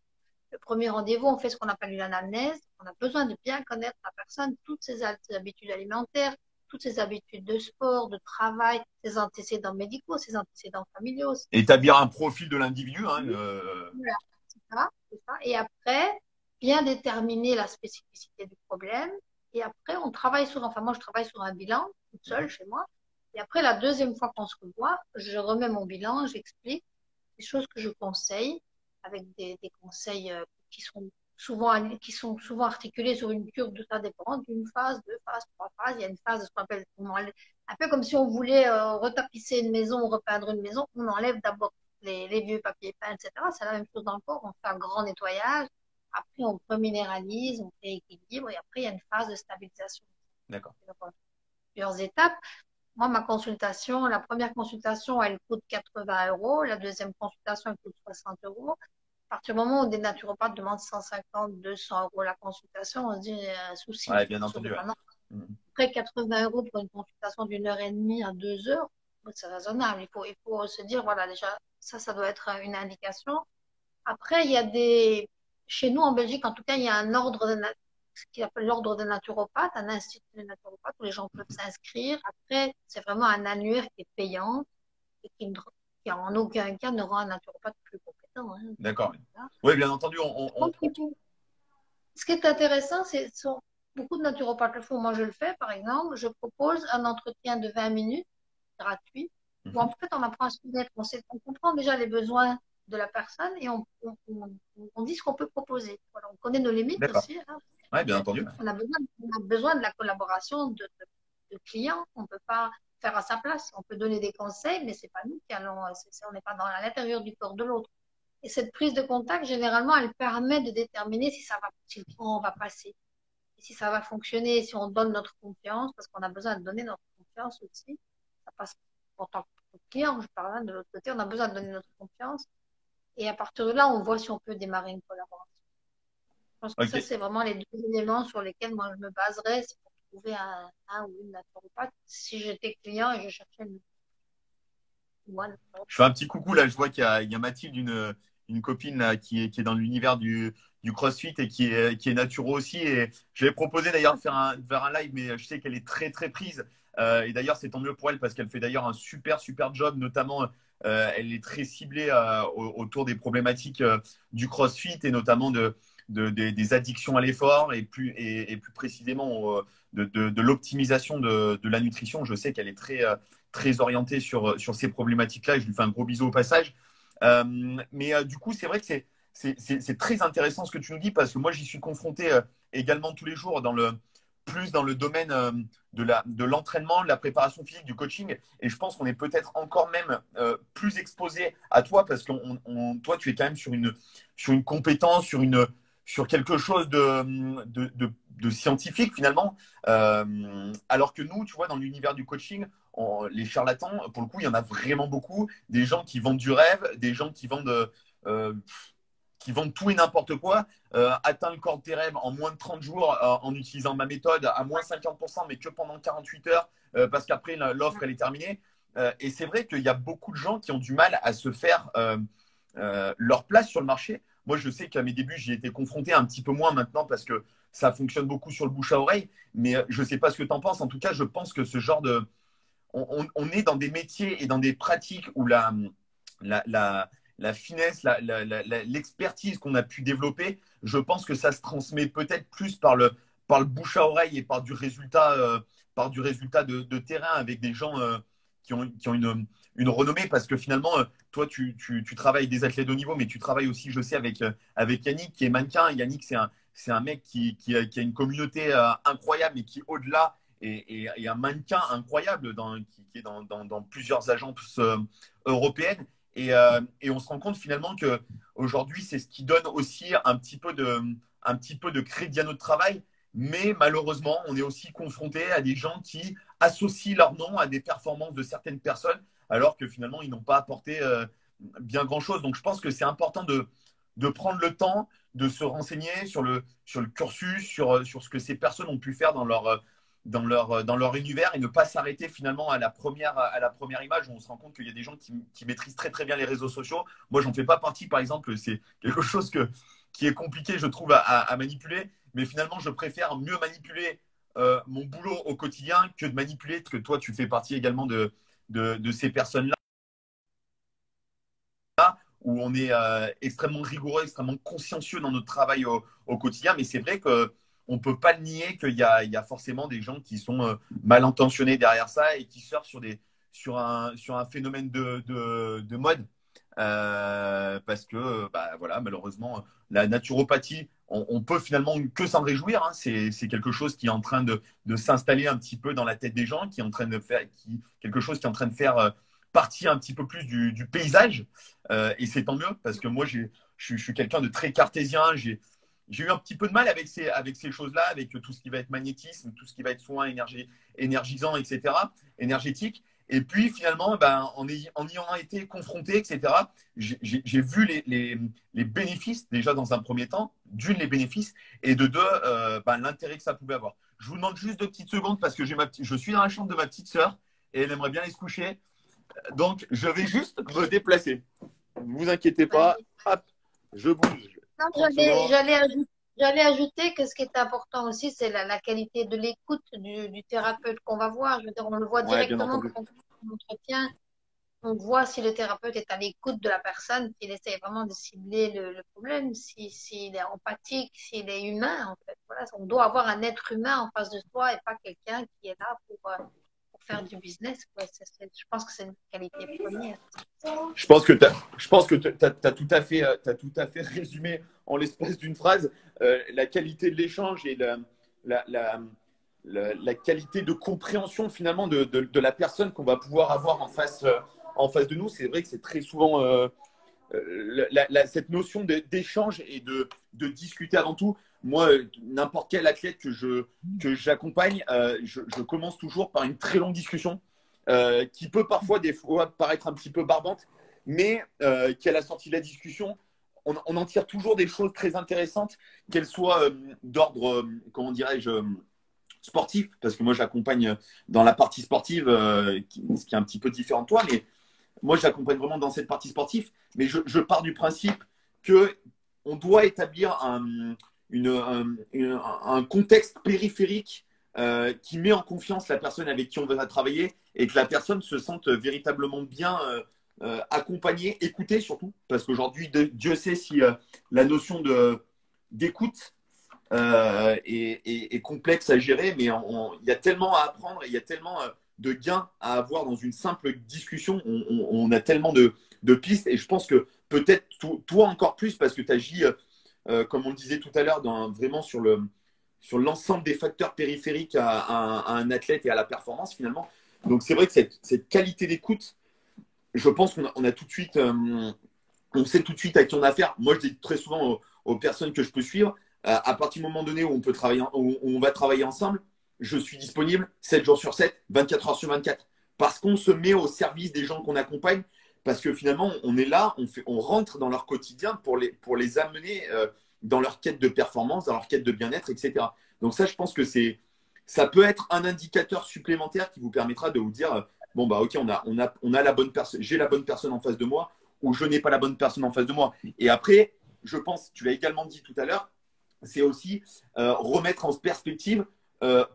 Le premier rendez-vous, on fait ce qu'on appelle une anamnèse. On a besoin de bien connaître la personne, toutes ses habitudes alimentaires, toutes ses habitudes de sport, de travail, ses antécédents médicaux, ses antécédents familiaux, Établir un profil de l'individu, hein, voilà, c'est ça, c'est ça. Et après, bien déterminer la spécificité du problème. Et après, enfin moi, je travaille sur un bilan, toute seule chez moi. Et après, la deuxième fois qu'on se revoit, je remets mon bilan, j'explique les choses que je conseille, avec des conseils qui sont souvent articulés sur une cure, de ça dépend, d'une phase, deux phases, trois phases. Il y a une phase de ce qu'on appelle, un peu comme si on voulait retapisser une maison ou repeindre une maison, on enlève d'abord les vieux papiers peints, etc. C'est la même chose dans le corps, on fait un grand nettoyage. Après, on reminéralise, on rééquilibre et après, il y a une phase de stabilisation. D'accord. Plusieurs étapes. Moi, ma consultation, la première consultation, elle coûte 80 euros. La deuxième consultation, elle coûte 60 euros. À partir du moment où des naturopathes demandent 150, 200 euros la consultation, on se dit un souci. Ouais, bien entendu. Ouais. Après 80 euros pour une consultation d'1 heure et demie à 2 heures, c'est raisonnable. Il faut se dire, voilà, déjà, ça doit être une indication. Après, il y a chez nous en Belgique, en tout cas, il y a un ordre ce qu'il appelle l'ordre des naturopathes, un institut des naturopathes où les gens peuvent s'inscrire. Après, c'est vraiment un annuaire qui est payant et qui en aucun cas ne rend un naturopathe plus compétent. Hein. D'accord. Oui, bien entendu. Ce qui est intéressant, beaucoup de naturopathes le font. Moi, je le fais, par exemple. Je propose un entretien de 20 minutes gratuit où en fait, on apprend à se connaître. On comprend déjà les besoins de la personne et on dit ce qu'on peut proposer. Voilà, on connaît nos limites aussi. Hein. Oui, bien entendu. On a besoin de la collaboration de clients. On ne peut pas faire à sa place. On peut donner des conseils, mais c'est pas nous qui allons. On n'est pas à l'intérieur du corps de l'autre. Et cette prise de contact, généralement, elle permet de déterminer si le courant va passer, et si ça va fonctionner, si on donne notre confiance, parce qu'on a besoin de donner notre confiance aussi. Ça passe en tant que client, je parle de l'autre côté, on a besoin de donner notre confiance. Et à partir de là, on voit si on peut démarrer une collaboration. Je pense que ça, c'est vraiment les deux éléments sur lesquels moi je me baserais pour trouver un ou une naturopathe si j'étais client et je cherchais une. Je fais un petit coucou là, je vois qu'il y a Mathilde, une copine là, qui est dans l'univers du CrossFit et qui est naturo aussi. Et je lui ai proposé d'ailleurs de faire un live, mais je sais qu'elle est très très prise. Et d'ailleurs, c'est tant mieux pour elle parce qu'elle fait d'ailleurs un super job, notamment. Elle est très ciblée autour des problématiques du CrossFit et notamment des addictions à l'effort et plus précisément de l'optimisation de la nutrition. Je sais qu'elle est très orientée sur ces problématiques-là et je lui fais un gros bisou au passage. Mais du coup, c'est vrai que c'est très intéressant ce que tu nous dis parce que moi, j'y suis confronté également tous les jours dans le domaine de l'entraînement, de la préparation physique, du coaching. Et je pense qu'on est peut-être encore même plus exposé à toi parce que toi, tu es quand même sur une compétence, sur quelque chose de scientifique finalement. Alors que nous, tu vois, dans l'univers du coaching, les charlatans, pour le coup, il y en a vraiment beaucoup. Des gens qui vendent du rêve, des gens qui vendent tout et n'importe quoi, atteint le corps de tes rêves en moins de 30 jours en utilisant ma méthode, à moins 50%, mais que pendant 48 heures, parce qu'après, l'offre, elle est terminée. Et c'est vrai qu'il y a beaucoup de gens qui ont du mal à se faire leur place sur le marché. Moi, je sais qu'à mes débuts, j'y étais confronté un petit peu moins maintenant parce que ça fonctionne beaucoup sur le bouche à oreille. Mais je ne sais pas ce que tu en penses. En tout cas, je pense que ce genre de… On est dans des métiers et dans des pratiques où la finesse, l'expertise qu'on a pu développer, je pense que ça se transmet peut-être plus par le bouche à oreille et par du résultat de terrain avec des gens qui ont une renommée parce que finalement, toi, tu travailles des athlètes de haut niveau, mais tu travailles aussi, je sais, avec Yannick qui est mannequin. Yannick, c'est un mec qui a une communauté incroyable et qui, au-delà, est un mannequin incroyable qui est dans plusieurs agences européennes. Et on se rend compte finalement qu'aujourd'hui, c'est ce qui donne aussi un petit peu de crédit à notre travail. Mais malheureusement, on est aussi confronté à des gens qui associent leur nom à des performances de certaines personnes, alors que finalement, ils n'ont pas apporté bien grand-chose. Donc, je pense que c'est important de prendre le temps de se renseigner sur le cursus, sur ce que ces personnes ont pu faire dans leur univers et ne pas s'arrêter finalement à la première image où on se rend compte qu'il y a des gens qui maîtrisent très très bien les réseaux sociaux. Moi, j'en fais pas partie, par exemple. C'est quelque chose qui est compliqué, je trouve, à manipuler. Mais finalement, je préfère mieux manipuler mon boulot au quotidien que de manipuler, parce que toi, tu fais partie également de ces personnes-là où on est extrêmement rigoureux, extrêmement consciencieux dans notre travail au quotidien. Mais c'est vrai qu'on ne peut pas le nier qu'il y a forcément des gens qui sont mal intentionnés derrière ça et qui surfent sur un phénomène de mode. Parce que voilà, malheureusement, la naturopathie, on peut finalement que s'en réjouir. Hein. C'est quelque chose qui est en train de s'installer un petit peu dans la tête des gens, qui est en train de faire quelque chose qui est en train de faire partie un petit peu plus du paysage. Et c'est tant mieux parce que moi, je suis quelqu'un de très cartésien. j'ai eu un petit peu de mal avec ces choses-là, avec tout ce qui va être magnétisme, tout ce qui va être soins énergisants, etc., énergétique. Et puis finalement, ben, en y ayant été confronté, etc., j'ai vu les bénéfices déjà dans un premier temps, d'une les bénéfices, et de deux, ben, l'intérêt que ça pouvait avoir. Je vous demande juste 2 petites secondes parce que je suis dans la chambre de ma petite sœur et elle aimerait bien aller se coucher. Donc, je vais juste me déplacer. Ne vous inquiétez pas. Vas-y. Hop, je bouge. Non, 30 secondes. j'allais ajouter que ce qui est important aussi, c'est la qualité de l'écoute du thérapeute qu'on va voir. Je veux dire, on le voit Ouais, bien directement entendu. quand on fait un entretien. On voit si le thérapeute est à l'écoute de la personne, s'il essaie vraiment de cibler le problème, s'il est empathique, s'il est humain, en fait. Voilà, on doit avoir un être humain en face de soi et pas quelqu'un qui est là pour faire du business, quoi. Je pense que c'est une qualité première. Je pense que tu as tout à fait résumé en l'espace d'une phrase la qualité de l'échange et la, la, la qualité de compréhension finalement de la personne qu'on va pouvoir avoir en face de nous. C'est vrai que c'est très souvent cette notion d'échange et de discuter avant tout. Moi, n'importe quel athlète que j'accompagne, je commence toujours par une très longue discussion qui peut parfois des fois paraître un petit peu barbante, mais qui à la sortie de la discussion, on en tire toujours des choses très intéressantes, qu'elles soient d'ordre, comment dirais-je, sportif, parce que moi j'accompagne dans la partie sportive, ce qui est un petit peu différent de toi, mais moi j'accompagne vraiment dans cette partie sportive, mais je pars du principe que on doit établir un contexte périphérique qui met en confiance la personne avec qui on va travailler et que la personne se sente véritablement bien accompagnée, écoutée surtout, parce qu'aujourd'hui, Dieu sait si la notion d'écoute est complexe à gérer, mais il y a tellement à apprendre et il y a tellement de gains à avoir dans une simple discussion. On a tellement de pistes et je pense que peut-être toi encore plus parce que tu agis, comme on le disait tout à l'heure, vraiment sur l'ensemble des facteurs périphériques à un athlète et à la performance finalement. Donc c'est vrai que cette qualité d'écoute, je pense qu'on a tout de suite, on sait tout de suite à qui on a affaire. Moi, je dis très souvent aux personnes que je peux suivre, à partir du moment donné où où on va travailler ensemble, je suis disponible 7 jours sur 7, 24 heures sur 24. Parce qu'on se met au service des gens qu'on accompagne, parce que finalement, on est là, on rentre dans leur quotidien pour les amener dans leur quête de performance, dans leur quête de bien-être, etc. Donc ça, je pense que ça peut être un indicateur supplémentaire qui vous permettra de vous dire, bon, bah ok, on a la bonne personne, j'ai la bonne personne en face de moi, ou je n'ai pas la bonne personne en face de moi. Et après, je pense, tu l'as également dit tout à l'heure, c'est aussi remettre en perspective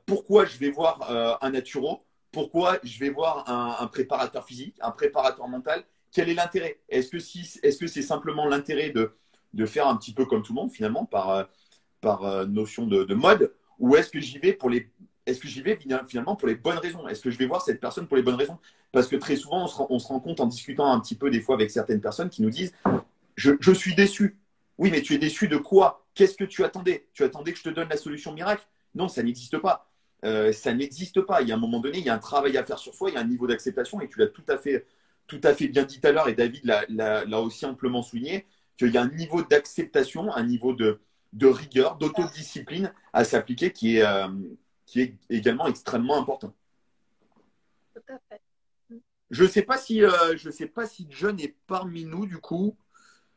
pourquoi je vais voir un naturo, pourquoi je vais voir un préparateur physique, un préparateur mental, quel est l'intérêt? Est-ce que c'est simplement l'intérêt de faire un petit peu comme tout le monde finalement par notion de mode, ou est-ce que j'y vais finalement pour les bonnes raisons? Est-ce que je vais voir cette personne pour les bonnes raisons? Parce que très souvent, on se rend compte en discutant un petit peu des fois avec certaines personnes qui nous disent je suis déçu. Oui, mais tu es déçu de quoi? Qu'est-ce que tu attendais? Tu attendais que je te donne la solution miracle? Non, ça n'existe pas. Ça n'existe pas. Il y a un moment donné, il y a un travail à faire sur soi, il y a un niveau d'acceptation, et tu l'as tout à fait bien dit tout à l'heure, et David l'a aussi amplement souligné, qu'il y a un niveau d'acceptation, un niveau de rigueur, d'autodiscipline à s'appliquer qui est également extrêmement important. Tout à fait. Je ne sais pas si John est parmi nous du coup.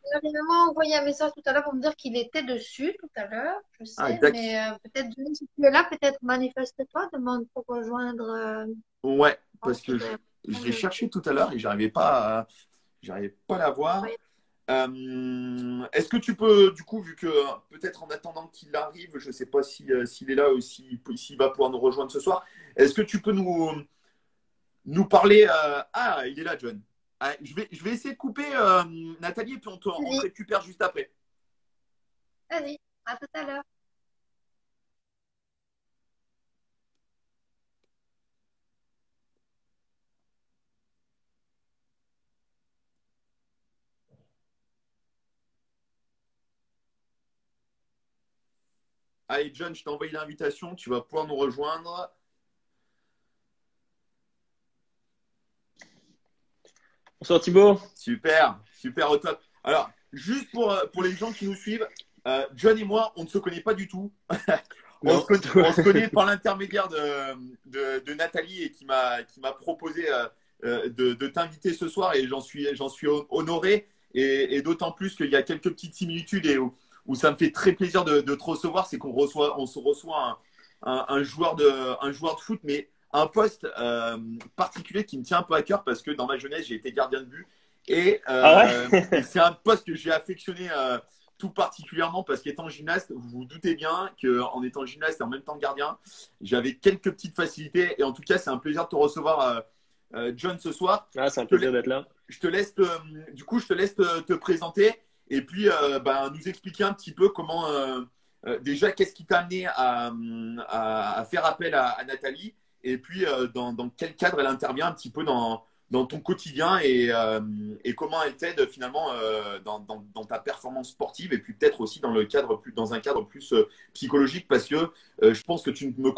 Il avait vraiment envoyé un message tout à l'heure pour me dire qu'il était dessus tout à l'heure, je Ah, sais, exact. mais peut-être si tu es là, peut-être manifeste-toi, demande pour rejoindre. Ouais, Oh, parce que je l'ai cherché tout à l'heure et j'arrivais pas à la voir. Est-ce que tu peux, du coup, vu que peut-être en attendant qu'il arrive, je ne sais pas s'il est là ou s'il va pouvoir nous rejoindre ce soir, est-ce que tu peux nous parler Ah, il est là, John. Ah, je vais essayer de couper Nathalie et puis on te Vas-y, récupère juste après. vas-y, à tout à l'heure. Allez, John, je t'ai envoyé l'invitation, tu vas pouvoir nous rejoindre. Bonsoir Thibaut. Super, super au top. Alors, juste pour les gens qui nous suivent, John et moi, on ne se connaît pas du tout. Non. On se connaît par l'intermédiaire de Nathalie et qui m'a proposé de t'inviter ce soir et j'en suis honoré et d'autant plus qu'il y a quelques petites similitudes et où ça me fait très plaisir de te recevoir, c'est on se reçoit un joueur de foot, mais un poste particulier qui me tient un peu à cœur parce que dans ma jeunesse, j'ai été gardien de but et, Ah ouais? et c'est un poste que j'ai affectionné tout particulièrement parce qu'étant gymnaste, vous vous doutez bien qu'en étant gymnaste et en même temps gardien, j'avais quelques petites facilités. Et en tout cas, c'est un plaisir de te recevoir, John, ce soir. Ah, c'est un plaisir d'être là. Je te laisse je te laisse te présenter et puis nous expliquer un petit peu comment, déjà, qu'est-ce qui t'a amené à faire appel à Nathalie et puis dans quel cadre elle intervient un petit peu dans ton quotidien et comment elle t'aide finalement dans ta performance sportive et puis peut-être aussi dans un cadre plus psychologique parce que je pense que tu ne me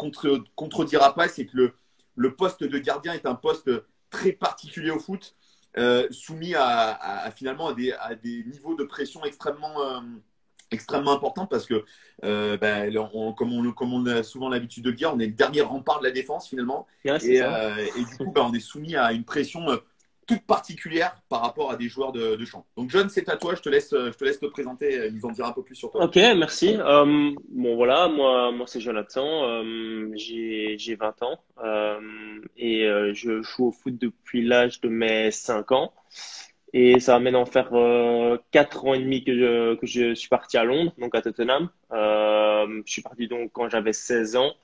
contrediras pas, c'est que le poste de gardien est un poste très particulier au foot, soumis finalement à des niveaux de pression extrêmement importants parce que comme on a souvent l'habitude de le dire, on est le dernier rempart de la défense finalement Ouais, c'est ça. et du coup on est soumis à une pression toute particulière par rapport à des joueurs de champ. Donc John, c'est à toi, je te laisse te présenter et nous en dire un peu plus sur toi. Ok, merci. Bon voilà, moi c'est Jonathan, j'ai 20 ans et je joue au foot depuis l'âge de mes 5 ans et ça va maintenant faire 4 ans et demi que je suis parti à Londres, donc à Tottenham. Je suis parti donc quand j'avais 16 ans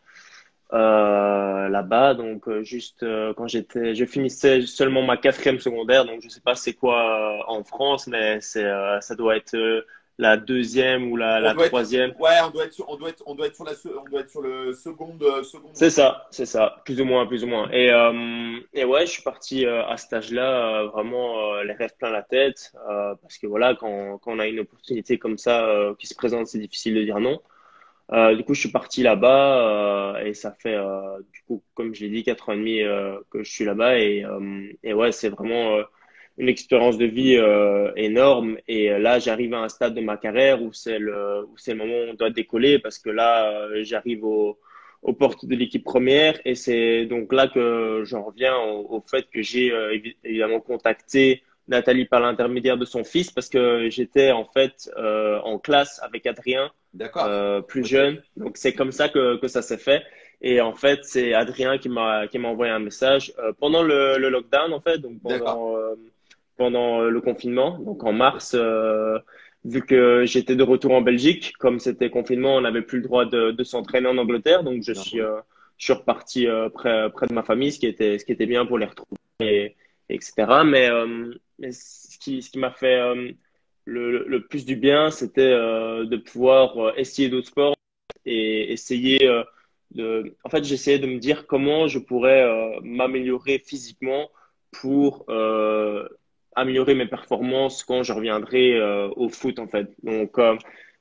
là-bas, donc juste quand je finissais seulement ma quatrième secondaire, donc je sais pas c'est quoi en France, mais ça doit être la deuxième ou la troisième. On doit être sur le second. C'est ça, plus ou moins. Et ouais, je suis parti à cet âge-là, vraiment les rêves plein la tête, parce que voilà, quand on a une opportunité comme ça qui se présente, c'est difficile de dire non. Du coup, je suis parti là-bas et ça fait, du coup, comme je l'ai dit, 4 ans et demi que je suis là-bas et ouais, c'est vraiment une expérience de vie énorme. Et là, j'arrive à un stade de ma carrière où c'est le moment où on doit décoller parce que là, j'arrive aux portes de l'équipe première et c'est donc là que j'en reviens au fait que j'ai évidemment contacté Nathalie par l'intermédiaire de son fils parce que j'étais en fait en classe avec Adrien D'accord. plus Ok. jeune. Donc c'est comme ça que ça s'est fait. Et en fait, c'est Adrien qui m'a envoyé un message pendant le lockdown en fait, donc D'accord. pendant le confinement, donc en mars. Vu que j'étais de retour en Belgique, comme c'était confinement, on n'avait plus le droit de s'entraîner en Angleterre, donc Bien sûr. je suis reparti près de ma famille, ce qui était bien pour les retrouver, etc. Mais ce qui m'a fait le plus du bien, c'était de pouvoir essayer d'autres sports et essayer en fait, j'essayais de me dire comment je pourrais m'améliorer physiquement pour améliorer mes performances quand je reviendrai au foot, en fait. Donc,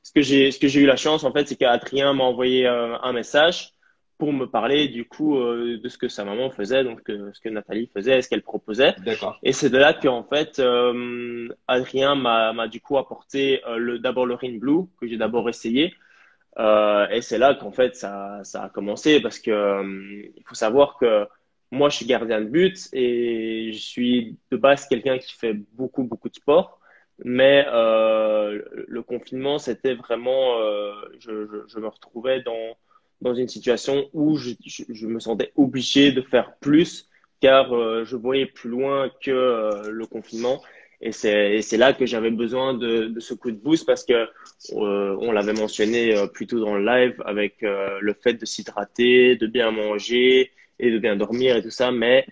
ce que j'ai eu la chance, en fait, c'est qu'Adrien m'a envoyé un message pour me parler du coup de ce que sa maman faisait, donc ce que Nathalie faisait, ce qu'elle proposait. D'accord. Et c'est de là qu'en fait, Adrien m'a du coup apporté d'abord le Ring Blue, que j'ai d'abord essayé. Et c'est là qu'en fait, ça a commencé parce que il faut savoir que moi, je suis gardien de but et je suis de base quelqu'un qui fait beaucoup de sport. Mais le confinement, c'était vraiment, je me retrouvais dans une situation où je me sentais obligé de faire plus car je voyais plus loin que le confinement. Et c'est là que j'avais besoin de ce coup de boost parce que on l'avait mentionné plus tôt dans le live avec le fait de s'hydrater, de bien manger et de bien dormir et tout ça. Mais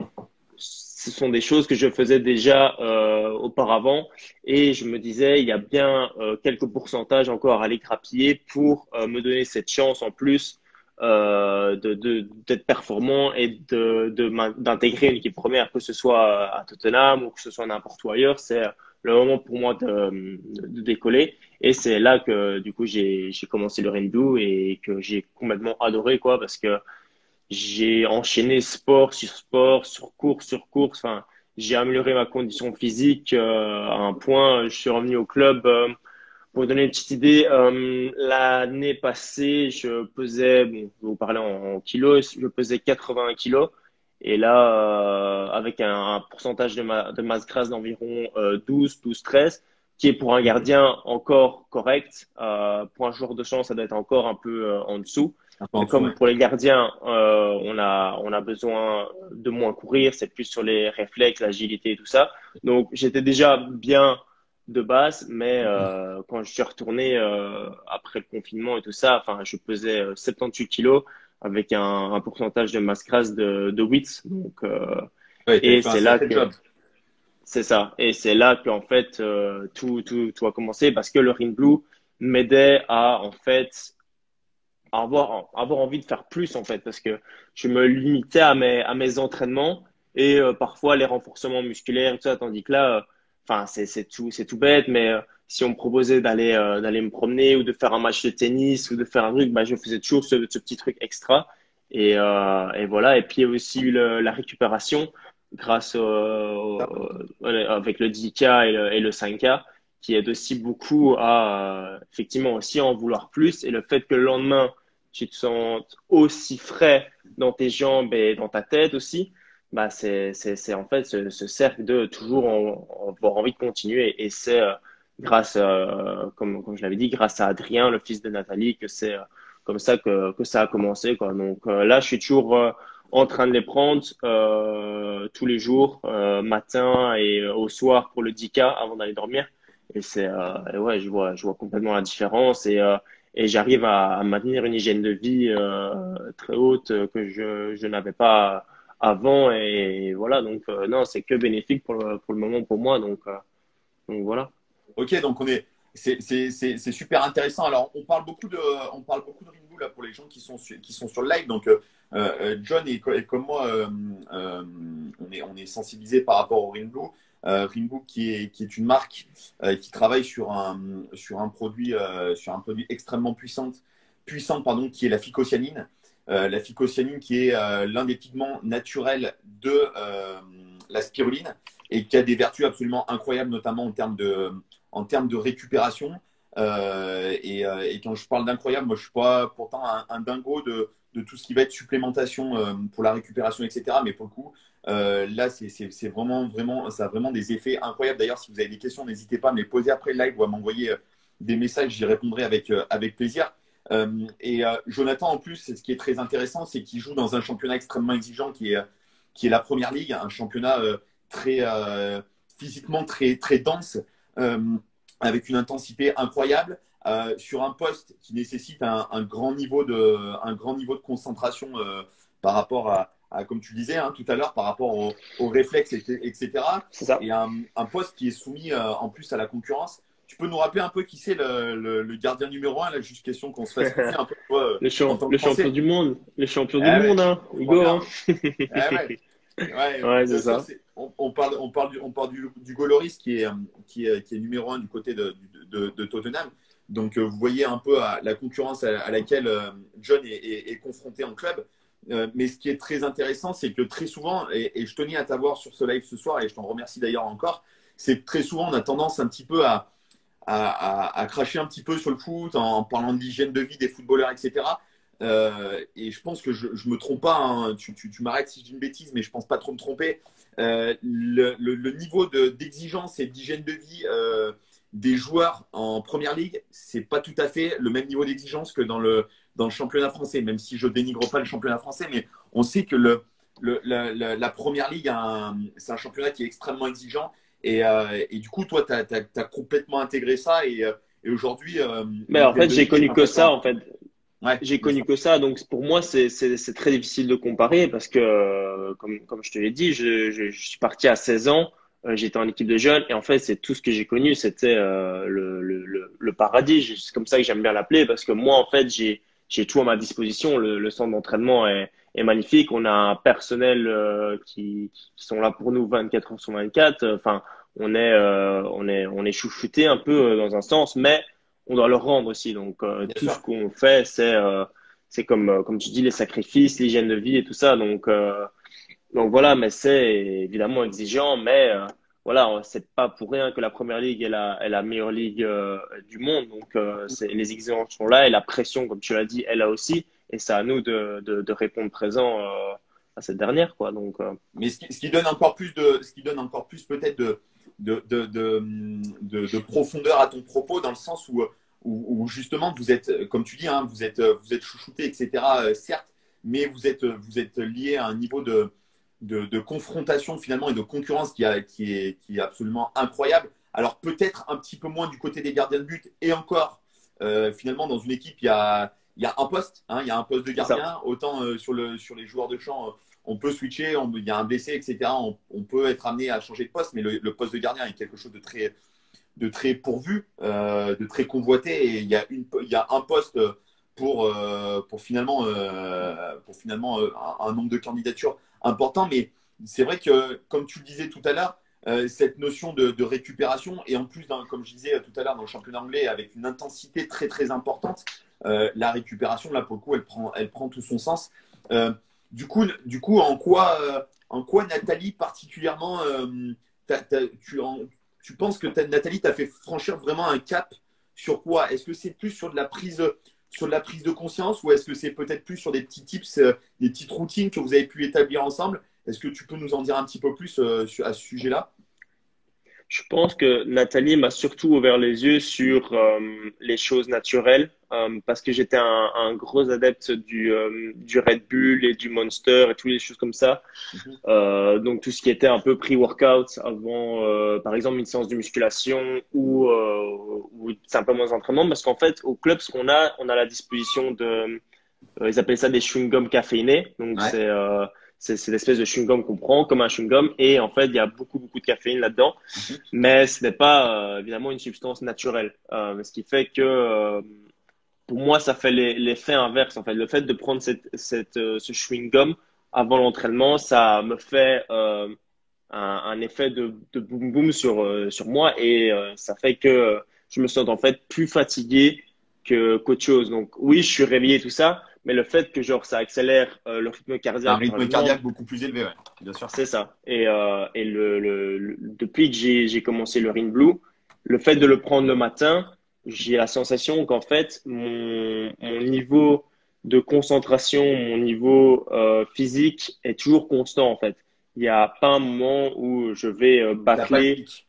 ce sont des choses que je faisais déjà auparavant et je me disais il y a bien quelques pourcentages encore à aller grappiller pour me donner cette chance en plus d'être performant et d'intégrer une équipe première, que ce soit à Tottenham ou que ce soit n'importe où ailleurs. C'est le moment pour moi de décoller. Et c'est là que, du coup, j'ai commencé le Rainbow et que j'ai complètement adoré, quoi, parce que j'ai enchaîné sport, sur course. Enfin, j'ai amélioré ma condition physique à un point. Je suis revenu au club Pour donner une petite idée, l'année passée, je pesais, bon, je vais vous parler en kilos, je pesais 81 kilos. Et là, avec un pourcentage de masse grasse d'environ 12-13, qui est pour un Mhm. gardien encore correct. Pour un joueur de champ, ça doit être encore un peu en dessous. Un peu en Mais dessous, ouais. comme pour les gardiens, on a besoin de moins courir, c'est plus sur les réflexes, l'agilité et tout ça. Donc, j'étais déjà bien de base, mais quand je suis retourné après le confinement et tout ça, enfin, je pesais 78 kilos avec un pourcentage de masse grasse de 8. Donc, Ouais, t'avais et fait un c'est là sacré que job. c'est ça. Et c'est là que en fait tout a commencé parce que le Ring Blue m'aidait à en fait avoir envie de faire plus en fait parce que je me limitais à mes entraînements et parfois les renforcements musculaires et tout ça, tandis que là, enfin c'est tout bête, mais si on me proposait d'aller me promener ou de faire un match de tennis ou de faire un truc, bah je faisais toujours ce petit truc extra et voilà. Et puis il y a aussi eu la récupération grâce avec le 10K et le 5K qui aide aussi beaucoup à effectivement aussi en vouloir plus et le fait que le lendemain tu te sens aussi frais dans tes jambes et dans ta tête aussi, bah c'est en fait ce cercle de toujours avoir envie de continuer. Et c'est grâce, comme je l'avais dit, grâce à Adrien, le fils de Nathalie, que c'est comme ça que ça a commencé, quoi. Donc là, je suis toujours en train de les prendre tous les jours, matin et au soir pour le 10K avant d'aller dormir. Et ouais, je vois complètement la différence et j'arrive à maintenir une hygiène de vie très haute que je n'avais pas avant et voilà donc non c'est que bénéfique pour le moment pour moi donc voilà. Ok, donc c'est super intéressant. Alors, on parle beaucoup de Ringu là pour les gens qui sont sur le live. Donc, John et comme moi, on est sensibilisé par rapport au Ringu. Ringu qui est une marque qui travaille sur un produit extrêmement puissant pardon, qui est la phycocyanine. La phycocyanine qui est l'un des pigments naturels de la spiruline et qui a des vertus absolument incroyables, notamment en termes de récupération. Et quand je parle d'incroyable, moi je suis pas pourtant un dingo de tout ce qui va être supplémentation pour la récupération, etc. Mais pour le coup, là, c'est vraiment, ça a vraiment des effets incroyables. D'ailleurs, si vous avez des questions, n'hésitez pas à me les poser après le live ou à m'envoyer des messages, j'y répondrai avec plaisir. Jonathan, en plus, ce qui est très intéressant, c'est qu'il joue dans un championnat extrêmement exigeant qui est la Première Ligue, un championnat très physiquement très dense, euh, avec une intensité incroyable, sur un poste qui nécessite un un grand niveau de concentration par rapport comme tu disais hein, tout à l'heure, par rapport aux réflexes, etc. C'est ça. Et un poste qui est soumis en plus à la concurrence. Tu peux nous rappeler un peu qui c'est le gardien numéro un, là, juste question qu'on se fasse kiffer un peu, toi, en tant que Le champion Français. du monde, le champion Eh du ouais, monde hein je crois Hugo bien. hein. Hein. Eh ouais. Ouais, Ouais c'est bien sûr, ça. on parle du Goloris qui est numéro un du côté de Tottenham. Donc, vous voyez un peu la concurrence à laquelle John est confronté en club. Mais ce qui est très intéressant, c'est que très souvent, et je tenais à t'avoir sur ce live ce soir, et je t'en remercie d'ailleurs encore, c'est que très souvent, on a tendance un petit peu à cracher un petit peu sur le foot en parlant de l'hygiène de vie des footballeurs, etc. Et je pense que je me trompe pas, hein, tu m'arrêtes si je dis une bêtise, mais je pense pas trop me tromper. Le niveau d'exigence et d'hygiène de vie des joueurs en première ligue, c'est pas tout à fait le même niveau d'exigence que dans le championnat français, même si je dénigre pas le championnat français, mais on sait que la première ligue, c'est un championnat qui est extrêmement exigeant. Et du coup, toi, tu as complètement intégré ça et aujourd'hui, Mais en l'hygiène fait de j'ai vie est connu un que facteur ça en important. fait. Ouais, J'ai bien connu sûr. que ça, donc pour moi c'est très difficile de comparer parce que comme je te l'ai dit, je suis parti à 16 ans, j'étais en équipe de jeunes et en fait c'est tout ce que j'ai connu, c'était le paradis, c'est comme ça que j'aime bien l'appeler parce que moi en fait j'ai tout à ma disposition, le centre d'entraînement est magnifique, on a un personnel qui sont là pour nous 24 heures sur 24, enfin on est chouchouté un peu dans un sens, mais on doit le rendre aussi. Donc, Bien tout ce sûr. qu'on fait, c'est comme tu dis, les sacrifices, l'hygiène de vie et tout ça. Donc voilà, mais c'est évidemment exigeant. Mais voilà, c'est pas pour rien que la première ligue est la meilleure ligue du monde. Donc, les exigences sont là et la pression, comme tu l'as dit, elle a aussi. Et c'est à nous de répondre présent à cette dernière, quoi. Donc, Mais ce qui donne encore plus ce qui donne encore plus peut-être de profondeur à ton propos, dans le sens où justement vous êtes, comme tu dis, hein, vous êtes chouchouté, etc. Certes, mais vous êtes lié à un niveau de confrontation finalement et de concurrence qui est absolument incroyable. Alors peut-être un petit peu moins du côté des gardiens de but, et encore finalement dans une équipe il y a un poste, hein, il y a un poste de gardien. Autant sur les joueurs de champ, on peut switcher, il y a un blessé, etc. On peut être amené à changer de poste, mais le poste de gardien est quelque chose de très pourvu, de très convoité, et il y a un poste pour finalement un nombre de candidatures important. Mais c'est vrai que, comme tu le disais tout à l'heure, cette notion de récupération, et en plus, comme je disais tout à l'heure, dans le championnat anglais, avec une intensité très très importante, la récupération, là, pour le coup, elle prend tout son sens. Du coup, en quoi Nathalie particulièrement, tu penses que Nathalie t'a fait franchir vraiment un cap sur quoi? Est-ce que c'est plus sur de la prise de conscience, ou est-ce que c'est peut-être plus sur des petits tips, des petites routines que vous avez pu établir ensemble? Est-ce que tu peux nous en dire un petit peu plus à ce sujet-là? je pense que Nathalie m'a surtout ouvert les yeux sur les choses naturelles parce que j'étais un gros adepte du Red Bull et du Monster et toutes les choses comme ça. Donc tout ce qui était un peu pre-workout avant, par exemple, une séance de musculation ou simplement des entraînements. Parce qu'en fait, au club, on a la disposition ils appellent ça des chewing-gums caféinés. Donc Ouais. c'est l'espèce de chewing-gum qu'on prend comme un chewing-gum et en fait, il y a beaucoup, beaucoup de caféine là-dedans. Mhm. Mais ce n'est pas évidemment une substance naturelle. Ce qui fait que pour moi, ça fait l'effet inverse. En fait, le fait de prendre ce chewing-gum avant l'entraînement, ça me fait un effet de boum boum sur moi et ça fait que je me sens en fait plus fatigué qu'autre chose. Donc oui, je suis réveillé tout ça, mais le fait que genre ça accélère le rythme Un cardiaque quand rythme je demande, cardiaque beaucoup plus élevé, ouais, bien sûr. c'est ça. Et depuis que j'ai commencé le Ring Blue, le fait de le prendre le matin, j'ai la sensation qu'en fait, mon niveau de concentration, mon niveau physique est toujours constant en fait. Il n'y a pas un moment où je vais T'as pas de bâcler. pic.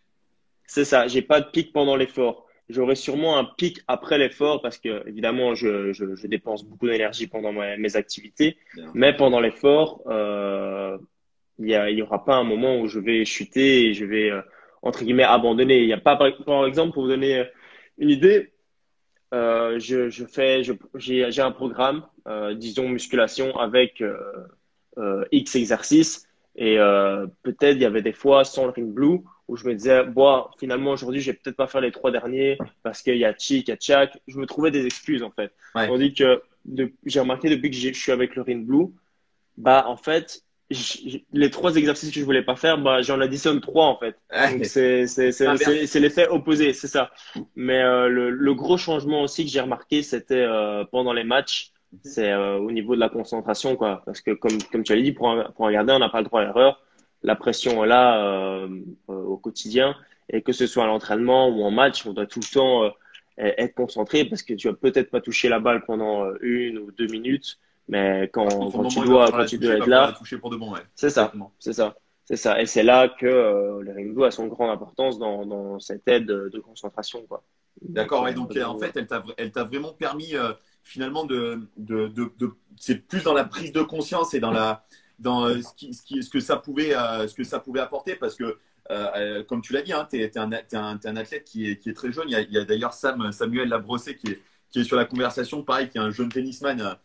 C'est ça, j'ai pas de pic pendant l'effort. J'aurai sûrement un pic après l'effort parce que évidemment je dépense beaucoup d'énergie pendant mes activités, Bien mais entendu. pendant l'effort, il y aura pas un moment où je vais chuter et je vais entre guillemets abandonner. Il y a pas par exemple pour vous donner une idée, j'ai un programme, disons musculation avec X exercices et peut-être il y avait des fois sans le Ring Blue où je me disais bon finalement aujourd'hui je vais peut-être pas faire les trois derniers parce qu'il y a Chick, il y a Tchak. Je me trouvais des excuses en fait. Ouais. Tandis que j'ai remarqué depuis que je suis avec le Ring Blue, bah en fait les trois exercices que je voulais pas faire, bah j'en additionne trois en fait. Donc Ouais. Inverse. c'est l'effet opposé, c'est ça. Mais le gros changement aussi que j'ai remarqué, c'était pendant les matchs, c'est au niveau de la concentration, quoi. Parce que comme tu as dit, pour un gardien, on n'a pas le droit à l'erreur. La pression est là au quotidien. Et que ce soit à l'entraînement ou en match, on doit tout le temps être concentré parce que tu vas peut-être pas toucher la balle pendant 1 ou 2 minutes. Mais Par contre, au quand moment où il va falloir quand la tu toucher, dois il être va falloir la là, toucher pour de bon, ouais. c'est ça, Exactement. c'est ça, c'est ça. Et c'est là que le Ringo a son grande importance dans cette aide de concentration, quoi. Donc, D'accord, et donc en fait, elle t'a vraiment permis finalement c'est plus dans la prise de conscience et dans ce que ça pouvait, apporter, parce que comme tu l'as dit, hein, t'es un athlète qui est très jeune. Il y a d'ailleurs Samuel Labrossé qui est sur la conversation, pareil, qui est un jeune tennisman,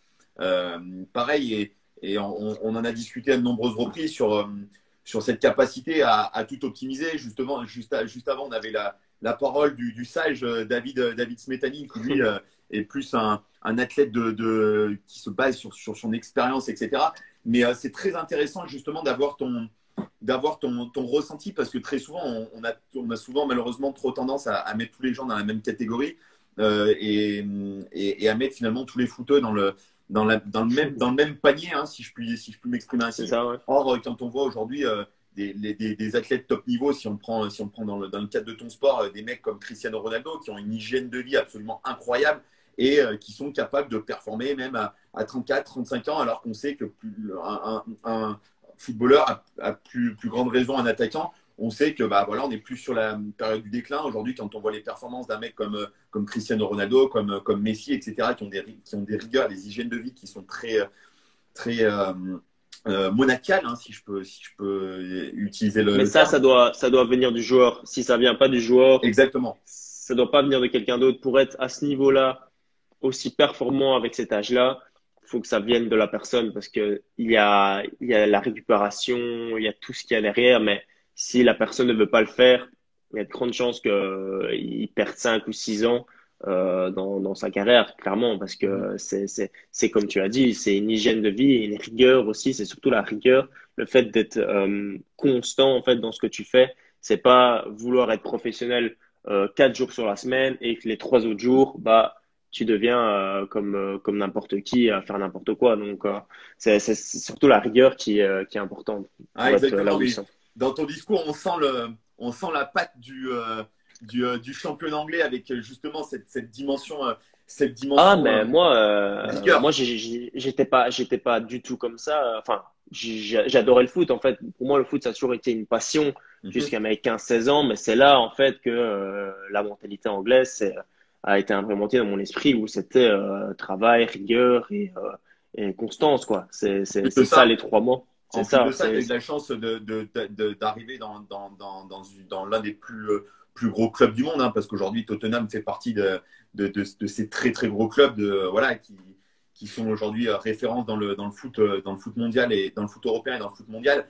pareil, et on en a discuté à de nombreuses reprises sur cette capacité à tout optimiser. Justement, juste avant, on avait la parole du sage David Smetani, qui lui est plus un athlète qui se base sur son expérience, etc. Mais c'est très intéressant justement d'avoir ton ressenti, parce que très souvent, on a souvent malheureusement trop tendance à mettre tous les gens dans la même catégorie, et à mettre finalement tous les footeux dans le même panier, hein, si je puis m'exprimer c'est ainsi. ça, ouais. Or, quand on voit aujourd'hui des athlètes top niveau, si on prend dans le cadre de ton sport, des mecs comme Cristiano Ronaldo qui ont une hygiène de vie absolument incroyable et qui sont capables de performer même à 34, 35 ans, alors qu'on sait que un footballeur a plus grande raison, un attaquant. On sait que voilà, on n'est plus sur la période du déclin. Aujourd'hui, quand on voit les performances d'un mec comme Cristiano Ronaldo, comme Messi, etc., qui ont des rigueurs, des hygiènes de vie qui sont très, très monacales, hein, si je peux utiliser le Mais ça, terme. ça doit venir du joueur. Si ça vient pas du joueur, Exactement. ça doit pas venir de quelqu'un d'autre. Pour être à ce niveau-là, aussi performant avec cet âge-là, il faut que ça vienne de la personne parce que il y a la récupération, il y a tout ce qu'il y a derrière. Mais si la personne ne veut pas le faire, il y a de grandes chances qu'il perde 5 ou 6 ans dans sa carrière, clairement, parce que c'est comme tu as dit, c'est une hygiène de vie et une rigueur aussi. C'est surtout la rigueur, le fait d'être constant en fait dans ce que tu fais. C'est pas vouloir être professionnel 4 jours sur la semaine et que les 3 autres jours, tu deviens comme n'importe qui à faire n'importe quoi. Donc, c'est surtout la rigueur qui est importante Ah, pour être là exactement. où ils Mais sont. dans ton discours, on sent la patte du champion anglais avec justement cette Ah, dimension mais moi, rigueur. j'étais pas du tout comme ça. Enfin, j'adorais le foot. En fait, pour moi, le foot, ça a toujours été une passion Mhm. jusqu'à mes 15-16 ans. Mais c'est là, en fait, que la mentalité anglaise a été implémentée dans mon esprit où c'était travail, rigueur et constance, quoi. Plus de C'est ça ça, les 3 mots. C'est En plus de ça. ça, tu as eu de la chance d'arriver dans l'un des plus gros clubs du monde, hein, parce qu'aujourd'hui, Tottenham fait partie de ces très, très gros clubs voilà, qui sont aujourd'hui références dans le foot mondial et dans le foot européen et dans le foot mondial.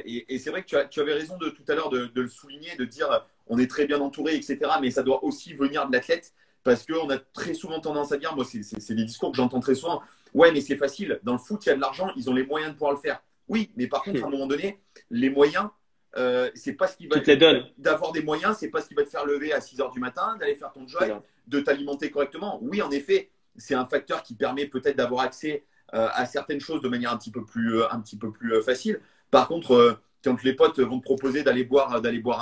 Et c'est vrai que tu avais raison tout à l'heure de le souligner, de dire on est très bien entouré, etc. Mais ça doit aussi venir de l'athlète, parce qu'on a très souvent tendance à dire, moi, c'est des discours que j'entends très souvent, ouais, mais c'est facile, dans le foot, il y a de l'argent, ils ont les moyens de pouvoir le faire. Oui, mais par contre, à un moment donné, les moyens, c'est pas ce qui va Qui te les donne. d'avoir des moyens, c'est pas ce qui va te faire lever à 6 heures du matin, d'aller faire ton C'est job, ça. de t'alimenter correctement. Oui, en effet, c'est un facteur qui permet peut-être d'avoir accès à certaines choses de manière un petit peu plus facile. Par contre, quand les potes vont te proposer d'aller boire un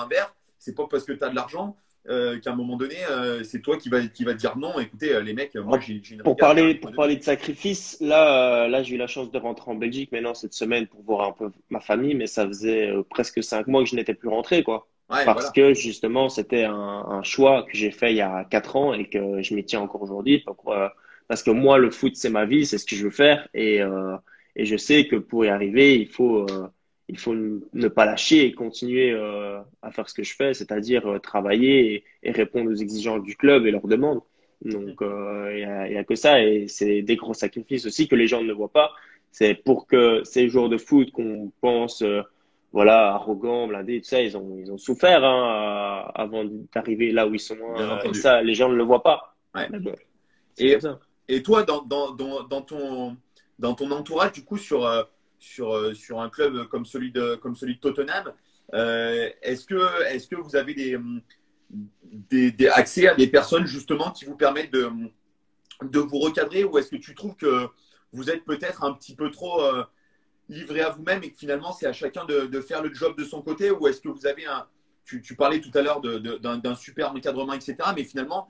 verre, c'est pas parce que tu as de l'argent qu'à un moment donné, c'est toi qui va te dire non. Écoutez, les mecs, moi Alors, j'ai une rigueur, j'ai un rythme pour de vie. parler de sacrifice, là, j'ai eu la chance de rentrer en Belgique maintenant cette semaine pour voir un peu ma famille, mais ça faisait presque 5 mois que je n'étais plus rentré, quoi. Ouais, Parce voilà. que justement, c'était un choix que j'ai fait il y a 4 ans et que je m'y tiens encore aujourd'hui. Parce que moi, le foot, c'est ma vie, c'est ce que je veux faire et je sais que pour y arriver, il faut ne pas lâcher et continuer à faire ce que je fais, c'est-à-dire travailler et répondre aux exigences du club et leurs demandes. Donc, il y a que ça et c'est des gros sacrifices aussi que les gens ne voient pas. C'est pour que ces joueurs de foot qu'on pense, voilà, arrogants, blindés, tout ça, ils ont souffert hein, avant d'arriver là où ils sont. Bien Et entendu. ça, les gens ne le voient pas. Ouais. Mais bon, c'est Et, comme ça. et toi, dans ton entourage, du coup, sur un club comme celui de Tottenham, est-ce que vous avez accès à des personnes justement qui vous permettent de vous recadrer, ou est-ce que tu trouves que vous êtes peut-être un petit peu trop livré à vous-même et que finalement c'est à chacun de faire le job de son côté, ou est-ce que vous avez tu parlais tout à l'heure d'un super encadrement, etc. Mais finalement,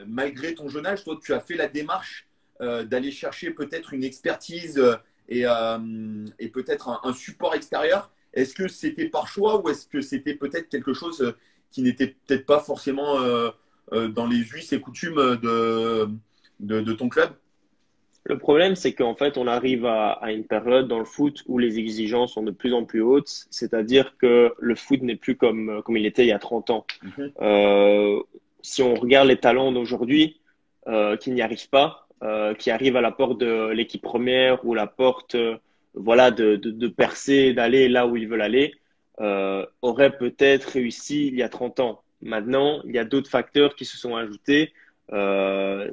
malgré ton jeune âge, toi, tu as fait la démarche d'aller chercher peut-être une expertise et peut-être un support extérieur. Est-ce que c'était par choix, ou est-ce que c'était peut-être quelque chose qui n'était peut-être pas forcément dans les us et coutumes de ton club? Le problème, c'est qu'en fait, on arrive à une période dans le foot où les exigences sont de plus en plus hautes, c'est-à-dire que le foot n'est plus comme il était il y a 30 ans. Mhm. Euh, Si on regarde les talents d'aujourd'hui qui n'y arrivent pas, qui arrivent à la porte de l'équipe première ou la porte voilà, de percer, d'aller là où ils veulent aller, auraient peut-être réussi il y a 30 ans. Maintenant, il y a d'autres facteurs qui se sont ajoutés.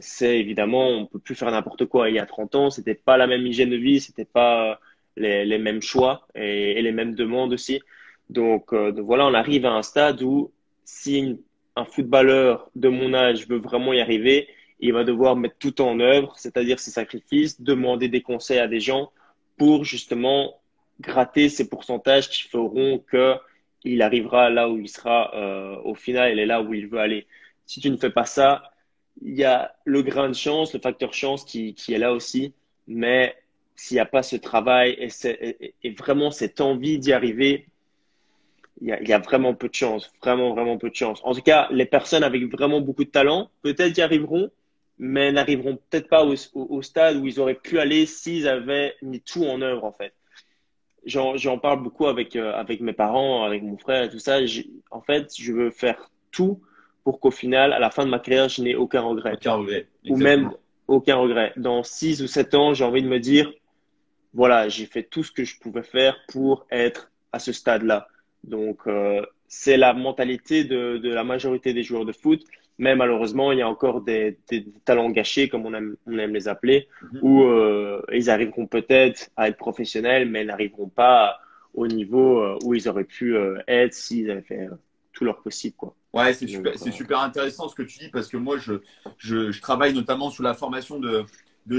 C'est évidemment, on peut plus faire n'importe quoi. Il y a 30 ans, c'était pas la même hygiène de vie, c'était pas les mêmes choix et les mêmes demandes aussi. Donc voilà, on arrive à un stade où si un footballeur de mon âge veut vraiment y arriver, il va devoir mettre tout en œuvre, c'est-à-dire ses sacrifices, demander des conseils à des gens pour justement gratter ces pourcentages qui feront que il arrivera là où il sera au final, il est là où il veut aller. Si tu ne fais pas ça, il y a le grain de chance, le facteur chance qui est là aussi, mais s'il n'y a pas ce travail et vraiment cette envie d'y arriver, il y a vraiment peu de chance, vraiment, vraiment peu de chance. En tout cas, les personnes avec vraiment beaucoup de talent, peut-être y arriveront, mais n'arriveront peut-être pas au stade où ils auraient pu aller s'ils avaient mis tout en œuvre, en fait. J'en parle beaucoup avec mes parents, avec mon frère et tout ça. En fait, je veux faire tout pour qu'au final, à la fin de ma carrière, je n'ai aucun regret. Aucun regret, Ou même exactement. aucun regret. Dans 6 ou 7 ans, j'ai envie de me dire, voilà, j'ai fait tout ce que je pouvais faire pour être à ce stade-là. Donc, c'est la mentalité de la majorité des joueurs de foot. Mais malheureusement, il y a encore des talents gâchés, comme on aime les appeler, Mhm. où ils arriveront peut-être à être professionnels, mais n'arriveront pas au niveau où ils auraient pu être s'ils avaient fait tout leur possible, quoi. Ouais, Donc, c'est super intéressant ce que tu dis parce que moi, je travaille notamment sur la formation de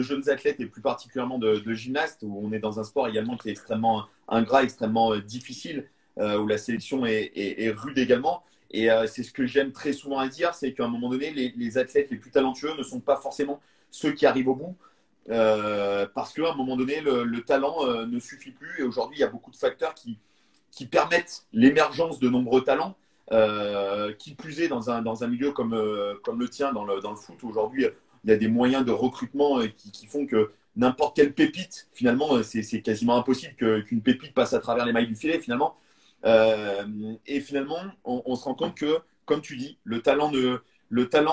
jeunes athlètes et plus particulièrement de gymnastes où on est dans un sport également qui est extrêmement ingrat, extrêmement difficile, où la sélection est rude également. Et c'est ce que j'aime très souvent à dire, c'est qu'à un moment donné, les athlètes les plus talentueux ne sont pas forcément ceux qui arrivent au bout. Parce qu'à un moment donné, le talent ne suffit plus. Et aujourd'hui, il y a beaucoup de facteurs qui permettent l'émergence de nombreux talents. Qui plus est dans un milieu comme le tien, dans le foot, aujourd'hui, il y a des moyens de recrutement qui font que n'importe quelle pépite, finalement, c'est quasiment impossible qu'une pépite passe à travers les mailles du filet, finalement. Euh, et finalement, on se rend compte que, comme tu dis, le talent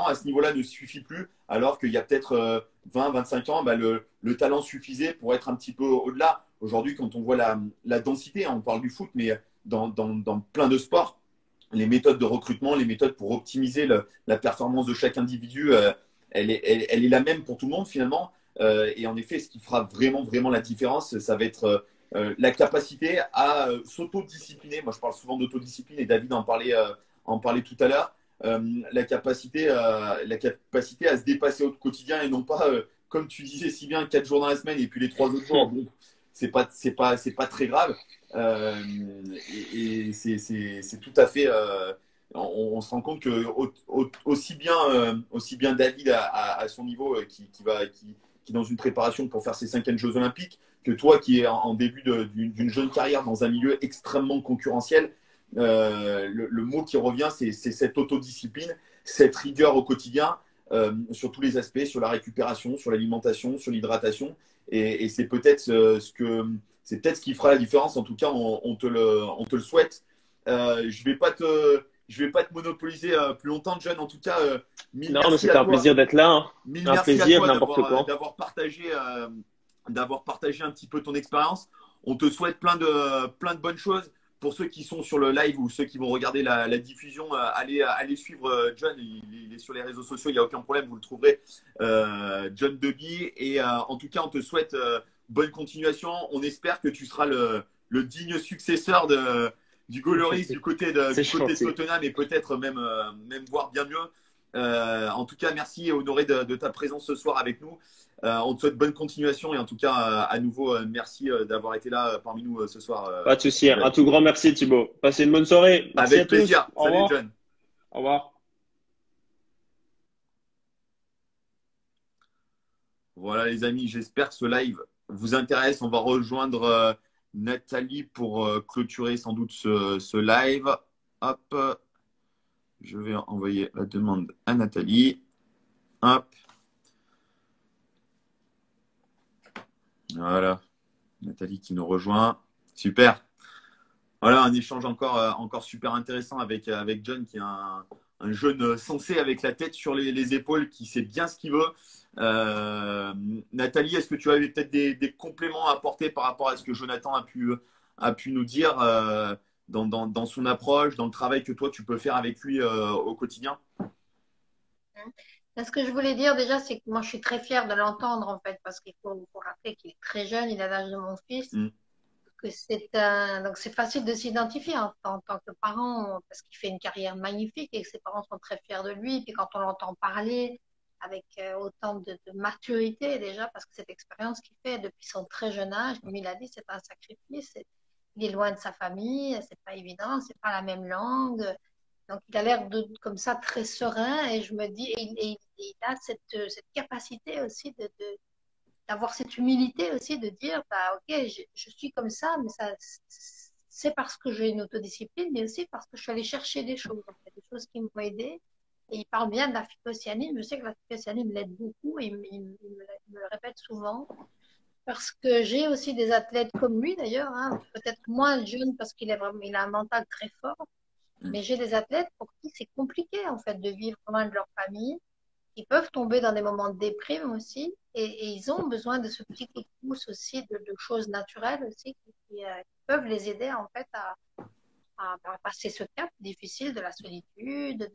à ce niveau-là ne suffit plus, alors qu'il y a peut-être 20, 25 ans, bah, le talent suffisait pour être un petit peu au-delà. Aujourd'hui, quand on voit la densité, hein, on parle du foot, mais dans plein de sports, les méthodes de recrutement, les méthodes pour optimiser la performance de chaque individu, elle est la même pour tout le monde finalement. Et en effet, ce qui fera vraiment, vraiment la différence, ça va être la capacité à s'autodiscipliner. Moi, je parle souvent d'autodiscipline et David en parlait tout à l'heure. La capacité à se dépasser au quotidien et non pas, comme tu disais si bien, 4 jours dans la semaine et puis les 3 autres jours, bon, c'est pas très grave. Euh, et c'est tout à fait. On se rend compte que aussi bien David à son niveau, qui est dans une préparation pour faire ses 5e Jeux Olympiques, que toi qui es en début d'une jeune carrière dans un milieu extrêmement concurrentiel, le mot qui revient, c'est cette autodiscipline, cette rigueur au quotidien, sur tous les aspects, sur la récupération, sur l'alimentation, sur l'hydratation. Et c'est peut-être ce qui fera la différence. En tout cas, on te le souhaite. Je vais pas te monopoliser plus longtemps, John. En tout cas, mille non, mais merci à c'était un toi. plaisir d'être là, hein. Mille Un merci à plaisir, toi n'importe quand. d'avoir partagé un petit peu ton expérience. On te souhaite plein de bonnes choses. Pour ceux qui sont sur le live ou ceux qui vont regarder la diffusion, allez suivre John. Il est sur les réseaux sociaux, il n'y a aucun problème, vous le trouverez. John Deby. Et en tout cas, on te souhaite bonne continuation. On espère que tu seras le digne successeur du Gauloris C'est du côté de gentil. Tottenham et peut-être même voir bien mieux. En tout cas, merci et honoré de ta présence ce soir avec nous. On te souhaite bonne continuation et en tout cas, à nouveau, merci d'avoir été là parmi nous ce soir. Pas de souci. Un John. tout grand merci, Thibaut. Passez une bonne soirée. Merci à Avec tous. plaisir. Au Salut, revoir. John. Au revoir. Voilà, les amis, j'espère que ce live vous intéresse. On va rejoindre Nathalie pour clôturer sans doute ce live. Hop, je vais envoyer la demande à Nathalie. Hop, voilà. Nathalie qui nous rejoint. Super. Voilà, un échange encore super intéressant avec John, qui est un jeune sensé avec la tête sur les épaules, qui sait bien ce qu'il veut. Euh, Nathalie, est-ce que tu avais peut-être des compléments à apporter par rapport à ce que Jonathan a pu nous dire dans son approche, dans le travail que toi, tu peux faire avec lui au quotidien? Ce que je voulais dire déjà, c'est que moi, je suis très fière de l'entendre, en fait, parce qu'il faut rappeler qu'il est très jeune, il a l'âge de mon fils, Mm. que donc c'est facile de s'identifier en tant que parent, parce qu'il fait une carrière magnifique et que ses parents sont très fiers de lui. Puis quand on l'entend parler, avec autant de maturité déjà, parce que cette expérience qu'il fait depuis son très jeune âge, comme il a dit, c'est un sacrifice. Il est loin de sa famille, c'est pas évident, c'est pas la même langue. Donc, il a l'air comme ça très serein et je me dis, et il a cette capacité aussi d'avoir cette humilité aussi de dire, bah, ok, je suis comme ça, mais ça, c'est parce que j'ai une autodiscipline, mais aussi parce que je suis allée chercher des choses, en fait, des choses qui m'ont aidé. Et il parle bien de la phytocyanine. Je sais que la phytocyanine l'aide beaucoup et il me le répète souvent. Parce que j'ai aussi des athlètes comme lui d'ailleurs, hein, peut-être moins jeunes parce il a un mental très fort, mais j'ai des athlètes pour qui c'est compliqué en fait de vivre loin de leur famille. Ils peuvent tomber dans des moments de déprime aussi et ils ont besoin de ce petit coup de pouce aussi de choses naturelles aussi qui peuvent les aider en fait à passer ce cap difficile de la solitude,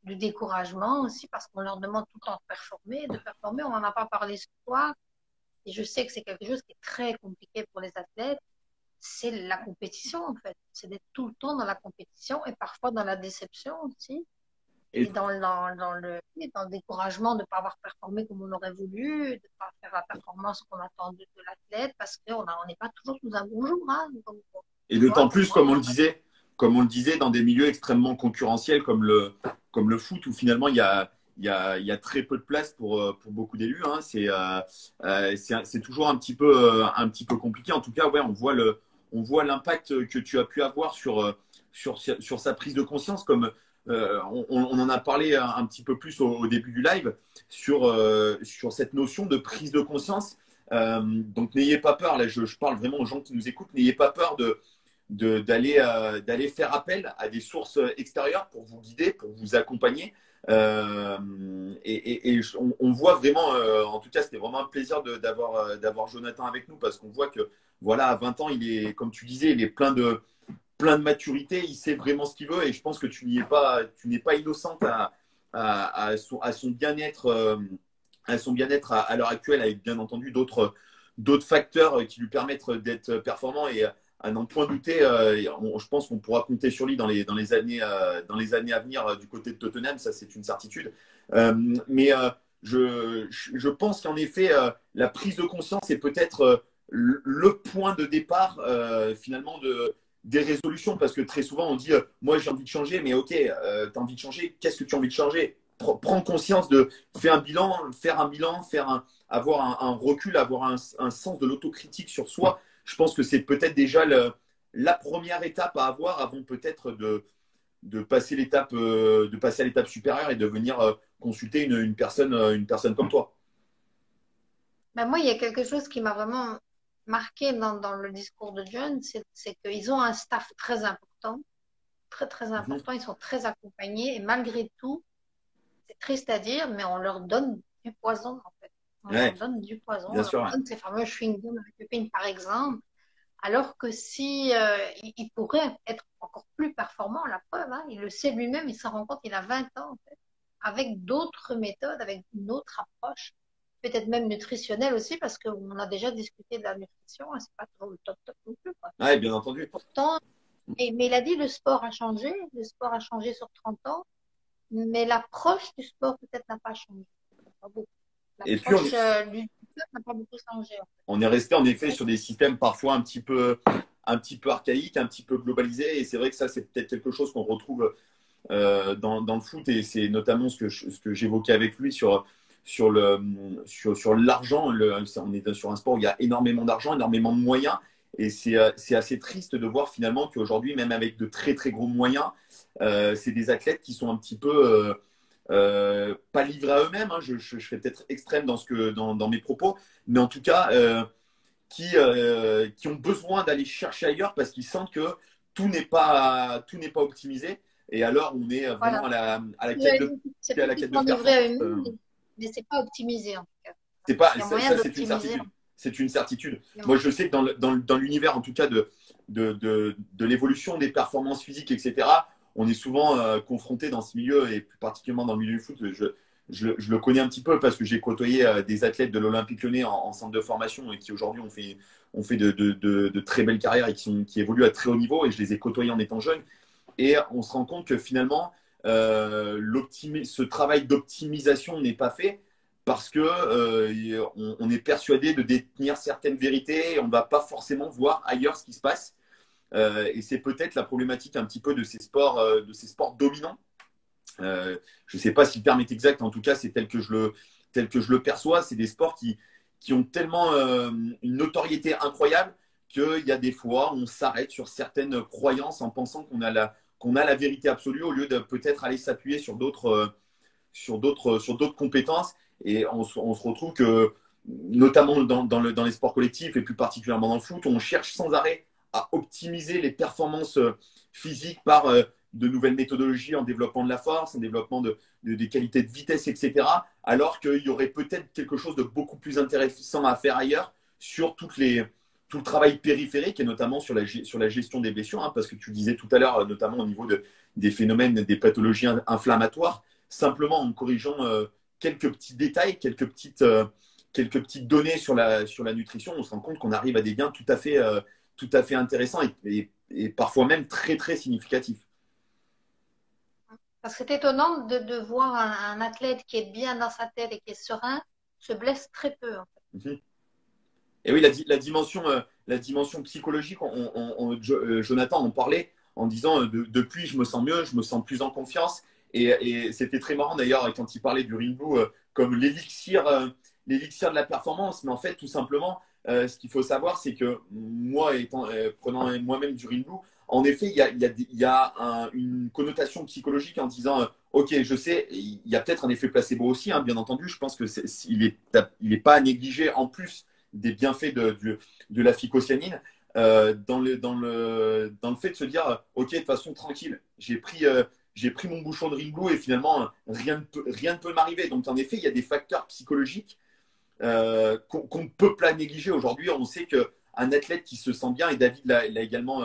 du découragement aussi parce qu'on leur demande tout le temps de performer. On n'en a pas parlé ce soir et je sais que c'est quelque chose qui est très compliqué pour les athlètes. C'est la compétition en fait. C'est d'être tout le temps dans la compétition et parfois dans la déception aussi. Et dans le découragement de ne pas avoir performé comme on aurait voulu, de ne pas faire la performance qu'on attend de l'athlète, parce qu'on n'est pas toujours sous un bon jour. Hein. Donc, et d'autant plus, comme on le disait, dans des milieux extrêmement concurrentiels comme le foot, où finalement il y a très peu de place pour beaucoup d'élus. Hein. C'est toujours un petit peu compliqué. En tout cas, ouais, on voit l'impact que tu as pu avoir sur sa prise de conscience, comme on en a parlé un petit peu plus au début du live, sur cette notion de prise de conscience. Donc, n'ayez pas peur, là, je parle vraiment aux gens qui nous écoutent, n'ayez pas peur d'aller faire appel à des sources extérieures pour vous guider, pour vous accompagner. On voit vraiment, en tout cas, c'était vraiment un plaisir d'avoir Jonathan avec nous parce qu'on voit que, voilà, à 20 ans, il est, comme tu disais, il est plein de maturité, il sait vraiment ce qu'il veut et je pense que tu n'es pas innocente à son bien-être, à l'heure actuelle, avec bien entendu d'autres facteurs qui lui permettent d'être performant et à n'en point douter, je pense qu'on pourra compter sur lui dans les années à venir du côté de Tottenham, ça c'est une certitude. Je pense qu'en effet, la prise de conscience est peut-être le point de départ finalement des résolutions, parce que très souvent on dit moi j'ai envie de changer, mais ok, tu as envie de changer, qu'est-ce que tu as envie de changer? Prends conscience faire un bilan, avoir un recul, avoir un sens de l'autocritique sur soi. Je pense que c'est peut-être déjà la première étape à avoir avant peut-être de passer à l'étape supérieure et de venir consulter une personne comme toi. Ben moi, il y a quelque chose qui m'a vraiment marqué dans le discours de John, c'est qu'ils ont un staff très important, très très important, ils sont très accompagnés et malgré tout, c'est triste à dire, mais on leur donne du poison en fait. On leur donne du poison, on leur donne ces fameux chewing-gums avec par exemple, alors que si il pourrait être encore plus performant, la preuve, hein, il le sait lui-même, il s'en rend compte, il a 20 ans en fait, avec d'autres méthodes, avec une autre approche, peut-être même nutritionnelle aussi, parce qu'on a déjà discuté de la nutrition, hein, c'est pas trop le top non plus. Quoi. Ouais, bien entendu. Pourtant, mais il a dit le sport a changé sur 30 ans, mais l'approche du sport peut-être n'a pas changé. Pas beaucoup. L'approche du sport n'a pas beaucoup changé. En fait. On est resté en effet sur des systèmes parfois un petit peu archaïques, un petit peu globalisés, et c'est vrai que ça c'est peut-être quelque chose qu'on retrouve dans le foot, et c'est notamment ce que j'évoquais avec lui sur l'argent. On est sur un sport où il y a énormément d'argent, énormément de moyens. Et c'est assez triste de voir finalement qu'aujourd'hui, même avec de très très gros moyens, c'est des athlètes qui sont un petit peu pas livrés à eux-mêmes. Hein. Je fais peut-être extrême dans mes propos, mais en tout cas, qui ont besoin d'aller chercher ailleurs parce qu'ils sentent que tout n'est pas optimisé. Et alors, on est vraiment voilà. à la quête de performance. Mais c'est pas optimisé en tout cas. C'est une certitude. C'est une certitude. Moi, je sais que dans l'univers, en tout cas, de l'évolution des performances physiques, etc., on est souvent confronté dans ce milieu, et plus particulièrement dans le milieu du foot. Je le connais un petit peu parce que j'ai côtoyé des athlètes de l'Olympique Lyonnais en centre de formation et qui aujourd'hui ont fait de très belles carrières et qui évoluent à très haut niveau, et je les ai côtoyés en étant jeunes. Et on se rend compte que finalement, ce travail d'optimisation n'est pas fait parce que on est persuadé de détenir certaines vérités et on ne va pas forcément voir ailleurs ce qui se passe. Et c'est peut-être la problématique un petit peu de ces sports dominants. Je ne sais pas si le terme est exact, en tout cas, c'est tel que je le perçois. C'est des sports qui ont tellement une notoriété incroyable qu'il y a des fois, on s'arrête sur certaines croyances en pensant qu'on a la vérité absolue au lieu de peut-être aller s'appuyer sur d'autres compétences. Et on se retrouve que, notamment dans les sports collectifs et plus particulièrement dans le foot, on cherche sans arrêt à optimiser les performances physiques par de nouvelles méthodologies en développement de la force, en développement des qualités de vitesse, etc. Alors qu'il y aurait peut-être quelque chose de beaucoup plus intéressant à faire ailleurs sur tout le travail périphérique et notamment sur la gestion des blessures, hein, parce que tu disais tout à l'heure, notamment au niveau des phénomènes, des pathologies inflammatoires, simplement en corrigeant quelques petits détails, quelques petites données sur la nutrition, on se rend compte qu'on arrive à des gains tout à fait intéressants et parfois même très, très significatifs. Parce que c'est étonnant de voir un athlète qui est bien dans sa tête et qui est serein se blesse très peu, en fait. Et oui, la dimension psychologique, Jonathan en parlait en disant depuis, je me sens mieux, je me sens plus en confiance. Et c'était très marrant d'ailleurs quand il parlait du Ring Blue comme l'élixir de la performance. Mais en fait, tout simplement, ce qu'il faut savoir, c'est que moi, prenant moi-même du Ring Blue, en effet, il y a une connotation psychologique en disant ok, je sais, il y a peut-être un effet placebo aussi, hein, bien entendu. Je pense qu'il n'est pas à négliger en plus des bienfaits de la phycocyanine dans le fait de se dire ok, de façon tranquille, j'ai pris mon bouchon de Ring Blue et finalement rien ne peut m'arriver. Donc en effet, il y a des facteurs psychologiques qu'on ne peut pas négliger. Aujourd'hui, on sait qu'un athlète qui se sent bien, et David l'a également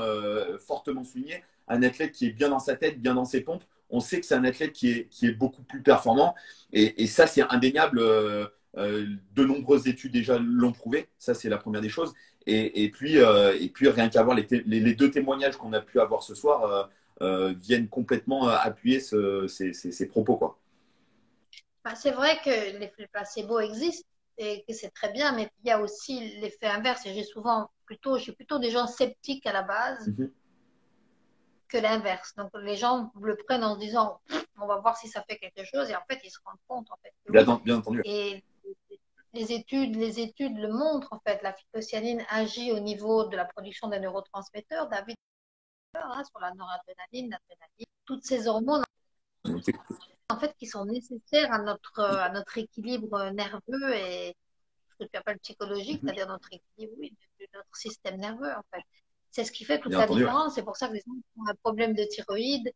fortement souligné, un athlète qui est bien dans sa tête, bien dans ses pompes, on sait que c'est un athlète qui est beaucoup plus performant. Et ça, c'est indéniable. De nombreuses études déjà l'ont prouvé. Ça, c'est la première des choses. Et puis rien qu'à voir les deux témoignages qu'on a pu avoir ce soir viennent complètement appuyer ces propos, quoi. C'est vrai que l'effet placebo existe et que c'est très bien, mais il y a aussi l'effet inverse. Et j'ai plutôt des gens sceptiques à la base que l'inverse. Donc les gens le prennent en se disant on va voir si ça fait quelque chose et en fait ils se rendent compte en fait. Bien entendu. Et les études le montrent en fait. La phycocyanine agit au niveau de la production des neurotransmetteurs, David, sur la noradrénaline, l'adrénaline, toutes ces hormones en fait qui sont nécessaires à notre équilibre nerveux et ce que tu appelles psychologique, c'est-à-dire notre équilibre de notre système nerveux en fait. C'est ce qui fait toute la différence. C'est pour ça que les gens qui ont un problème de thyroïde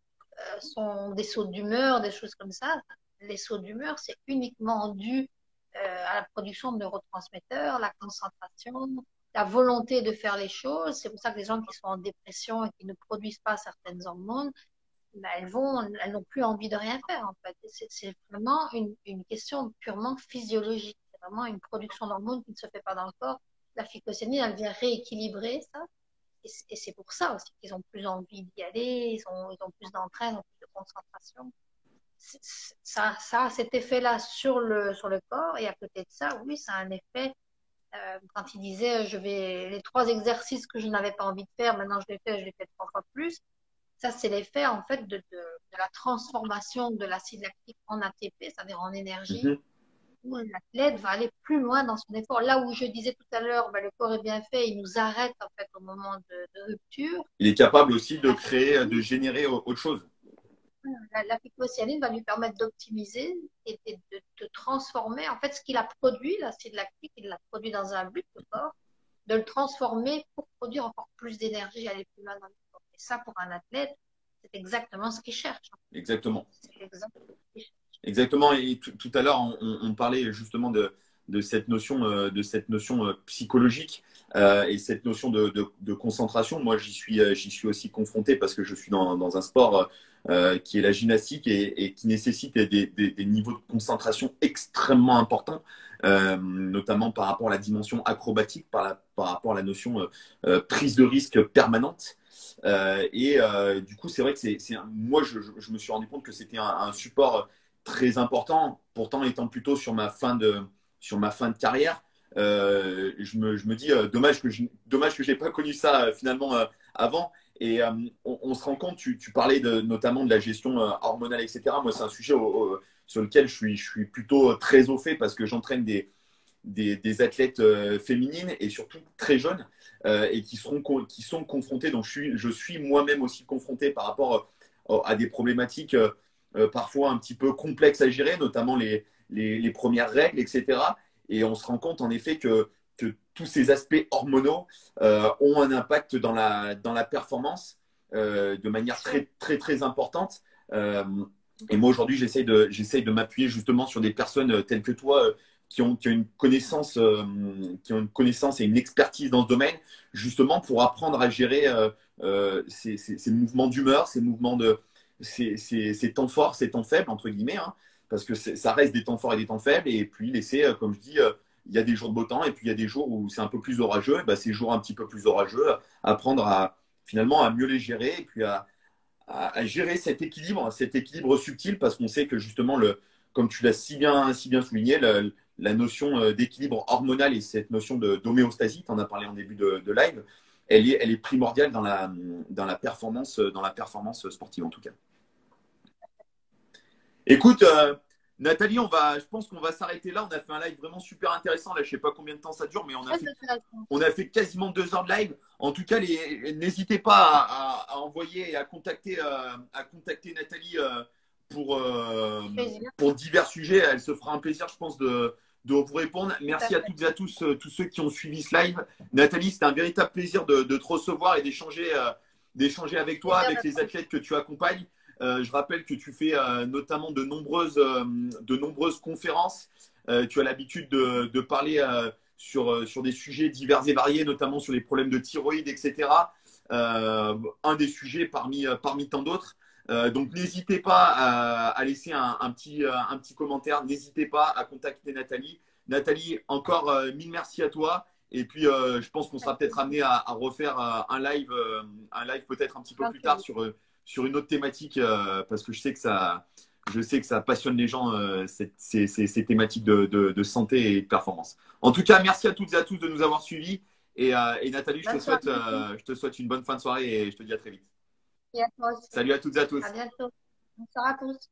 sont des sauts d'humeur, des choses comme ça. Les sauts d'humeur, c'est uniquement dû à la production de neurotransmetteurs, la concentration, la volonté de faire les choses. C'est pour ça que les gens qui sont en dépression et qui ne produisent pas certaines hormones, elles n'ont plus envie de rien faire en fait. C'est vraiment une question purement physiologique. C'est vraiment une production d'hormones qui ne se fait pas dans le corps. La phycocyanine, elle vient rééquilibrer ça. Et c'est pour ça aussi qu'ils ont plus envie d'y aller, ils ont plus d'entrain, ils ont plus de concentration. Ça a cet effet-là sur le corps. Et à côté de ça, oui, ça a un effet. Quand il disait, les 3 exercices que je n'avais pas envie de faire, maintenant je les fais 3 fois plus. Ça, c'est l'effet en fait de la transformation de l'acide lactique en ATP, c'est-à-dire en énergie. Où l'athlète va aller plus loin dans son effort. Là où je disais tout à l'heure, le corps est bien fait, il nous arrête en fait au moment de rupture. Il est capable aussi de générer autre chose. La phycocyanine va lui permettre d'optimiser et de transformer en fait ce qu'il a produit, l'acide lactique, il l'a produit dans un but, le corps, de le transformer pour produire encore plus d'énergie, aller plus loin dans le corps. Et ça, pour un athlète, c'est exactement ce qu'il cherche. Exactement. C'est exactement ce qu'il cherche. Exactement. Et tout à l'heure, on parlait justement de cette notion psychologique et cette notion de concentration. Moi, j'y suis aussi confronté parce que je suis dans un sport qui est la gymnastique et qui nécessite des niveaux de concentration extrêmement importants, notamment par rapport à la dimension acrobatique, par rapport à la notion prise de risque permanente. Du coup, c'est vrai que moi, je me suis rendu compte que c'était un support très important. Pourtant, étant plutôt sur ma fin de carrière, je me dis dommage que je n'ai pas connu ça finalement avant. On se rend compte, tu parlais notamment de la gestion hormonale, etc. Moi, c'est un sujet sur lequel je suis plutôt très au fait parce que j'entraîne des athlètes féminines et surtout très jeunes et qui sont confrontées. Donc, je suis moi-même aussi confronté par rapport à des problématiques parfois un petit peu complexes à gérer, notamment les premières règles, etc. Et on se rend compte en effet que tous ces aspects hormonaux ont un impact dans la performance de manière très, très, très importante. Et moi, aujourd'hui, j'essaye de m'appuyer justement sur des personnes telles que toi qui ont une connaissance, et une expertise dans ce domaine, justement pour apprendre à gérer ces mouvements d'humeur, ces temps forts, ces temps faibles, entre guillemets, hein, parce que ça reste des temps forts et des temps faibles, et puis laisser, comme je dis, il y a des jours de beau temps, et puis il y a des jours où c'est un peu plus orageux, et ben, ces jours un petit peu plus orageux, apprendre finalement à mieux les gérer, et puis à gérer cet équilibre subtil, parce qu'on sait que justement, comme tu l'as si bien souligné, la notion d'équilibre hormonal et cette notion d'homéostasie, tu en as parlé en début de live, elle est primordiale dans la performance sportive en tout cas. Écoute, Nathalie, je pense qu'on va s'arrêter là. On a fait un live vraiment super intéressant. Là, je ne sais pas combien de temps ça dure, mais on a fait quasiment 2 heures de live. En tout cas, n'hésitez pas à envoyer et à contacter Nathalie pour divers sujets. Elle se fera un plaisir, je pense, de vous répondre. Merci à toutes et à tous ceux qui ont suivi ce live. Nathalie, c'était un véritable plaisir de te recevoir et d'échanger avec toi, avec les athlètes que tu accompagnes. Je rappelle que tu fais notamment de nombreuses conférences. Tu as l'habitude de parler sur des sujets divers et variés, notamment sur les problèmes de thyroïde, etc. Un des sujets parmi tant d'autres. Donc, n'hésitez pas à laisser un petit commentaire. N'hésitez pas à contacter Nathalie. Nathalie, encore mille merci à toi. Et puis, je pense qu'on sera peut-être amené à refaire un live peut-être un petit peu plus tard sur une autre thématique parce que je sais que ça passionne les gens, ces thématiques de santé et de performance. En tout cas, merci à toutes et à tous de nous avoir suivis. Et Nathalie, je te souhaite une bonne fin de soirée et je te dis à très vite. Et à toi aussi. Salut à toutes et à tous. À bientôt. Bonsoir à tous.